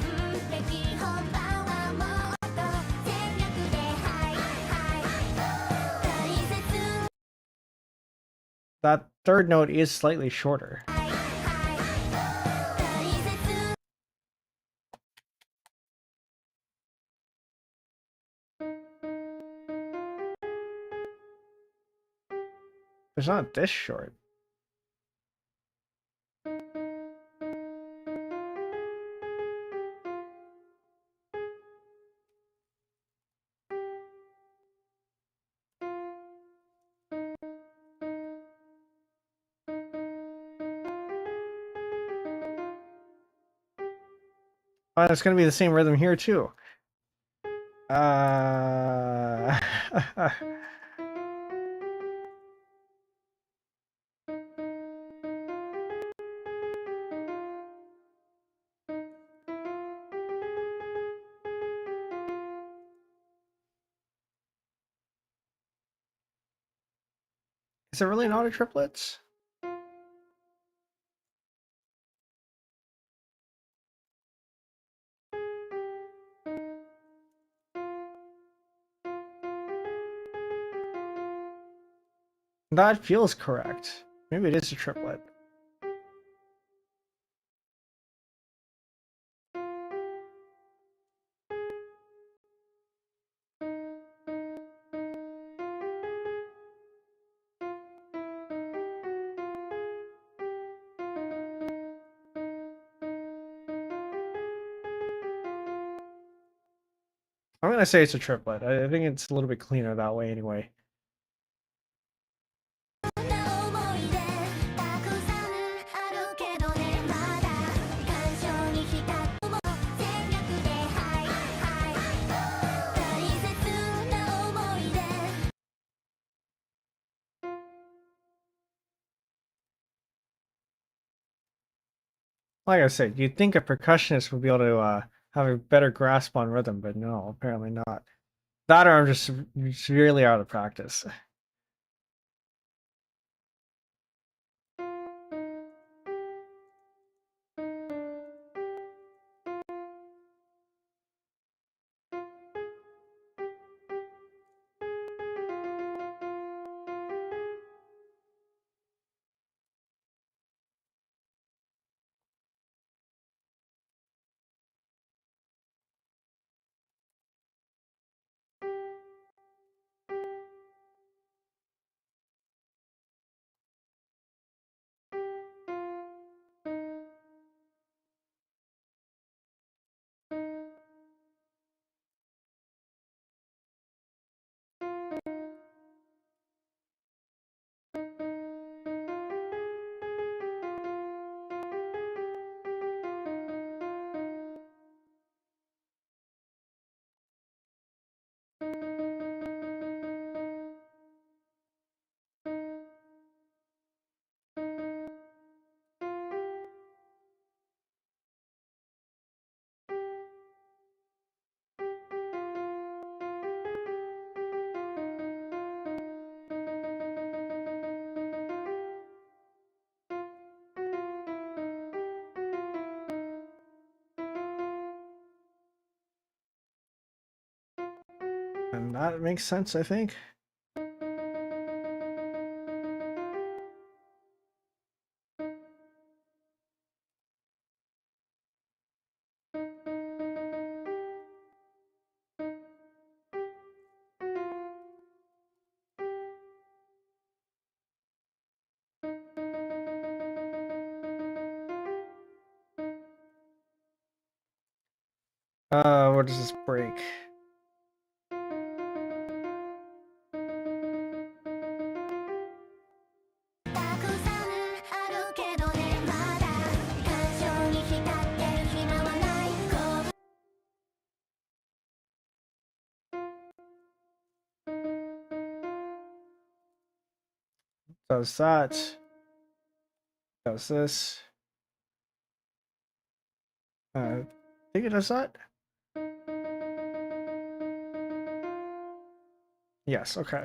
That third note is slightly shorter. It's not this short. Oh, it's gonna be the same rhythm here too. Is it really not a triplet? That feels correct. Maybe it is a triplet. I'm gonna say it's a triplet. I think it's a little bit cleaner that way anyway. Like I said, you'd think a percussionist would be able to have a better grasp on rhythm, but no, apparently not. That or I'm just severely out of practice. And that makes sense, I think. Where does this break? Does that. Does this. I think it does that. Yes, okay.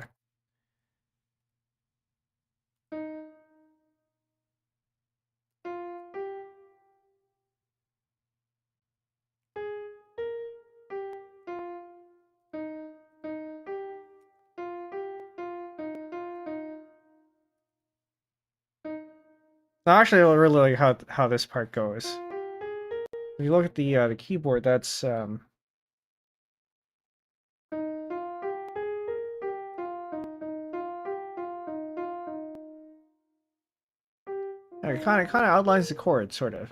Actually, I really like how this part goes. If you look at the keyboard, that's it kind of outlines the chord, sort of.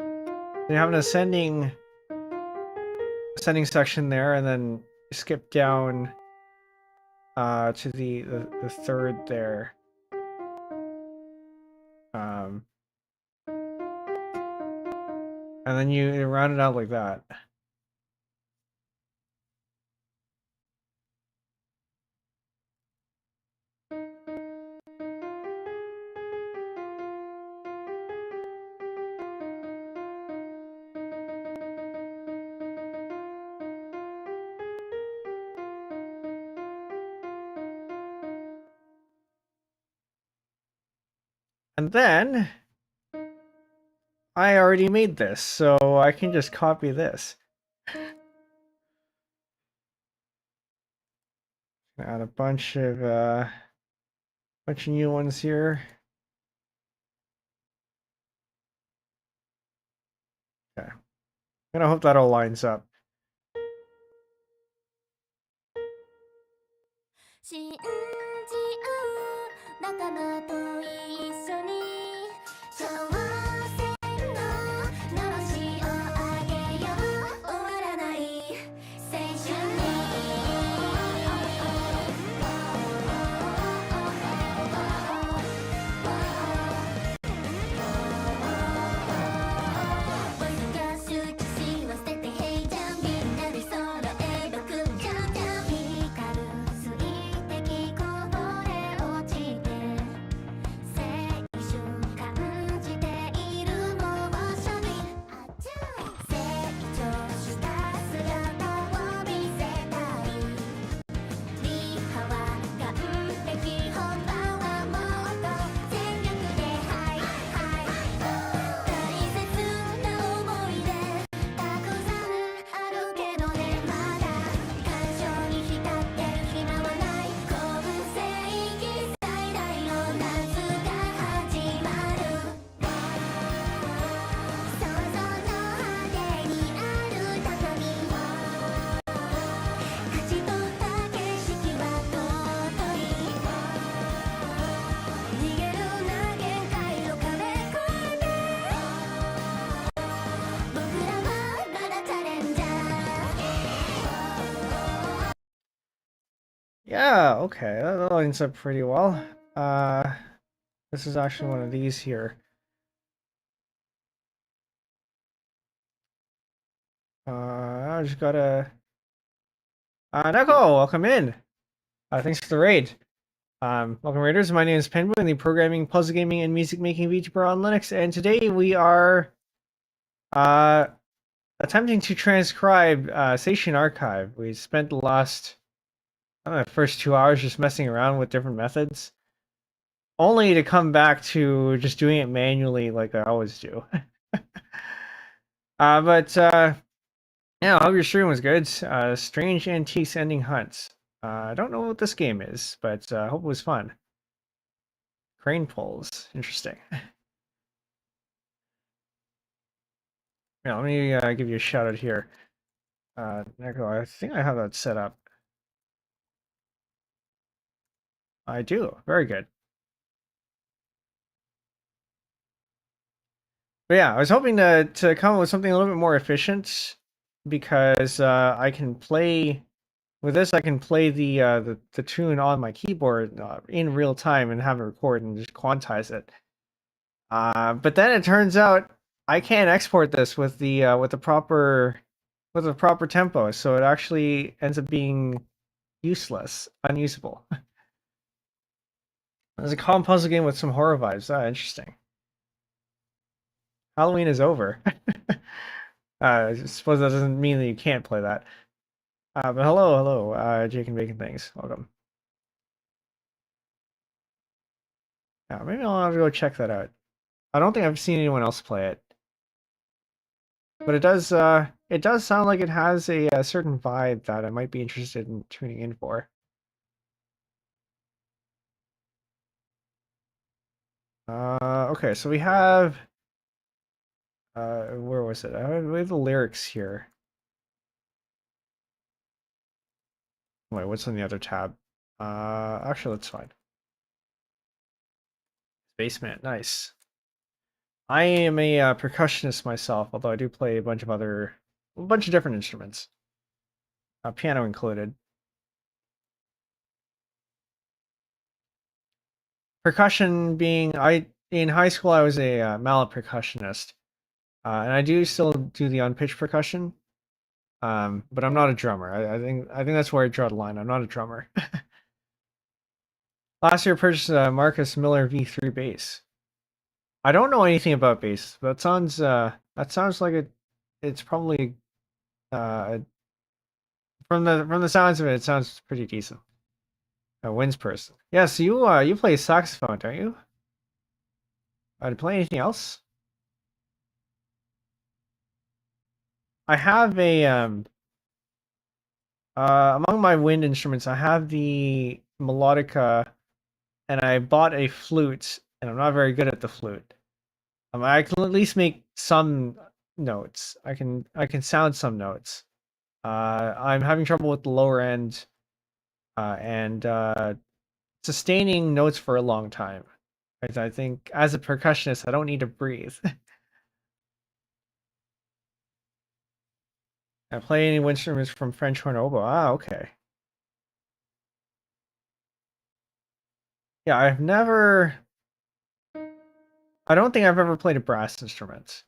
You have an ascending section there, and then skip down to the third there. And then you round it out like that. And then I already made this, so I can just copy this. Add a bunch of new ones here. Okay. I'm gonna hope that all lines up. 信じ合う仲間と一緒に挑戦ののろしを上げよう終わらない青春にわずか数値しは捨てて平じゃんみんなで揃えばくんじゃんじゃん光る水滴こぼれ落ちて青春感じているモーションに成長した姿を見せたいリハは完璧本番はもっと全力でハイハイ大切な思い出たくさんあるけどねまだ感傷に浸ってる暇はない今世紀最大の夏が始まる想像の果てにある高み勝ち取った景色は尊い逃げるな限界の壁越えて僕らはまだチャレンジャー Yeah, okay, that lines up pretty well. This is actually one of these here. I just gotta. Neko, welcome in. Thanks for the raid. Welcome raiders. My name is Penbu, I'm the programming, puzzle gaming, and music making VTuber on Linux, and today we are attempting to transcribe Seishun Archive. We spent the last, I don't know, first 2 hours just messing around with different methods, only to come back to just doing it manually like I always do. But yeah, I hope your stream was good. Strange Antiques Ending Hunts. I don't know what this game is, but I hope it was fun. Crane pulls, interesting. Yeah, let me give you a shout out here. Echo, I think I have that set up. I do, very good. But yeah, I was hoping to come up with something a little bit more efficient because I can play with this. I can play the tune on my keyboard in real time and have it record and just quantize it. But then it turns out I can't export this with the proper tempo, so it actually ends up being useless, unusable. It's a calm puzzle game with some horror vibes. Ah, interesting. Halloween is over. I suppose that doesn't mean that you can't play that. But hello, Jake and Bacon things. Welcome. Yeah, maybe I'll have to go check that out. I don't think I've seen anyone else play it, but it does sound like it has a certain vibe that I might be interested in tuning in for. Okay, so we have where was it? We have the lyrics here. Wait, what's on the other tab? Actually, that's fine. Basement, nice. I am a percussionist myself, although I do play a bunch of different instruments, piano included. Percussion being, in high school I was a mallet percussionist, and I do still do the unpitched percussion, but I'm not a drummer. I think that's where I draw the line. I'm not a drummer. Last year I purchased a Marcus Miller V3 bass. I don't know anything about bass. That sounds like it's probably from the sounds of it, it sounds pretty decent. A winds person. Yes, you play saxophone, don't you? Do you play anything else? I have a among my wind instruments, I have the melodica, and I bought a flute, and I'm not very good at the flute. I can at least make some notes. I can sound some notes. I'm having trouble with the lower end, and sustaining notes for a long time. I think as a percussionist, I don't need to breathe. I play any instruments from French horn oboe. Ah, okay. Yeah, I don't think I've ever played a brass instrument.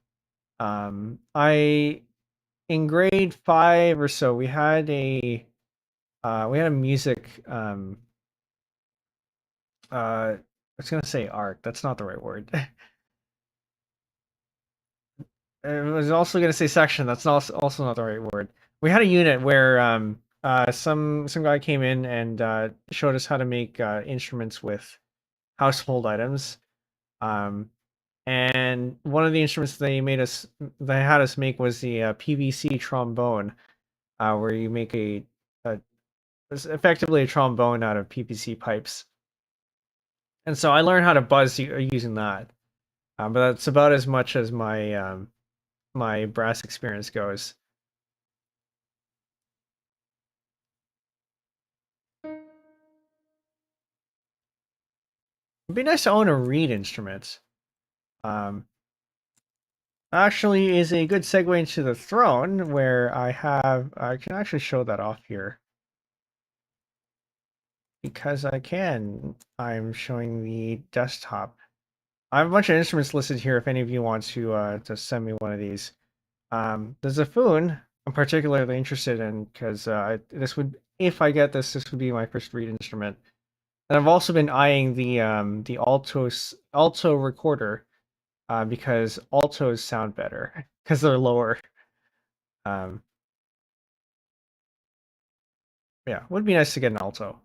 I in grade 5 or so, we had a music I was gonna say art. That's not the right word. I was also gonna say section. That's also not the right word. We had a unit where some guy came in and showed us how to make instruments with household items. And one of the instruments they had us make was the PVC trombone, where you make it's effectively a trombone out of PVC pipes. And so I learned how to buzz using that. But that's about as much as my brass experience goes. It'd be nice to own a reed instrument. Um, Actually is a good segue into the throne, where I can actually show that off here. Because I can. I'm showing the desktop. I have a bunch of instruments listed here if any of you want to send me one of these. The Zaffoon I'm particularly interested in because if I get this would be my first reed instrument. And I've also been eyeing the alto recorder, because altos sound better because they're lower. Um, yeah, would be nice to get an alto.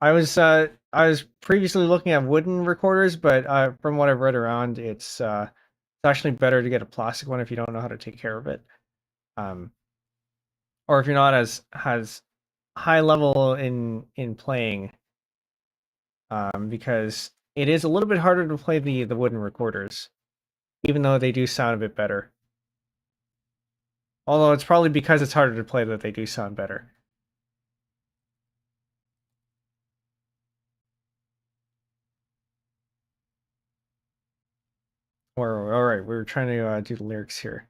I was previously looking at wooden recorders, but from what I've read around, it's actually better to get a plastic one if you don't know how to take care of it, or if you're not as high level in playing, because it is a little bit harder to play the wooden recorders, even though they do sound a bit better. Although it's probably because it's harder to play that they do sound better. Or all right, we're trying to do the lyrics here.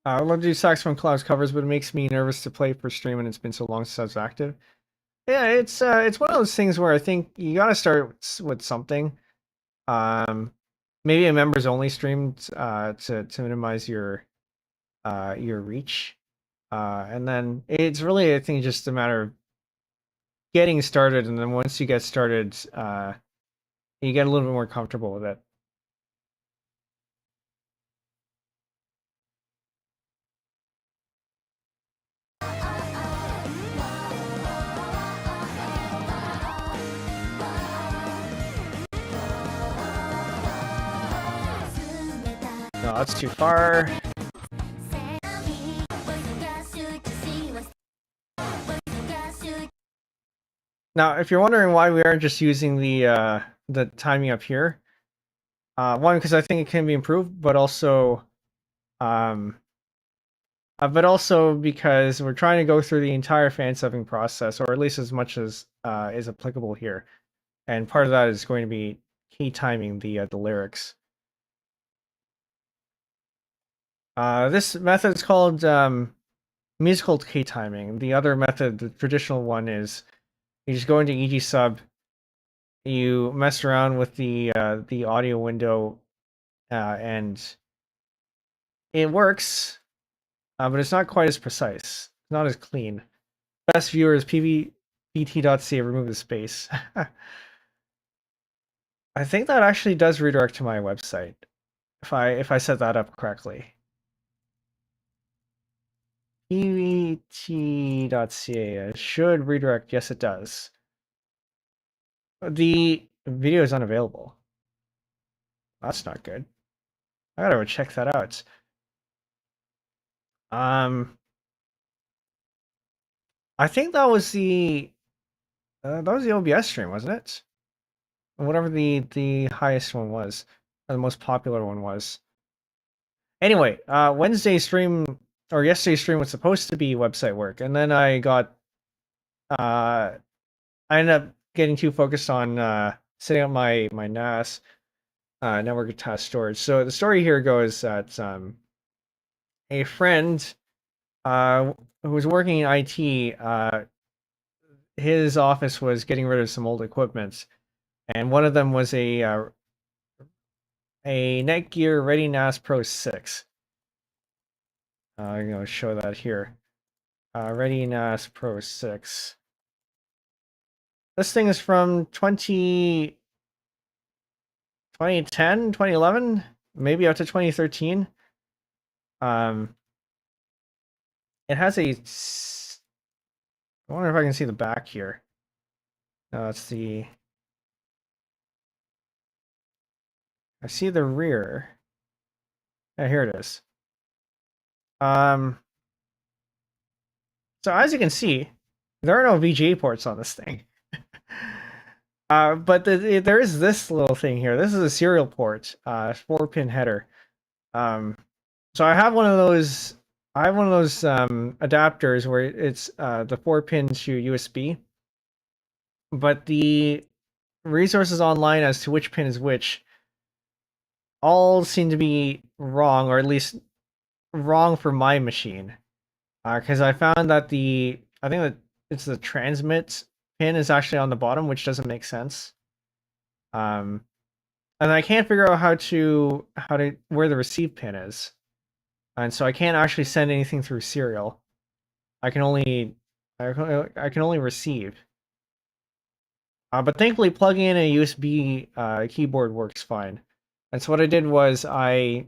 I love to do saxophone clouds covers, but it makes me nervous to play for stream, and it's been so long since I was active. Yeah, it's one of those things where I think you gotta start with something. Maybe a members only stream to minimize your reach, and then it's really, I think, just a matter of getting started, and then once you get started, you get a little bit more comfortable with it. No, that's too far. Now, if you're wondering why we aren't just using the timing up here, one, because I think it can be improved, but also because we're trying to go through the entire fansubbing process, or at least as much as is applicable here, and part of that is going to be key timing the lyrics. This method is called musical key timing. The other method, the traditional one, is you just go into aegisub, you mess around with the audio window, and it works, but it's not quite as precise. It's not as clean. Best viewer is pvbt.ca, remove the space. I think that actually does redirect to my website, if I set that up correctly. pvt.ca should redirect. Yes, it does. The video is unavailable. That's not good. I gotta go check that out. I think that was the OBS stream, wasn't it? Whatever the highest one was, or the most popular one was. Anyway, Wednesday's stream, or yesterday's stream, was supposed to be website work, and then I ended up getting too focused on setting up my NAS, network attached storage. So the story here goes that a friend who was working in IT, his office was getting rid of some old equipment, and one of them was a Netgear Ready NAS Pro 6. I'm going to show that here. Ready NAS Pro 6. This thing is from 2010, 2011, maybe up to 2013. It has a... I wonder if I can see the back here. No, it's the... I see the rear. Yeah, here it is. So as you can see, there are no VGA ports on this thing. But there is this little thing here. This is a serial port, 4-pin header. So I have one of those. Adapters where it's the 4 pins to USB. But the resources online as to which pin is which all seem to be wrong, or at least wrong for my machine. Because I found that I think that it's the transmit pin is actually on the bottom, which doesn't make sense. And I can't figure out where the receive pin is, and so I can't actually send anything through serial. I can only receive. But thankfully, plugging in a USB keyboard works fine. And so what I did was I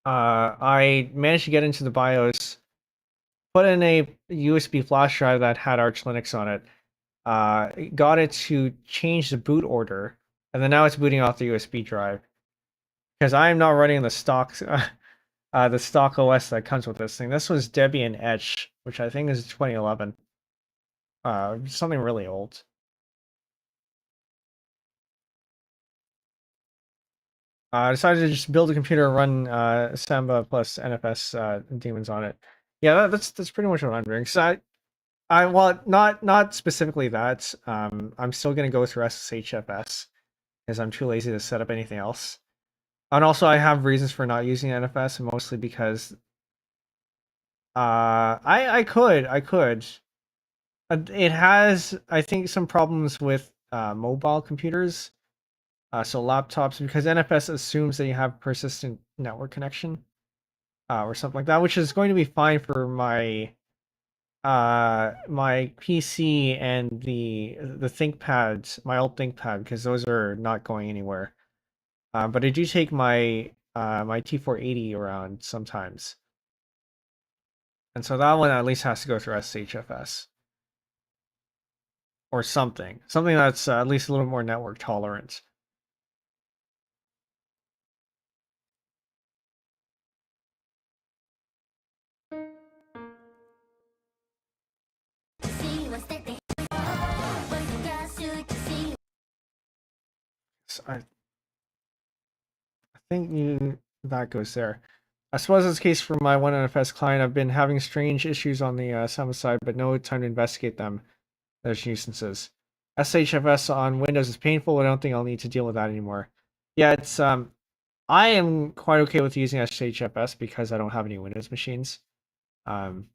managed to get into the BIOS, put in a USB flash drive that had Arch Linux on it, got it to change the boot order, and then now it's booting off the USB drive. Because I am not running the stock the stock OS that comes with this thing. This was Debian Etch, which I think is 2011. Something really old. I decided to just build a computer and run Samba plus NFS daemons on it. Yeah, that's pretty much what I'm doing. So well, not specifically that. I'm still gonna go through SSHFS because I'm too lazy to set up anything else. And also, I have reasons for not using NFS, mostly because I could. It has, I think, some problems with mobile computers, so laptops, because NFS assumes that you have persistent network connection, or something like that, which is going to be fine for my my PC and the ThinkPads, my old ThinkPad, because those are not going anywhere. But I do take my my T480 around sometimes, and so that one at least has to go through SHFS or something that's at least a little more network tolerant. So I think that goes there. I suppose it's the case for my one NFS client. I've been having strange issues on the Samba side, but no time to investigate them. There's nuisances. SHFS on Windows is painful. I don't think I'll need to deal with that anymore. Yeah, it's I am quite okay with using SHFS because I don't have any Windows machines. But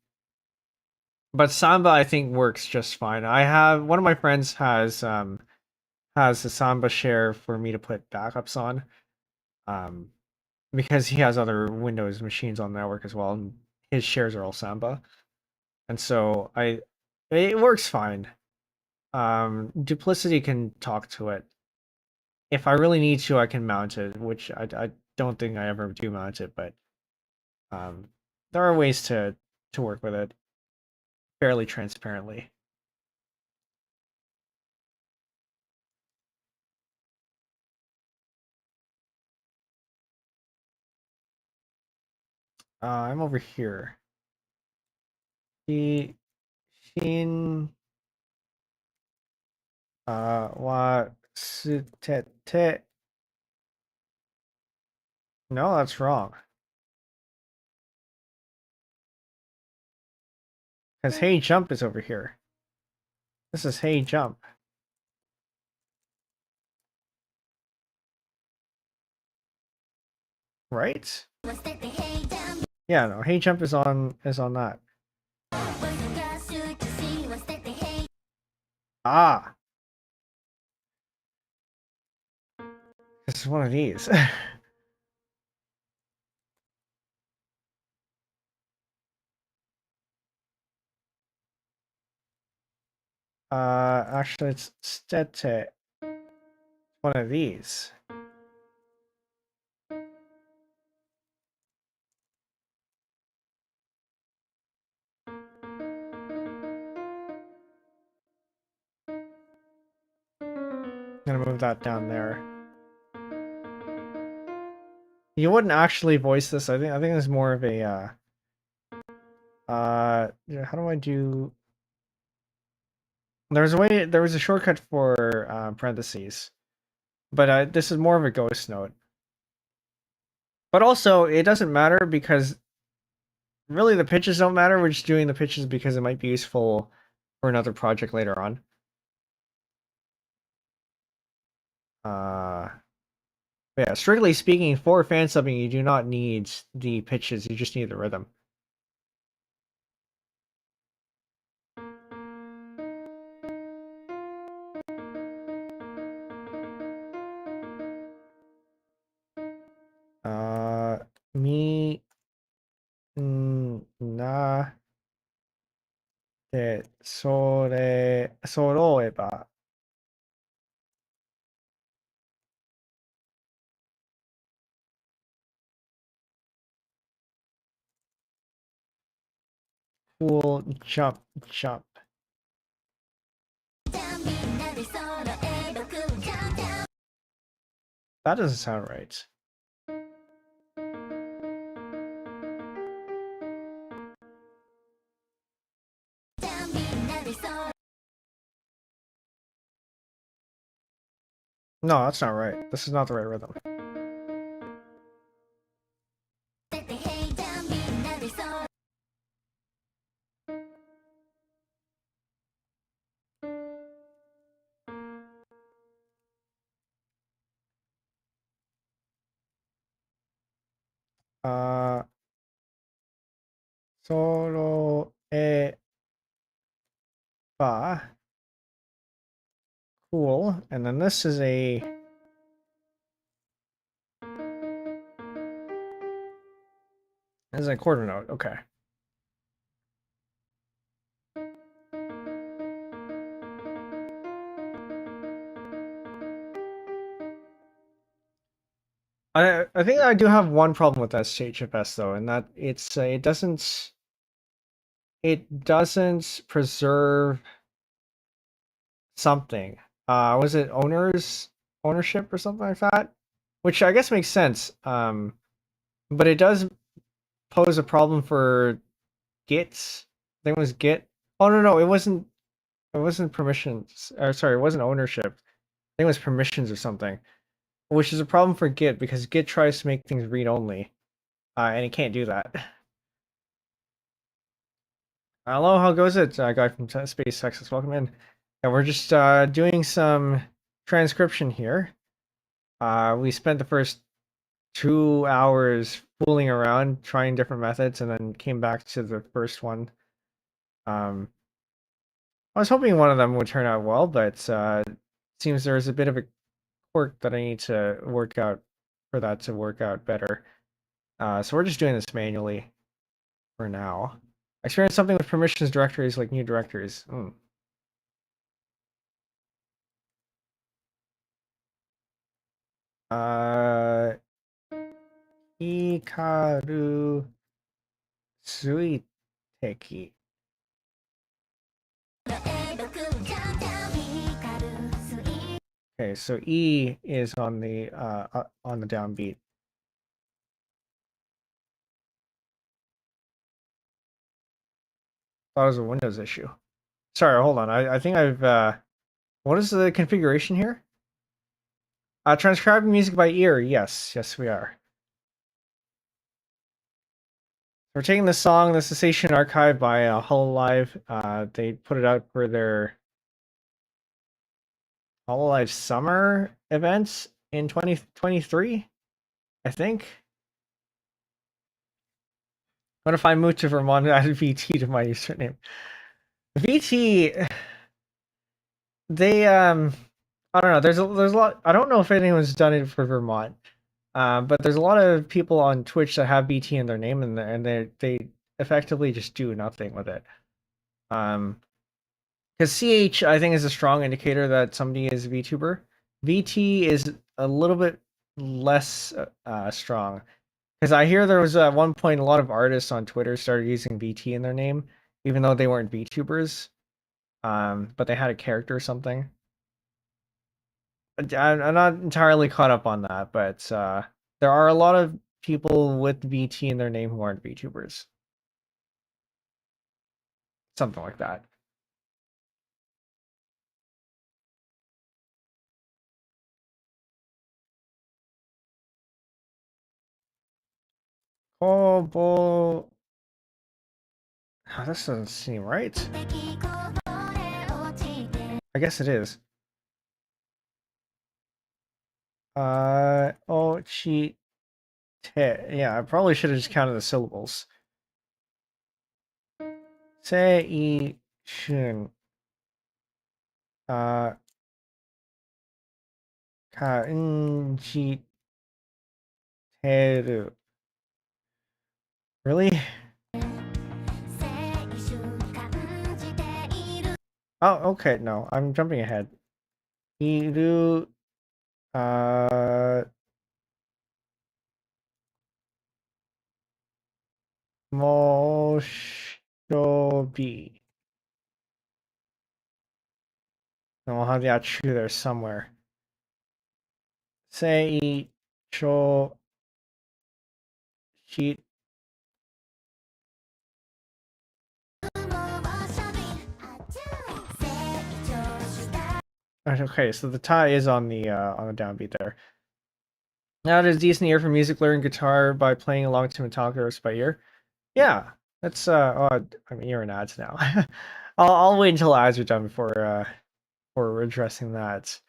Samba I think works just fine. I have one of my friends has a Samba share for me to put backups on. Um, because he has other Windows machines on the network as well, and his shares are all Samba. And so it works fine. Duplicity can talk to it. If I really need to, I can mount it, which I don't think I ever do mount it, but there are ways to work with it fairly transparently. I'm over here. He Shin wa sutete. No, that's wrong. Because Hey Jump is over here. This is Hey Jump. Right? Yeah, no, Hey Jump is on that. Ah, this is one of these. Actually, it's stete. One of these. I'm gonna move that down there. You wouldn't actually voice this. I think it's more of a how do I do? There was a shortcut for parentheses, but this is more of a ghost note. But also, it doesn't matter because really the pitches don't matter. We're just doing the pitches because it might be useful for another project later on. Yeah, strictly speaking, for fansubbing, you do not need the pitches, you just need the rhythm. Mi na de soroeba. Cool jump. That doesn't sound right. No, that's not right. This is not the right rhythm. Uh, solo e fa. Cool. And then this is a quarter note. Okay. I think I do have one problem with SHFS though, and that it doesn't preserve something. Was it ownership or something like that? Which I guess makes sense. But it does pose a problem for Git. I think it was Git. Oh no, it wasn't. It wasn't permissions. Or sorry, it wasn't ownership. I think it was permissions or something, which is a problem for Git because Git tries to make things read only, and it can't do that. Hello, how goes it, guy from Space Texas? Welcome in. And we're just doing some transcription here. We spent the first 2 hours fooling around, trying different methods, and then came back to the first one. I was hoping one of them would turn out well, but it seems there's a bit of a quirk that I need to work out for that to work out better. So we're just doing this manually for now. I experienced something with permissions directories like new directories. Hikaru Suiteki. Okay, so E is on the downbeat. Thought it was a Windows issue. Sorry, hold on. I think I've what is the configuration here? Transcribing music by ear. Yes, we are. We're taking this song. This is Seishun Archive by hololive. They put it out for their hololive summer events in 2023, I think. What if I moved to Vermont and added VT to my username? VT, they I don't know. There's a lot. I don't know if anyone's done it for Vermont, but there's a lot of people on Twitch that have VT in their name, and they effectively just do nothing with it. Because CH I think is a strong indicator that somebody is a VTuber. VT is a little bit less strong. Because I hear there was at one point a lot of artists on Twitter started using VT in their name, even though they weren't VTubers, but they had a character or something. I'm not entirely caught up on that, but there are a lot of people with VT in their name who aren't VTubers. Something like that. Kobo. Oh, this doesn't seem right. I guess it is. Ochi te. Yeah, I probably should have just counted the syllables. Seishun. Kanji teru. Really? Oh, okay. No, I'm jumping ahead. Iru. Moshobi. And we'll have the Achu there somewhere. Sei cho shi. Okay, so the ta is on the downbeat there. Now it is decent ear for music, learning guitar by playing along to Metallica by ear. Yeah, that's oh, I mean you're in ads now. I'll wait until ads are done before addressing that.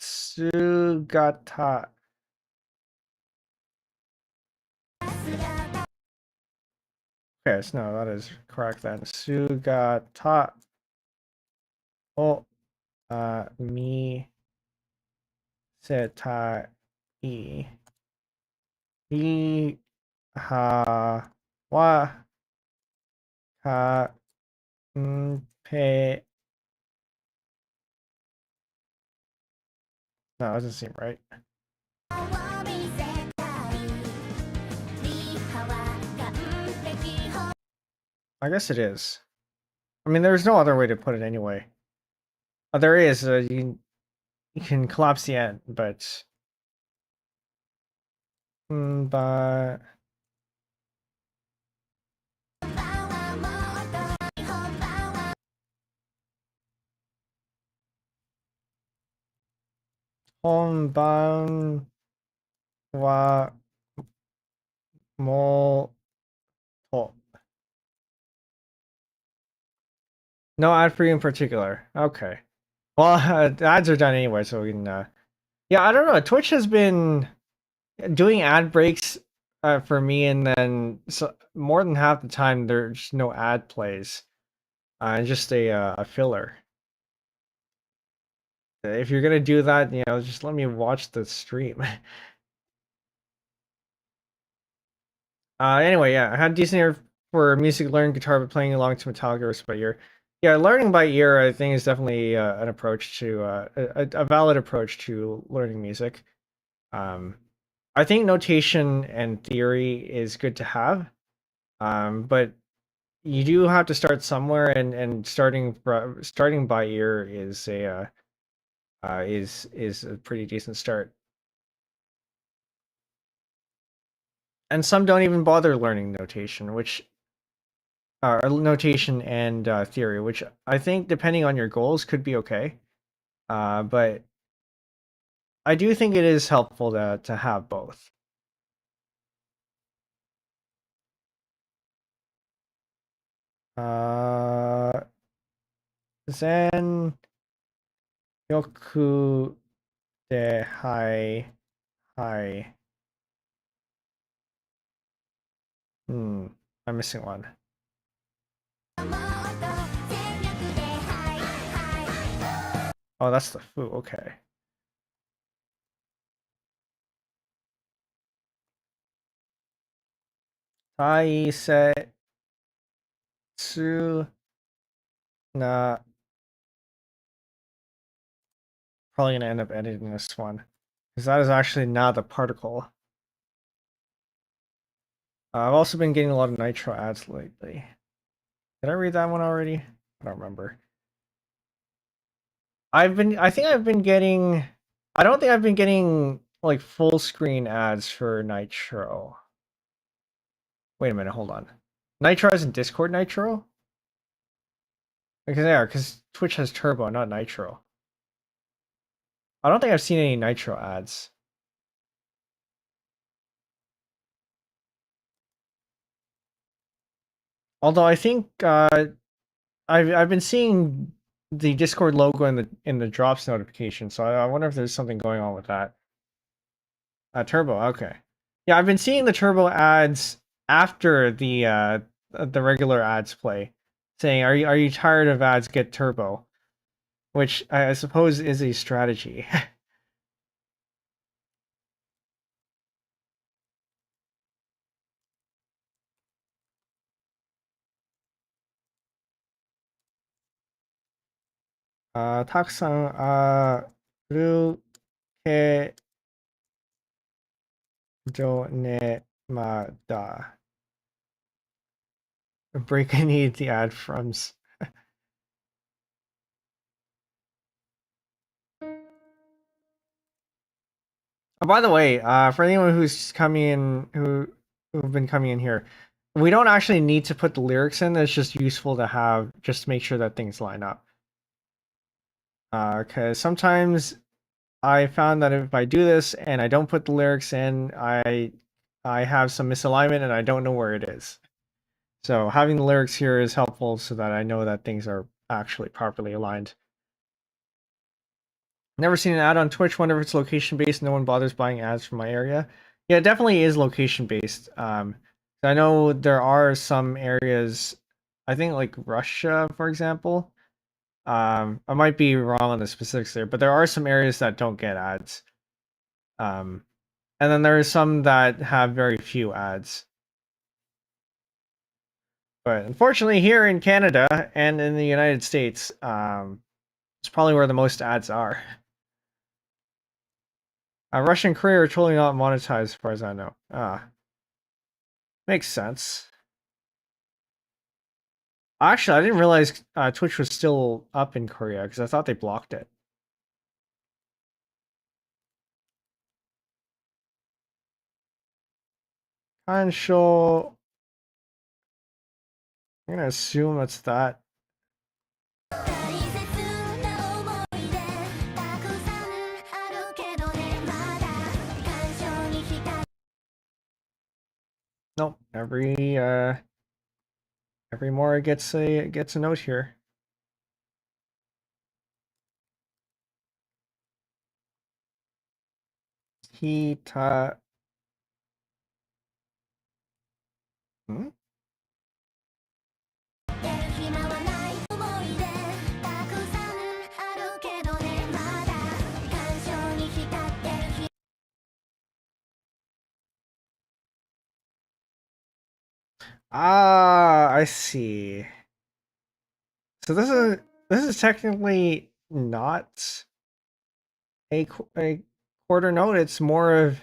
Sugata. Okay, so no, that is correct then. Sugata o mi setai i ha wa ka pe. No, that doesn't seem right. I guess it is. I mean, there's no other way to put it anyway. There is. You can collapse the end, but honban wa mo to. No ad for you in particular. Okay. Well, the ads are done anyway, so we can. Yeah, I don't know. Twitch has been doing ad breaks for me, and then so more than half the time there's no ad plays. Just a filler. If you're gonna do that, just let me watch the stream. Anyway, yeah, I had decent ear for music, learning guitar, but playing along to Metallica by ear. Yeah, learning by ear, I think, is definitely an approach to a valid approach to learning music. I think notation and theory is good to have, but you do have to start somewhere, and starting by ear is a pretty decent start. And some don't even bother learning notation, which notation and theory, which I think, depending on your goals, could be okay. But I do think it is helpful to have both. Zen yoku de hai. I'm missing one. Oh, that's the foo. Okay. Taisetsu na. Probably gonna end up editing this one, because that is actually not the particle. I've also been getting a lot of Nitro ads lately. Did I read that one already? I don't remember. I think I've been getting. I don't think I've been getting like full screen ads for Nitro. Wait a minute, hold on. Nitro isn't Discord Nitro? Because Twitch has Turbo, not Nitro. I don't think I've seen any Nitro ads. Although I think I've been seeing the Discord logo in the drops notification, so I wonder if there's something going on with that. Turbo, okay. Yeah, I've been seeing the Turbo ads after the regular ads play, saying, are you tired of ads? Get Turbo," which I suppose is a strategy. "Takusan aru ke jo ne ma da." A break I need the ad froms. Oh, by the way, for anyone who's coming in, who've been coming in here, we don't actually need to put the lyrics in. It's just useful to have, just to make sure that things line up. Because sometimes I found that if I do this and I don't put the lyrics in, I have some misalignment and I don't know where it is. So having the lyrics here is helpful so that I know that things are actually properly aligned. Never seen an ad on Twitch. Wonder if it's location based. No one bothers buying ads from my area. Yeah, it definitely is location based. I know there are some areas, I think like Russia, for example. I might be wrong on the specifics there, but there are some areas that don't get ads. And then there are some that have very few ads. But unfortunately, here in Canada and in the United States, it's probably where the most ads are. Russia and Korea are totally not monetized, as far as I know. Makes sense. Actually, I didn't realize Twitch was still up in Korea because I thought they blocked it. Kansho. I'm gonna assume it's that. Nope. Every more gets a note here. Hita. Hmm? Ah, I see. So this is technically not a quarter note. It's more of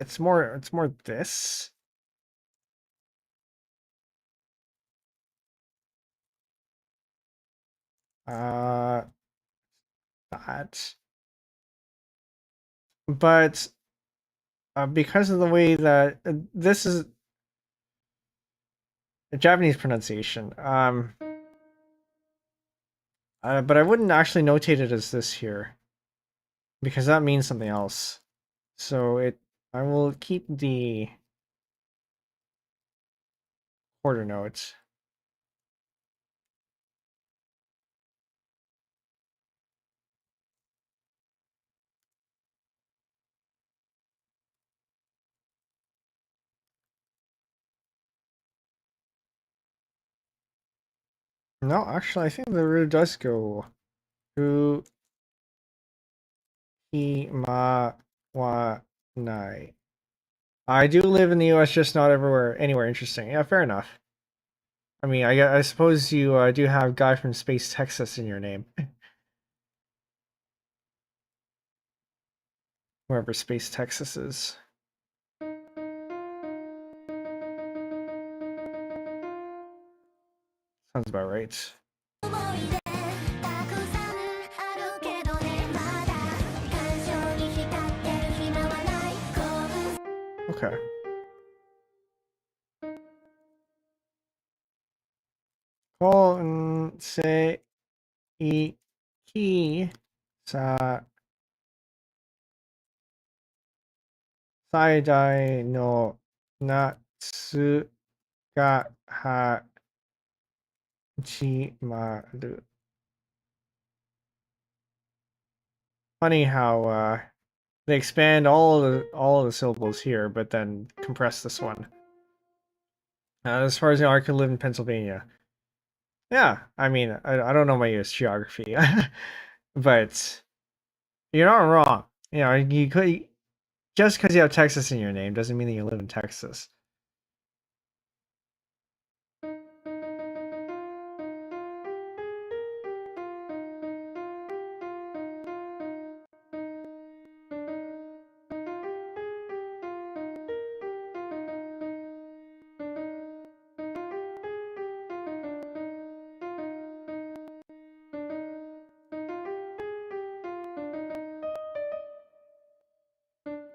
it's more this. Uh, that. But because of the way that this is a Japanese pronunciation, but I wouldn't actually notate it as this here because that means something else. So I will keep the quarter note. No, actually, I think the root does go ru hi ma wa nai. I do live in the U.S., just not anywhere interesting. Yeah, fair enough. I mean, I suppose you do have Guy from Space Texas in your name, wherever Space Texas is. Sounds about right. Okay. Kon se I ki sa saidai no natsu ga hajimaru. Funny how they expand all of the syllables here, but then compress this one. As far as I could live in Pennsylvania. Yeah, I mean, I don't know my U.S. geography, but you're not wrong. You know, you could just because you have Texas in your name doesn't mean that you live in Texas.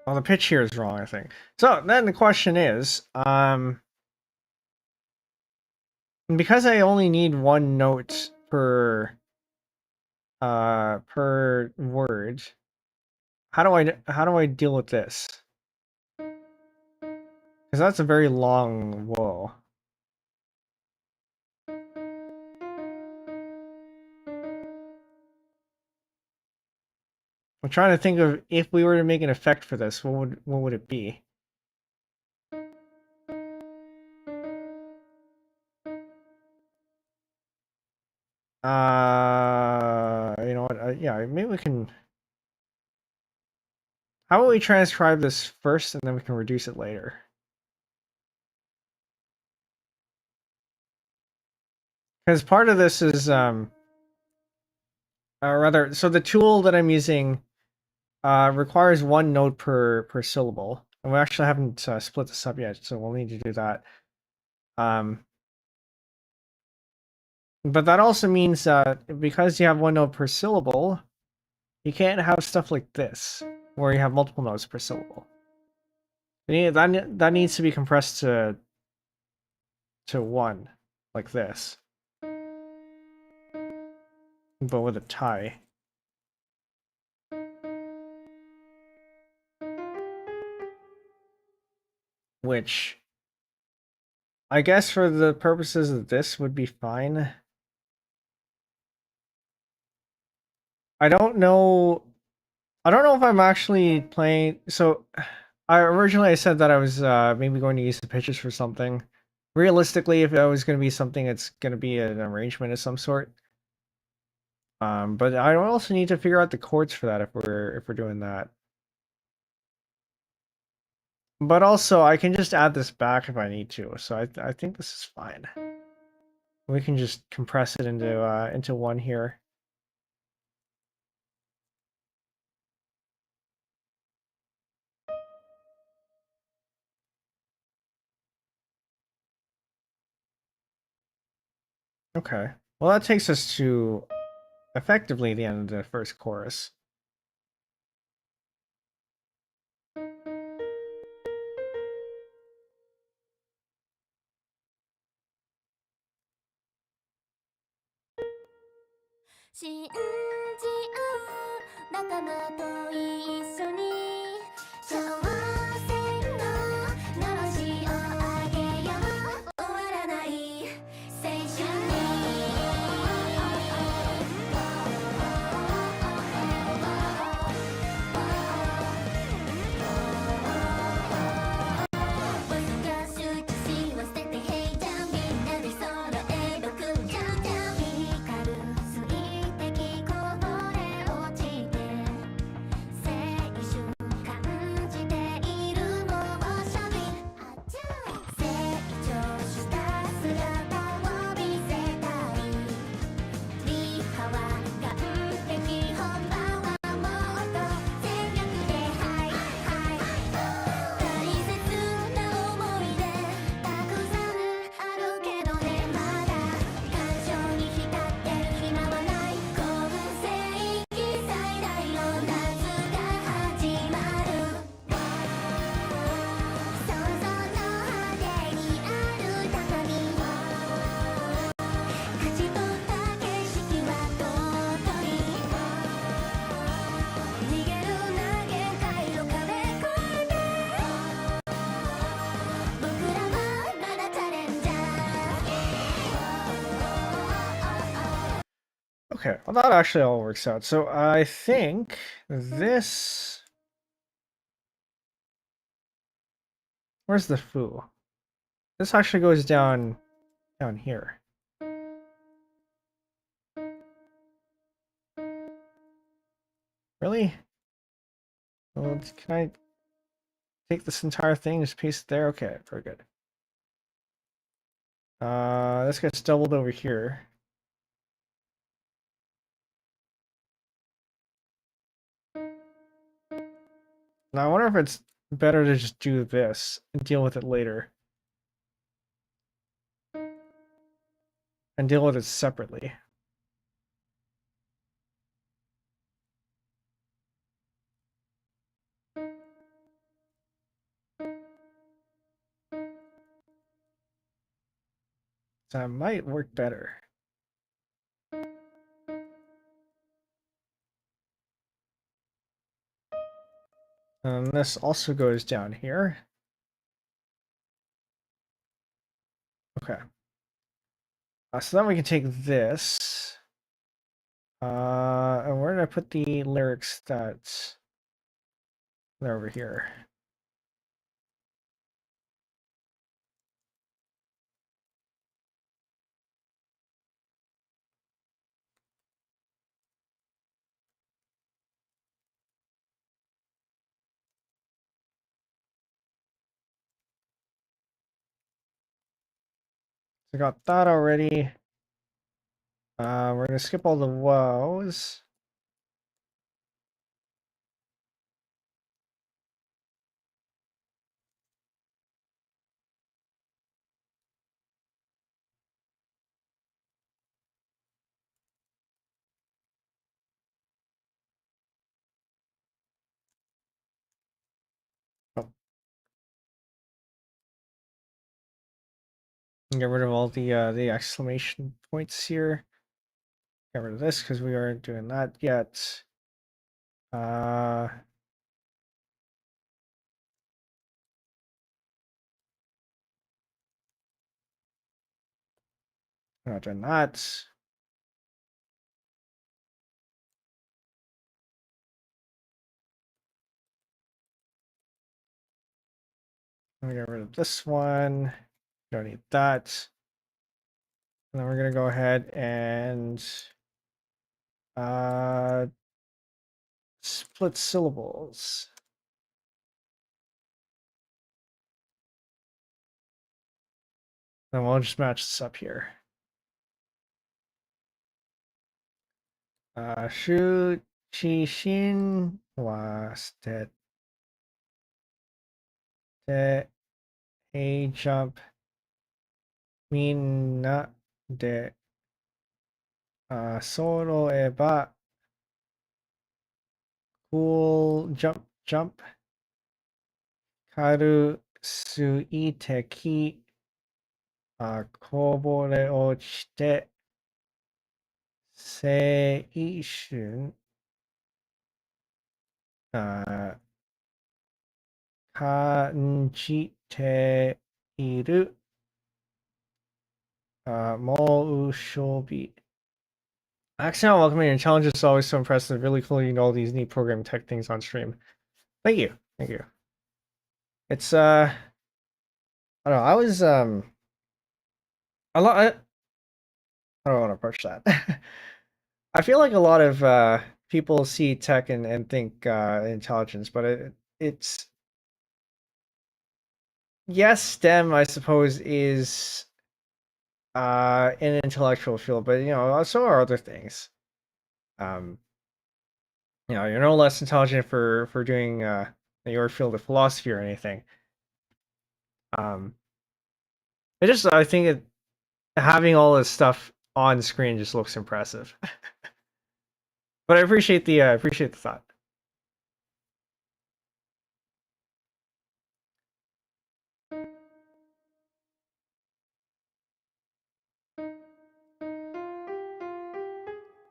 Well, the pitch here is wrong, I think. So then the question is, because I only need one note per word, how do I deal with this? Because that's a very long whoa. I'm trying to think of if we were to make an effect for this, what would it be? You know what? Yeah, maybe we can. How about we transcribe this first, and then we can reduce it later? Because part of this is rather, so the tool that I'm using requires one note per syllable, and we actually haven't split this up yet, so we'll need to do that. But that also means that because you have one note per syllable, you can't have stuff like this, where you have multiple notes per syllable. That needs to be compressed to one, like this, but with a tie. Which, I guess for the purposes of this would be fine. I don't know if I'm actually playing. So, originally I said that I was maybe going to use the pitches for something. Realistically, if it was going to be something, it's going to be an arrangement of some sort. But I also need to figure out the chords for that if we're doing that. But also, I can just add this back if I need to. So I think this is fine. We can just compress it into one here. Okay. Well, that takes us to effectively the end of the first chorus. Okay, well that actually all works out. So I think this... Where's the foo? This actually goes down here. Really? Well, can I take this entire thing, just paste it there? Okay, very good. This gets doubled over here. Now I wonder if it's better to just do this and deal with it later. And deal with it separately. That might work better. And this also goes down here. Okay. So then we can take this. And where did I put the lyrics that they're over here? So I got that already. We're gonna skip all the woes. Oh. Get rid of all the exclamation points here. Get rid of this because we aren't doing that yet. Uh, we're not doing that. I'm gonna get rid of this one. Don't need that. And then we're gonna go ahead and split syllables. And we'll just match this up here. Shu chi shin wa ste te a jump minna de solo e ba cool jump karu suite ki kobore ochite seishun kanjite iru moushobi. Accidental welcoming and challenge is always so impressive. Really cool, you know, all these neat programming tech things on stream. Thank you. Thank you. It's I don't know, I was a lot I don't want to approach that. I feel like a lot of people see tech and think intelligence, but it's yes, STEM I suppose is an intellectual field, but you know, so are other things. Um, you know, you're no less intelligent for doing your field of philosophy or anything. Um, I think having all this stuff on screen just looks impressive. But I appreciate the thought.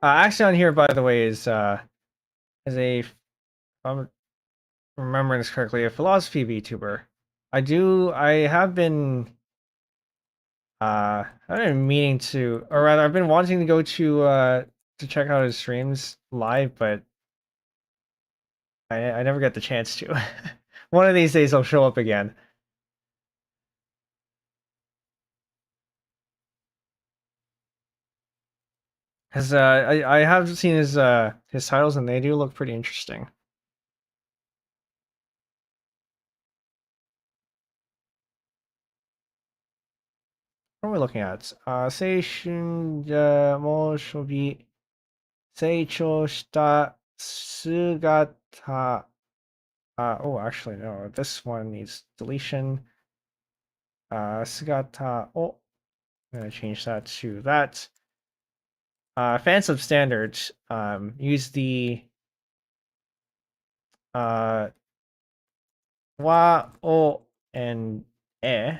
Actually, on here, by the way, is if I'm remembering this correctly, a philosophy VTuber. I have been I've been meaning to, or rather, I've been wanting to go to check out his streams live, but I never get the chance to. One of these days, I'll show up again. Because I have seen his titles and they do look pretty interesting. What are we looking at? Seishun Moshobi Seichou shita sugata. Oh, actually, no. This one needs deletion. Sugata. Oh, I'm gonna change that to that. Fansub standard. Use the wa, o, and e.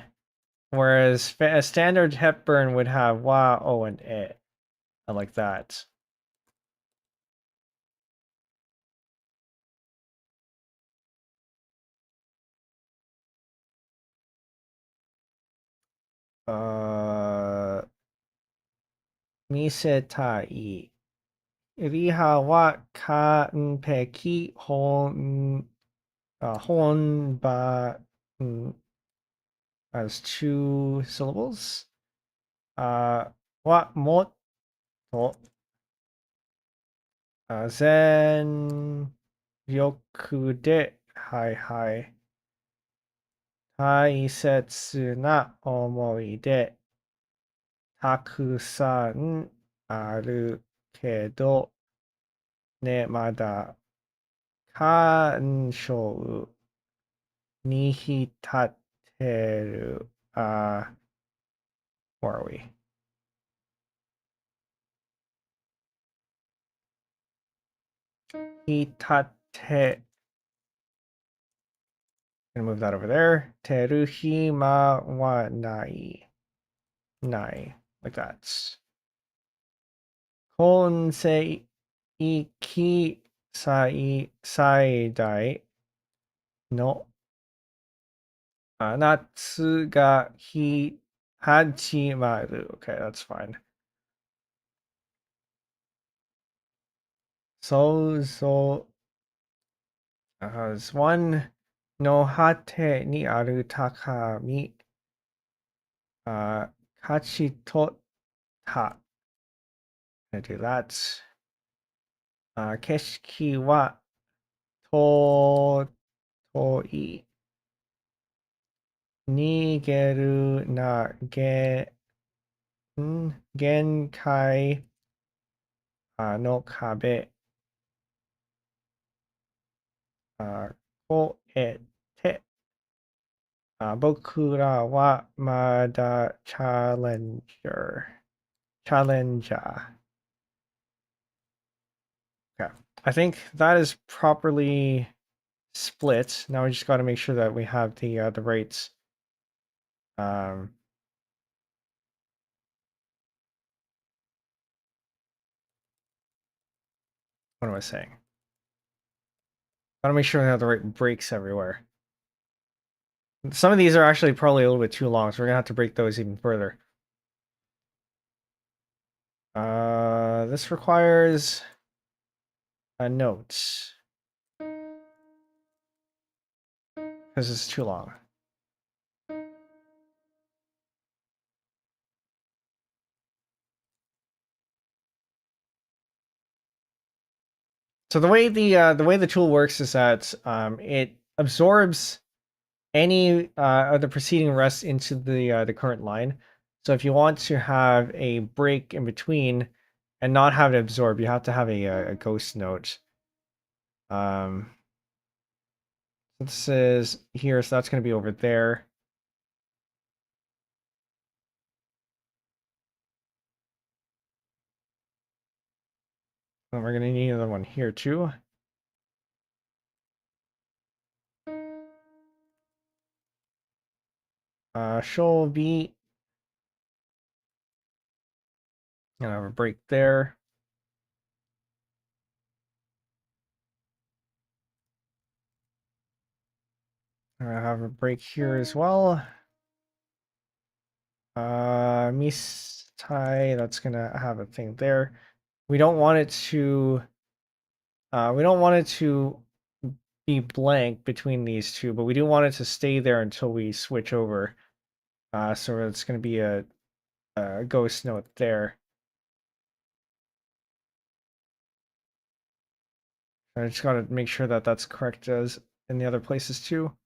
Whereas a standard Hepburn would have wa, o, and e. I like that. Misetai. Riha wa peki hon ba as 2 syllables. Wa moto zen ryoku de hai hai. 大切な思い出たくさんあるけどね、まだ感傷に浸ってる。where are we? Hitate. Gonna move that over there. Teru hima wa nai. Nai. Like that. Konsei iki saidai no 夏が始まる. Okay, that's fine. そうそう。There's one の果てにある高み。勝ち取った。Gonna do that. 景色は尊い。逃げるな、限界の壁。越えて。僕らはまだチャレンジャー。Challenger. Okay. I think that is properly split. Now we just got to make sure that we have the right what am I saying? Got to make sure we have the right breaks everywhere. Some of these are actually probably a little bit too long, so we're gonna have to break those even further. This requires a note because it's too long. So the way the tool works is that it absorbs any of the preceding rests into the current line. So if you want to have a break in between and not have it absorb, you have to have a ghost note. This is here, so that's going to be over there. And we're going to need another one here too. Show B. Gonna have a break there. I have a break here as well. Miss tie, that's gonna have a thing there. We don't want it to be blank between these two, but we do want it to stay there until we switch over. So it's gonna be a ghost note there. I just gotta make sure that that's correct as in the other places too.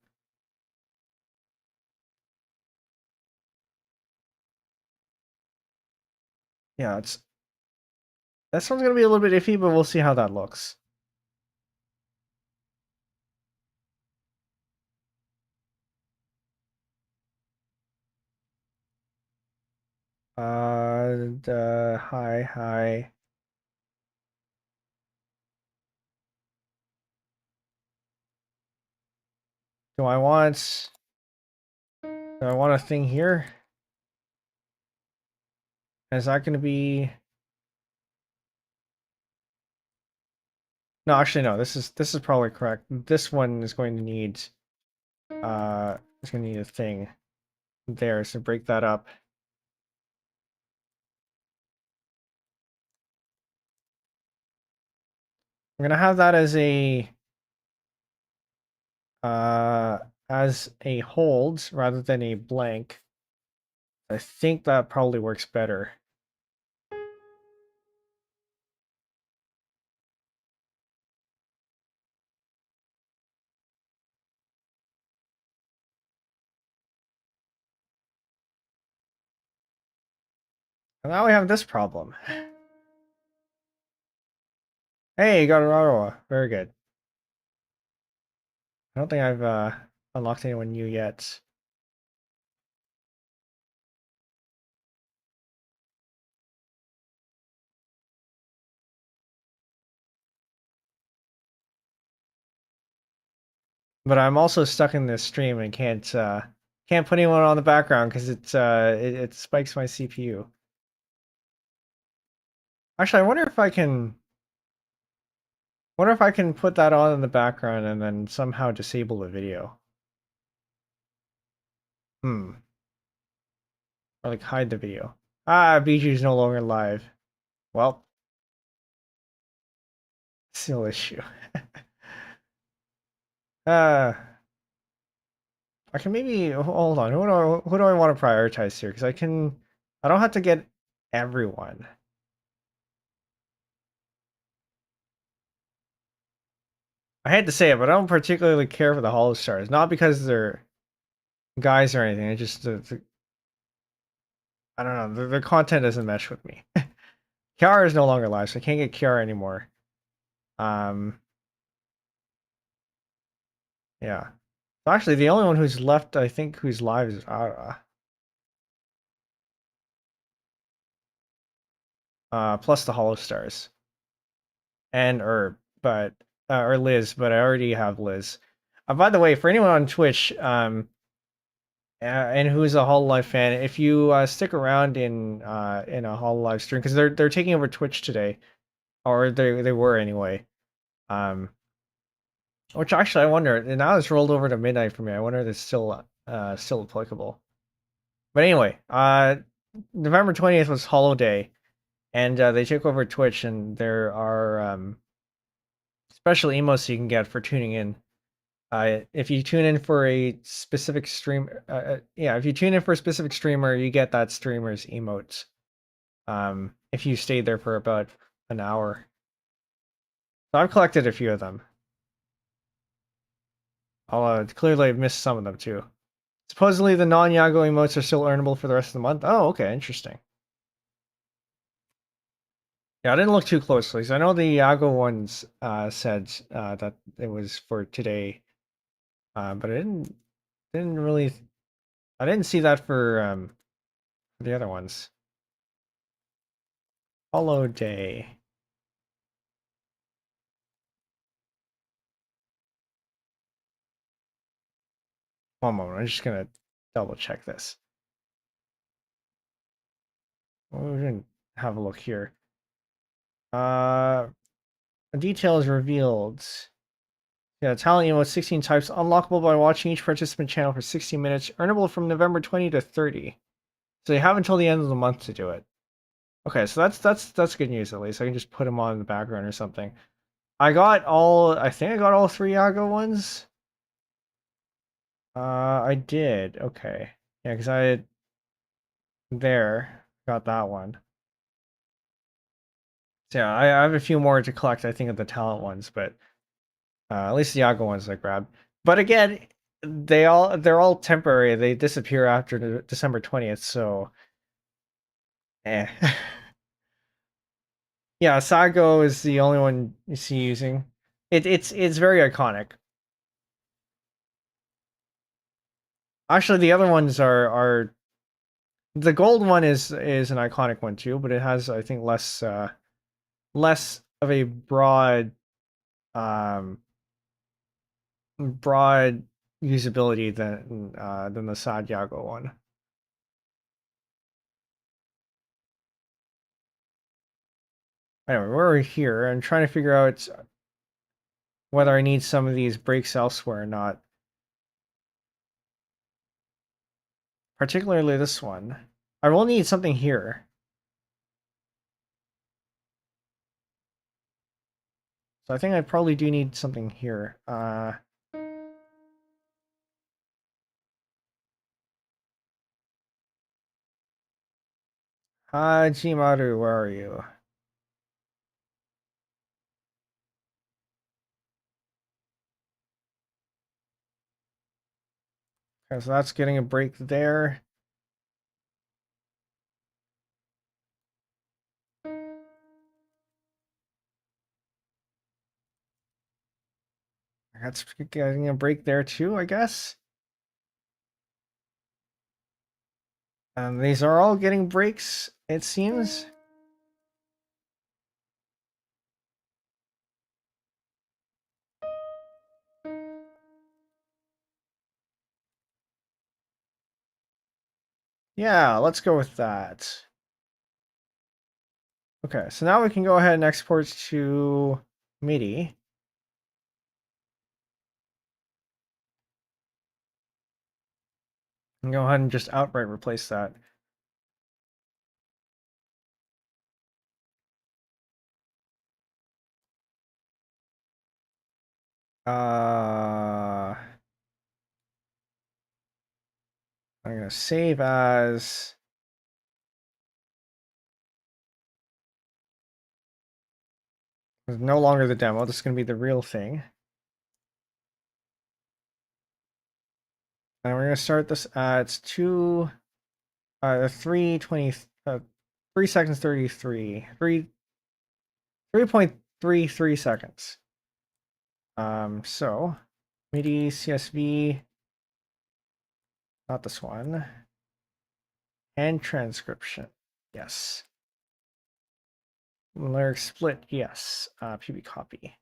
Yeah, this one's gonna be a little bit iffy, but we'll see how that looks. Hi. Do I want Do I want a thing here? Is that going to be? No, actually, no. This is probably correct. This one is going to need it's going to need a thing there. So break that up. I'm gonna have that uh as a hold rather than a blank. I think that probably works better. And now we have this problem. Hey, got an Ottawa. Very good. I don't think I've unlocked anyone new yet. But I'm also stuck in this stream and can't put anyone on the background because it spikes my CPU. Actually, I wonder if I can put that on in the background and then somehow disable the video. Or like hide the video. Ah, BG is no longer live. Well, still issue. uh I can maybe hold on. Who do I want to prioritize here? Because I don't have to get everyone. I hate to say it, but I don't particularly care for the Hollow Stars. Not because they're guys or anything. It's just I don't know. Their content doesn't mesh with me. Kiara is no longer live, so I can't get Kiara anymore. Yeah. Actually, the only one who's left, I think, who's live is Ara. Plus the Hollow Stars. And Herb, but or Liz, but I already have Liz. By the way, for anyone on Twitch, and who's a hololive fan, if you stick around in a hololive stream, because they're taking over Twitch today, or they were anyway. Which actually I wonder, now it's rolled over to midnight for me. I wonder if it's still applicable. But anyway, November 20th was Hollow Day, and they took over Twitch, and there are special emotes you can get for tuning in. If you tune in for a specific stream, if you tune in for a specific streamer, you get that streamer's emotes. If you stayed there for about an hour. So I've collected a few of them. I'll clearly I've missed some of them too. Supposedly the non-Yago emotes are still earnable for the rest of the month. Oh, okay, interesting. Yeah, I didn't look too closely. So I know the Yago ones said that it was for today, but I didn't really. I didn't see that for the other ones. Hollow Day. One moment, I'm just gonna double check this. We're gonna have a look here. Details revealed. Yeah, talent emote 16 types, unlockable by watching each participant channel for 60 minutes, earnable from November 20 to 30. So you have until the end of the month to do it. Okay, so that's good news at least. I can just put them on in the background or something. I think I got all 3 Yago ones. I did. Okay. Yeah, because I got that one. So yeah, I have a few more to collect, I think, of the talent ones, but at least the Yago ones I grabbed. But again, they're all temporary. They disappear after December 20th, so eh. Yeah, Sago is the only one you see using. It's very iconic. Actually, the other ones are the gold one is an iconic one too, but it has, I think, less of a broad usability than the Santiago one. Anyway, we're here. I'm trying to figure out whether I need some of these breaks elsewhere or not. Particularly this one. I will need something here. So I think I probably do need something here. Jimaru, where are you? Okay, so that's getting a break there. That's getting a break there too, I guess. And these are all getting breaks, it seems. Yeah, let's go with that. Okay, so now we can go ahead and export to MIDI. And go ahead and just outright replace that. I'm gonna save as. It's no longer the demo. This is gonna be the real thing. And we're gonna start this at 3:20, 3 seconds 33, 3.33 seconds. So MIDI CSV, not this one, and transcription, yes. Lyric split, yes. PB copy.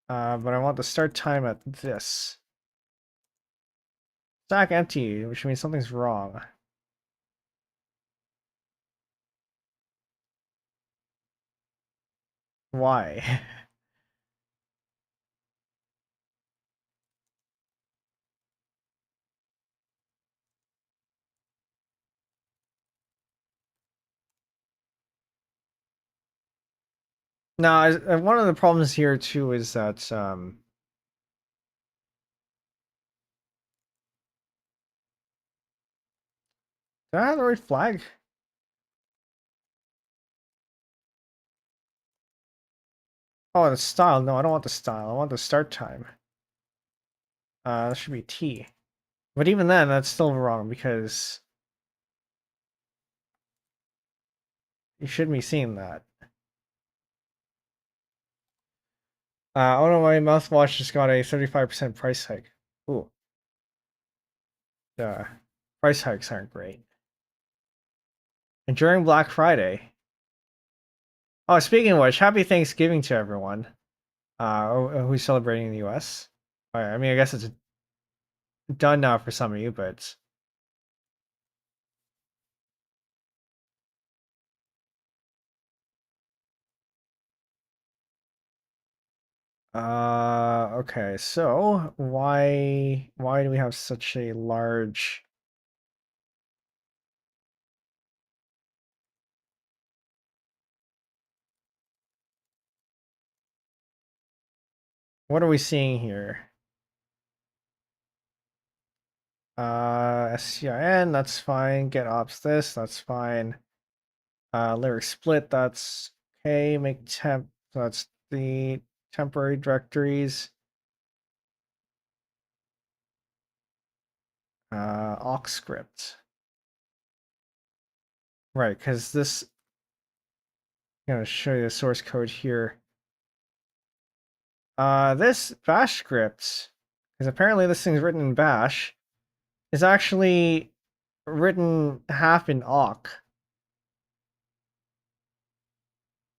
But I want the start time at this. Stack empty, which means something's wrong. Why? No, one of the problems here too is that did I have the right flag? Oh, the style. No, I don't want the style. I want the start time. That should be T. But even then, that's still wrong because you shouldn't be seeing that. Oh no, my mouthwash just got a 35% price hike. Ooh. Price hikes aren't great. And during Black Friday. Oh, speaking of which, happy Thanksgiving to everyone. Who's celebrating in the US. I mean, I guess it's done now for some of you, but okay, so why do we have such a large what are we seeing here? SCIN, that's fine. Get ops this, that's fine. Lyric split, that's okay. Make temp, that's the temporary directories. Aux script. Right, because this I'm gonna show you the source code here. This bash script, because apparently this thing's written in bash, is actually written half in awk,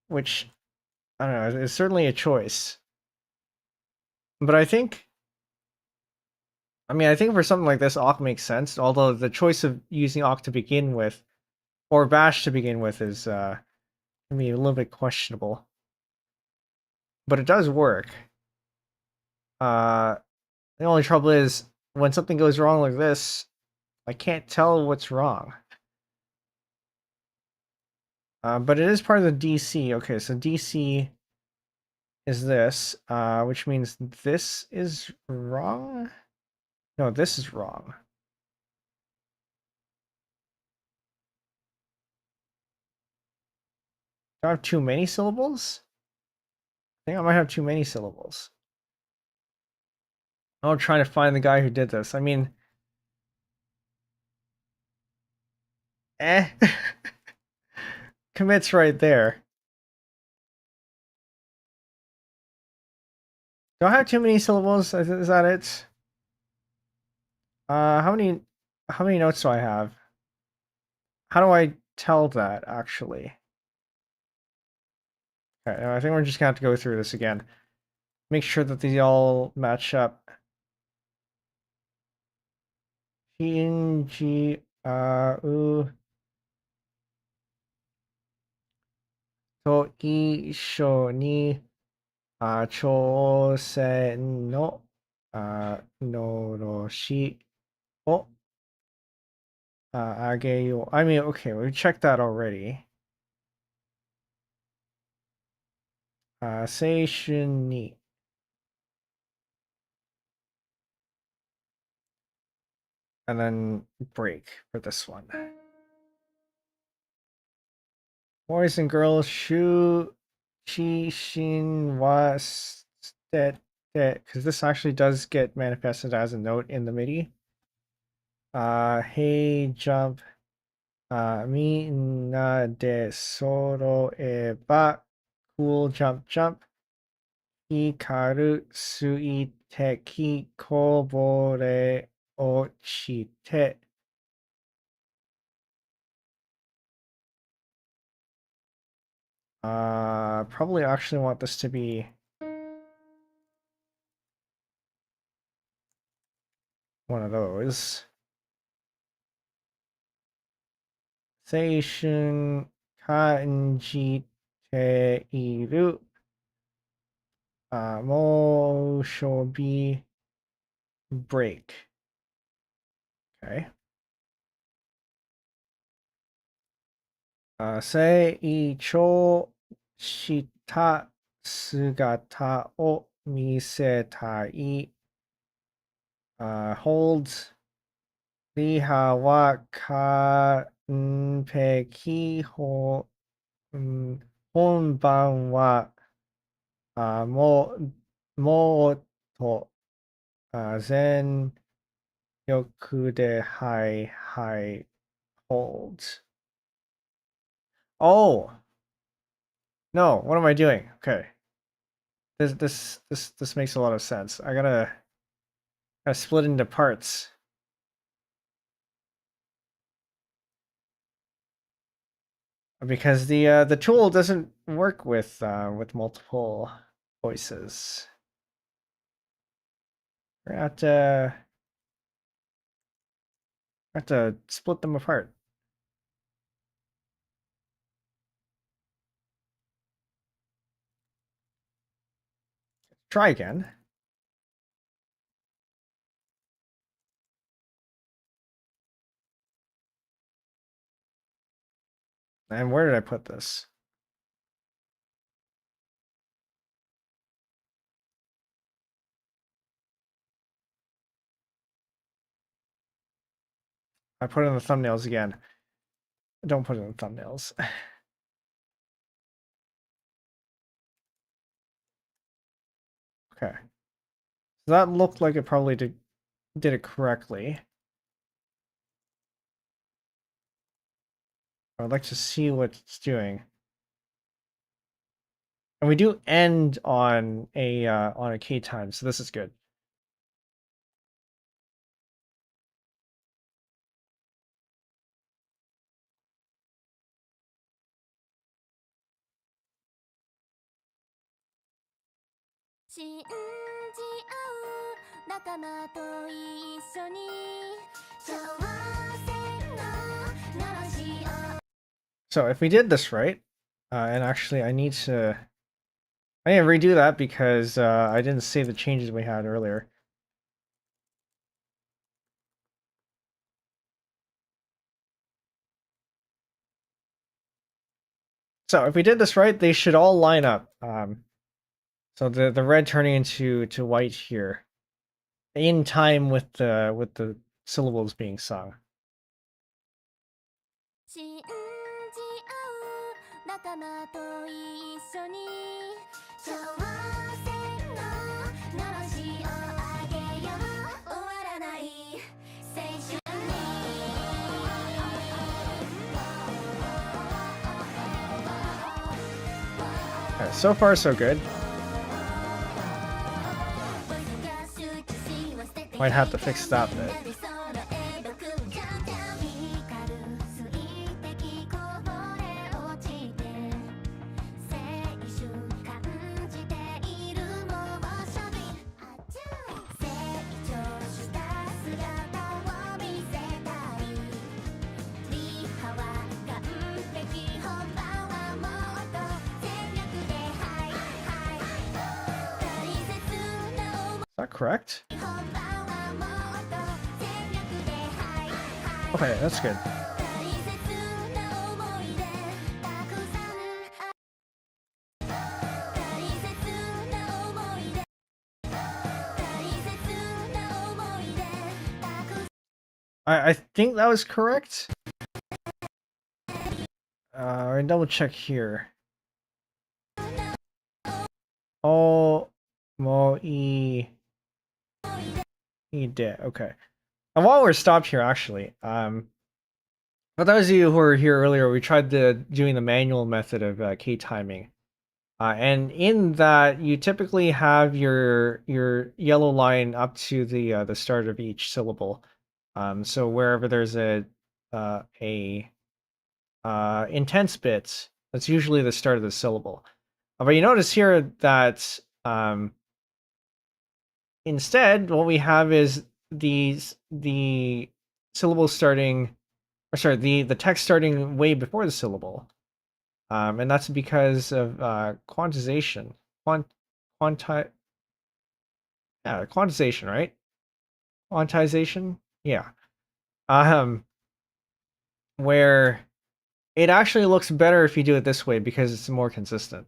which I don't know, is certainly a choice. But I think I mean, I think for something like this, awk makes sense. Although the choice of using awk to begin with, or bash to begin with, is I mean, a little bit questionable. But it does work. The only trouble is when something goes wrong like this, I can't tell what's wrong. But it is part of the DC. Okay, so DC is this, which means this is wrong? No, this is wrong. Do I have too many syllables? I think I might have too many syllables. I'm trying to find the guy who did this. I mean, eh. Commits right there. Do I have too many syllables? Is that it? How many notes do I have? How do I tell that actually? Okay, I think we're just gonna have to go through this again. Make sure that these all match up. Shinji u to isho ni chosen no noroshi o ageyo. I mean, okay, we checked that already. Seishun ni. And then break for this one. Boys and girls, shu chi shin was that because this actually does get manifested as a note in the MIDI. Hey jump. Minna de soro eba. Cool jump jump. Hikaru suite ki kobore ochite. Probably actually want this to be one of those. Seishun kanji te iru. Mo shobi break. Okay. Seicho shita sugata o misetai. Holds Riha wa kanpeki ho honban wa mo to zen yoku de hai holds. Oh no! What am I doing? Okay, this makes a lot of sense. I gotta split into parts because the tool doesn't work with multiple voices. We're gonna have to split them apart. Try again. And where did I put this? I put it in the thumbnails again. Don't put it in the thumbnails. Okay. So that looked like it probably did it correctly. I'd like to see what it's doing. And we do end on a K time, so this is good. 仲間と一緒に挑戦ののろしを So if we did this right, and actually I need to redo that because I didn't save the changes we had earlier. So if we did this right, they should all line up. So the red turning into white here, in time with the syllables being sung. 信じ合う仲間と一緒に挑戦ののろしをあげよう終わらない青春に So far so good. Might have to fix that bit. Is that correct? Okay, that's good. I think that was correct. Or double check here. Oh, mo e did. Okay. And while we're stopped here, actually, for those of you who were here earlier, we tried doing the manual method of key timing, and in that you typically have your yellow line up to the start of each syllable. So wherever there's a intense bit, that's usually the start of the syllable. But you notice here that instead, what we have is the syllable starting, or sorry, the text starting way before the syllable, and that's because of quantization, quantization, right? Quantization, yeah. Where it actually looks better if you do it this way because it's more consistent.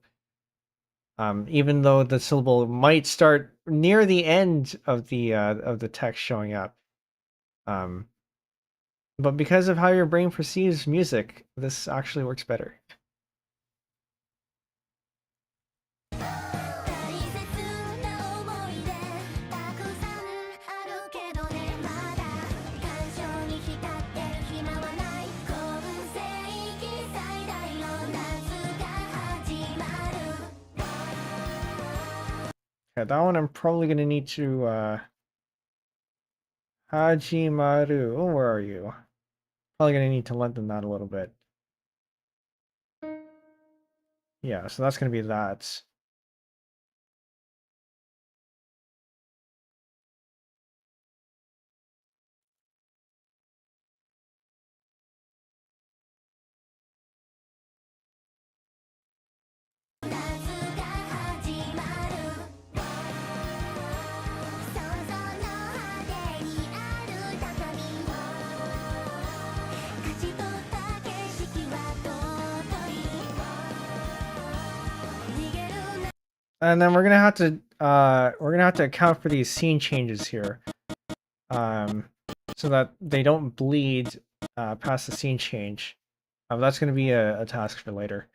Even though the syllable might start near the end of the text showing up. But because of how your brain perceives music, this actually works better. Okay, that one I'm probably gonna need to Hajimaru. Oh, where are you? Probably gonna need to lengthen that a little bit. Yeah, so that's gonna be that. And then we're gonna have to account for these scene changes here, so that they don't bleed past the scene change. That's gonna be a task for later.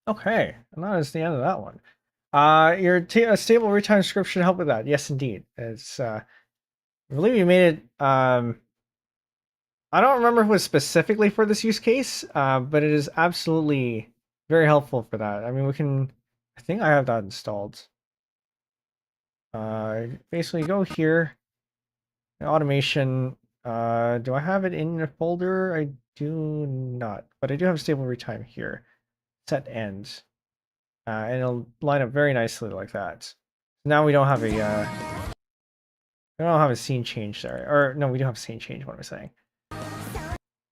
Okay, and that is the end of that one. Your stable retime script should help with that. Yes, indeed. It's I believe you made it. I don't remember if it was specifically for this use case, but it is absolutely very helpful for that. I mean, we can. I think I have that installed. Basically go here, automation. Do I have it in a folder? I do not, but I do have stable retime here. Set end, and it'll line up very nicely like that. Now we don't have a scene change there, or no, we do have a scene change. What am I saying?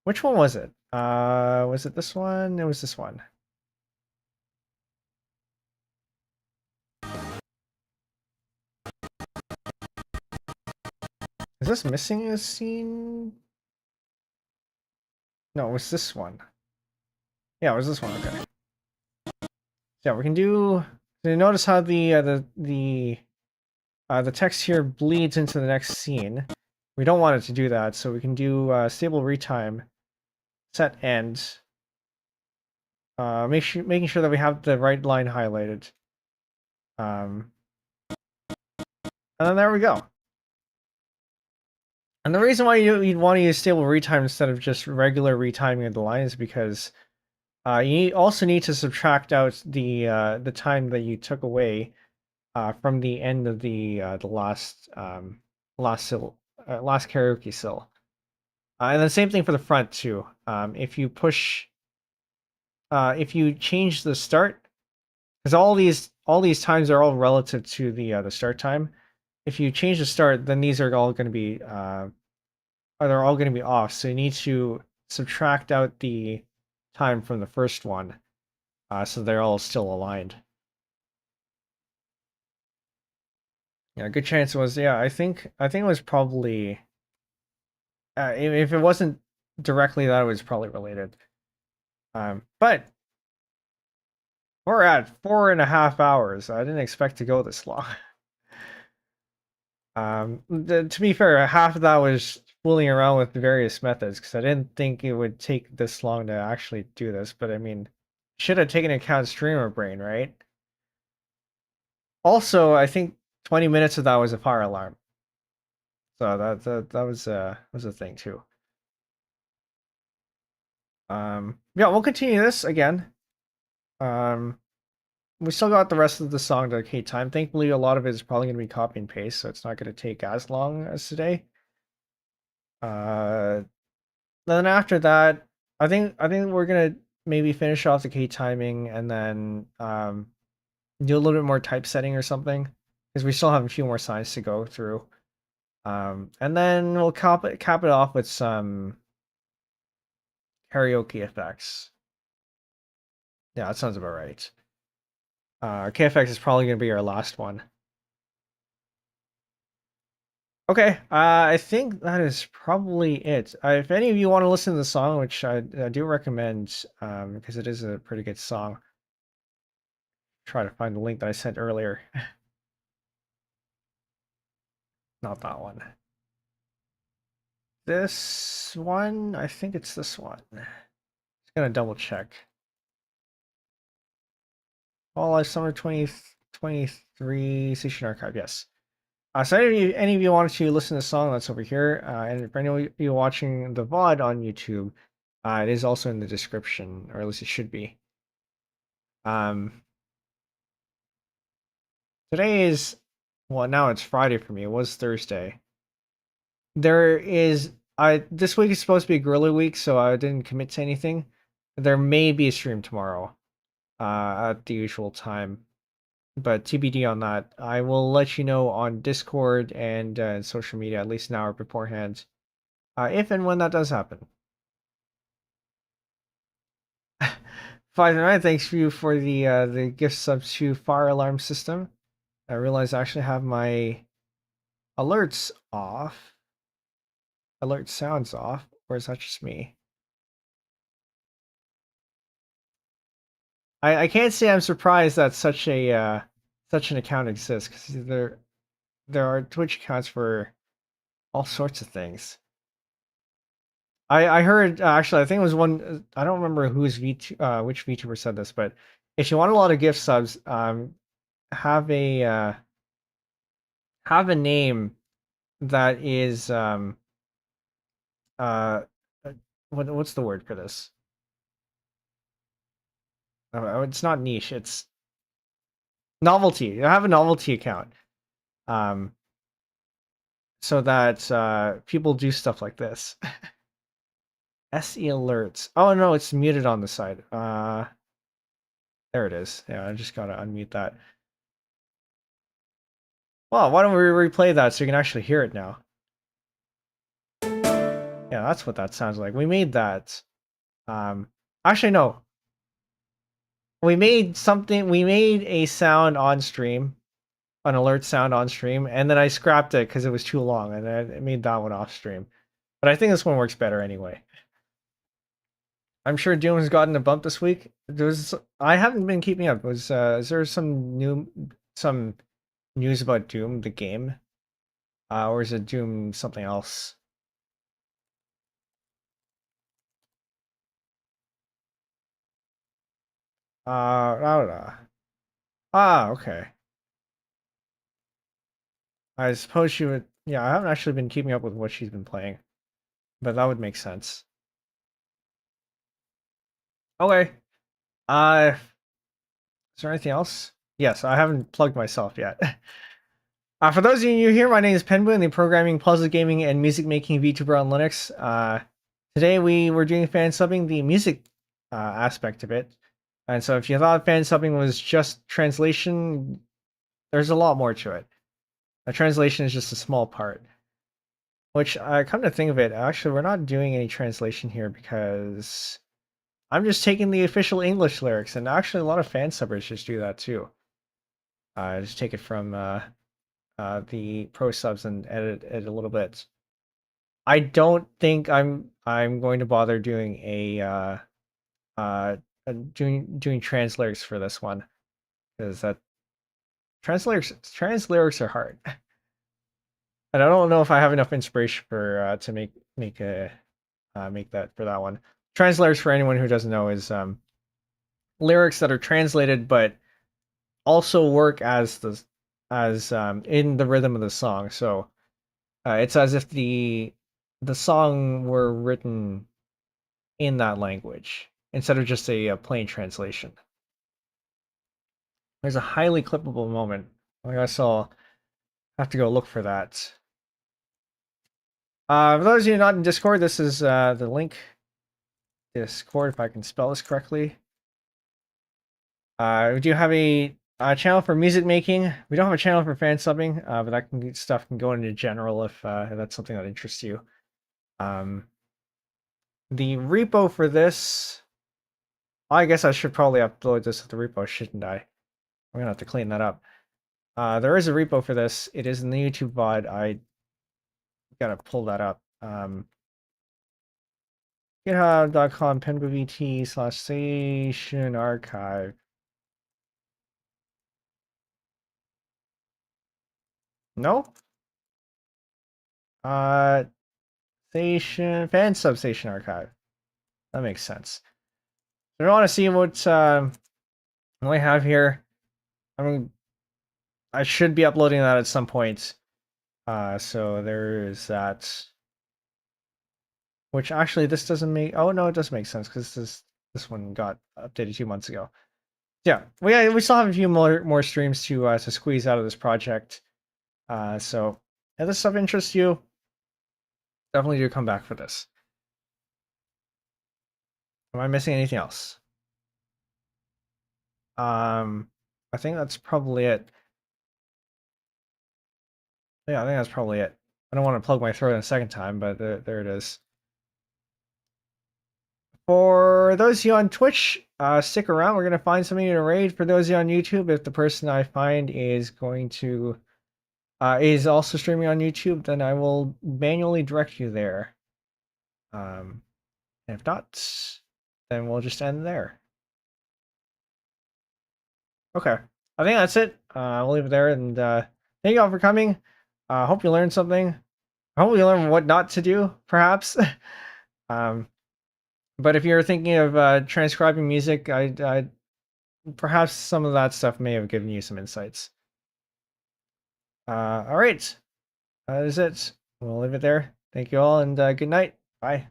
Which one was it? Was it this one? It was this one. Is this missing a scene? No, it was this one. Yeah, it was this one. Okay. Yeah, we can do. So you notice how the text here bleeds into the next scene. We don't want it to do that, so we can do stable retime, set end. Making sure that we have the right line highlighted. And then there we go. And the reason why you'd want to use stable retime instead of just regular retiming of the line is because you also need to subtract out the time that you took away from the end of the last last karaoke syll. And the same thing for the front too. If you change the start, because all these times are all relative to the start time. If you change the start, then these are all going to be they're all going to be off. So you need to subtract out the time from the first one, so they're all still aligned. Yeah, good chance it was. Yeah, I think it was probably. If it wasn't directly that, it was probably related. But we're at 4.5 hours. I didn't expect to go this long. To be fair, half of that was fooling around with the various methods because I didn't think it would take this long to actually do this. But I mean, should have taken into account streamer brain, right? Also, I think 20 minutes of that was a fire alarm. So that was a thing too. Yeah, we'll continue this again. We still got the rest of the song to dedicate time. Thankfully, a lot of it is probably going to be copy and paste, so it's not going to take as long as today. Then after that, I think we're gonna maybe finish off the key timing and then do a little bit more typesetting or something because we still have a few more signs to go through. And then we'll cap it off with some karaoke effects. Yeah, that sounds about right. KFX is probably going to be our last one. Okay, I think that is probably it. If any of you want to listen to the song, which I do recommend, because it is a pretty good song, try to find the link that I sent earlier. Not that one. This one? I think it's this one. Just gonna double check. Fall Summer 2023 Seishun Archive, yes. So any of you wanted to listen to the song, that's over here. And for any of you watching the VOD on YouTube, it is also in the description, or at least it should be. Today is, well, now it's Friday for me. It was Thursday. This week is supposed to be a Gorilla Week, so I didn't commit to anything. There may be a stream tomorrow, at the usual time, but TBD on that. I will let you know on Discord and social media at least an hour beforehand, if and when that does happen. 509, thanks you for the gift sub to Fire Alarm System. I realize I actually have my alerts off. Alert sounds off, or is that just me? I can't say I'm surprised that such an account exists because there are Twitch accounts for all sorts of things. I heard actually I think it was one, I don't remember which VTuber said this, but if you want a lot of gift subs, have a name that is what's the word for this? It's not niche, it's novelty. You have a novelty account. so that people do stuff like this. SE alerts. Oh no, it's muted on the side. There it is. Yeah, I just gotta unmute that. Well, why don't we replay that so you can actually hear it now? Yeah, that's what that sounds like. We made that. Actually, no. We made a sound on stream, an alert sound on stream, and then I scrapped it because it was too long, and I made that one off stream. But I think this one works better anyway. I'm sure Doom has gotten a bump this week. I haven't been keeping up. Is there some news about Doom the game, or is it Doom something else? I don't know. Ah, okay. I suppose she would. Yeah, I haven't actually been keeping up with what she's been playing, but that would make sense. Okay. Is there anything else? Yes, I haven't plugged myself yet. For those of you new here, my name is Penbu, and the programming, puzzle gaming, and music making VTuber on Linux. Today we were doing fan subbing, the music aspect of it. And so if you thought fan subbing was just translation, there's a lot more to it. A translation is just a small part. Which, come to think of it, actually we're not doing any translation here because I'm just taking the official English lyrics, and actually a lot of fan subbers just do that too. Just take it from the pro subs and edit it a little bit. I don't think I'm going to bother doing doing trans lyrics for this one, because that trans lyrics are hard, and I don't know if I have enough inspiration for to make that for that one. Trans lyrics, for anyone who doesn't know, is lyrics that are translated but also work as in the rhythm of the song. So it's as if the song were written in that language instead of just a plain translation. There's a highly clippable moment. I guess I'll have to go look for that. For those of you not in Discord, this is the link. Discord, if I can spell this correctly. We do have a channel for music making. We don't have a channel for fan subbing, but that stuff can go into general if that's something that interests you. The repo for this, I guess I should probably upload this to the repo, shouldn't I? I'm gonna have to clean that up. There is a repo for this. It is in the YouTube VOD. I gotta pull that up. GitHub.com penbuvt/Seishun Archive. No? Seishun fansub Seishun Archive. That makes sense. If you want to see what I have here, I should be uploading that at some point. So there is that. Which actually this doesn't make. Oh no, it does make sense because this one got updated 2 months ago. Yeah, we still have a few more streams to squeeze out of this project. So if this stuff interests you, definitely do come back for this. Am I missing anything else? I think that's probably it. Yeah, I think that's probably it. I don't want to plug my throat a second time, but there it is. For those of you on Twitch, stick around. We're gonna find something to raid. For those of you on YouTube, if the person I find is going to is also streaming on YouTube, then I will manually direct you there. If not, then we'll just end there. Okay, I think that's it. We'll leave it there, and thank you all for coming. I hope you learned something. I hope you learned what not to do, perhaps. But if you're thinking of transcribing music, I perhaps some of that stuff may have given you some insights. All right, that is it. We'll leave it there. Thank you all, and good night. Bye.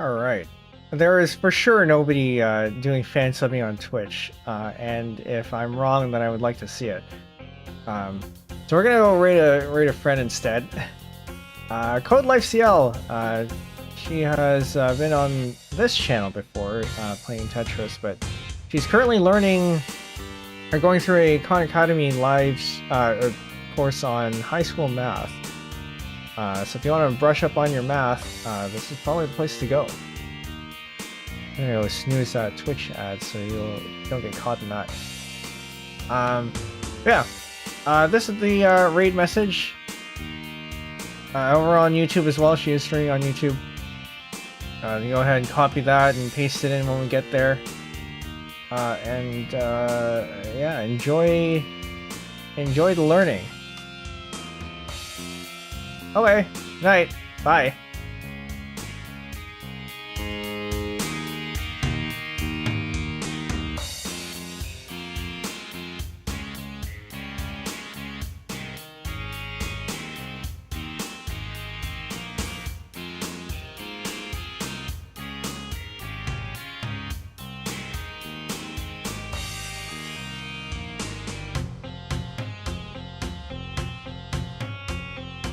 All right. There is for sure nobody doing fan subbing on Twitch, and if I'm wrong, then I would like to see it. So we're gonna go raid a friend instead. Code Life CL. She has been on this channel before playing Tetris, but she's currently learning or going through a Khan Academy lives course on high school math. So if you want to brush up on your math, this is probably the place to go. I'm gonna go snooze that Twitch ad so you don't get caught in that. Yeah. This is the raid message. Over on YouTube as well. She is streaming on YouTube. You go ahead and copy that and paste it in when we get there. Yeah, enjoy the learning. Okay, night, bye.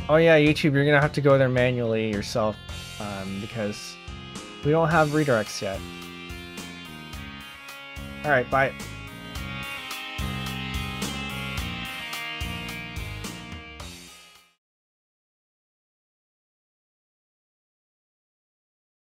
Oh yeah, YouTube, you're gonna have to go there manually yourself, because we don't have redirects yet. Alright, bye.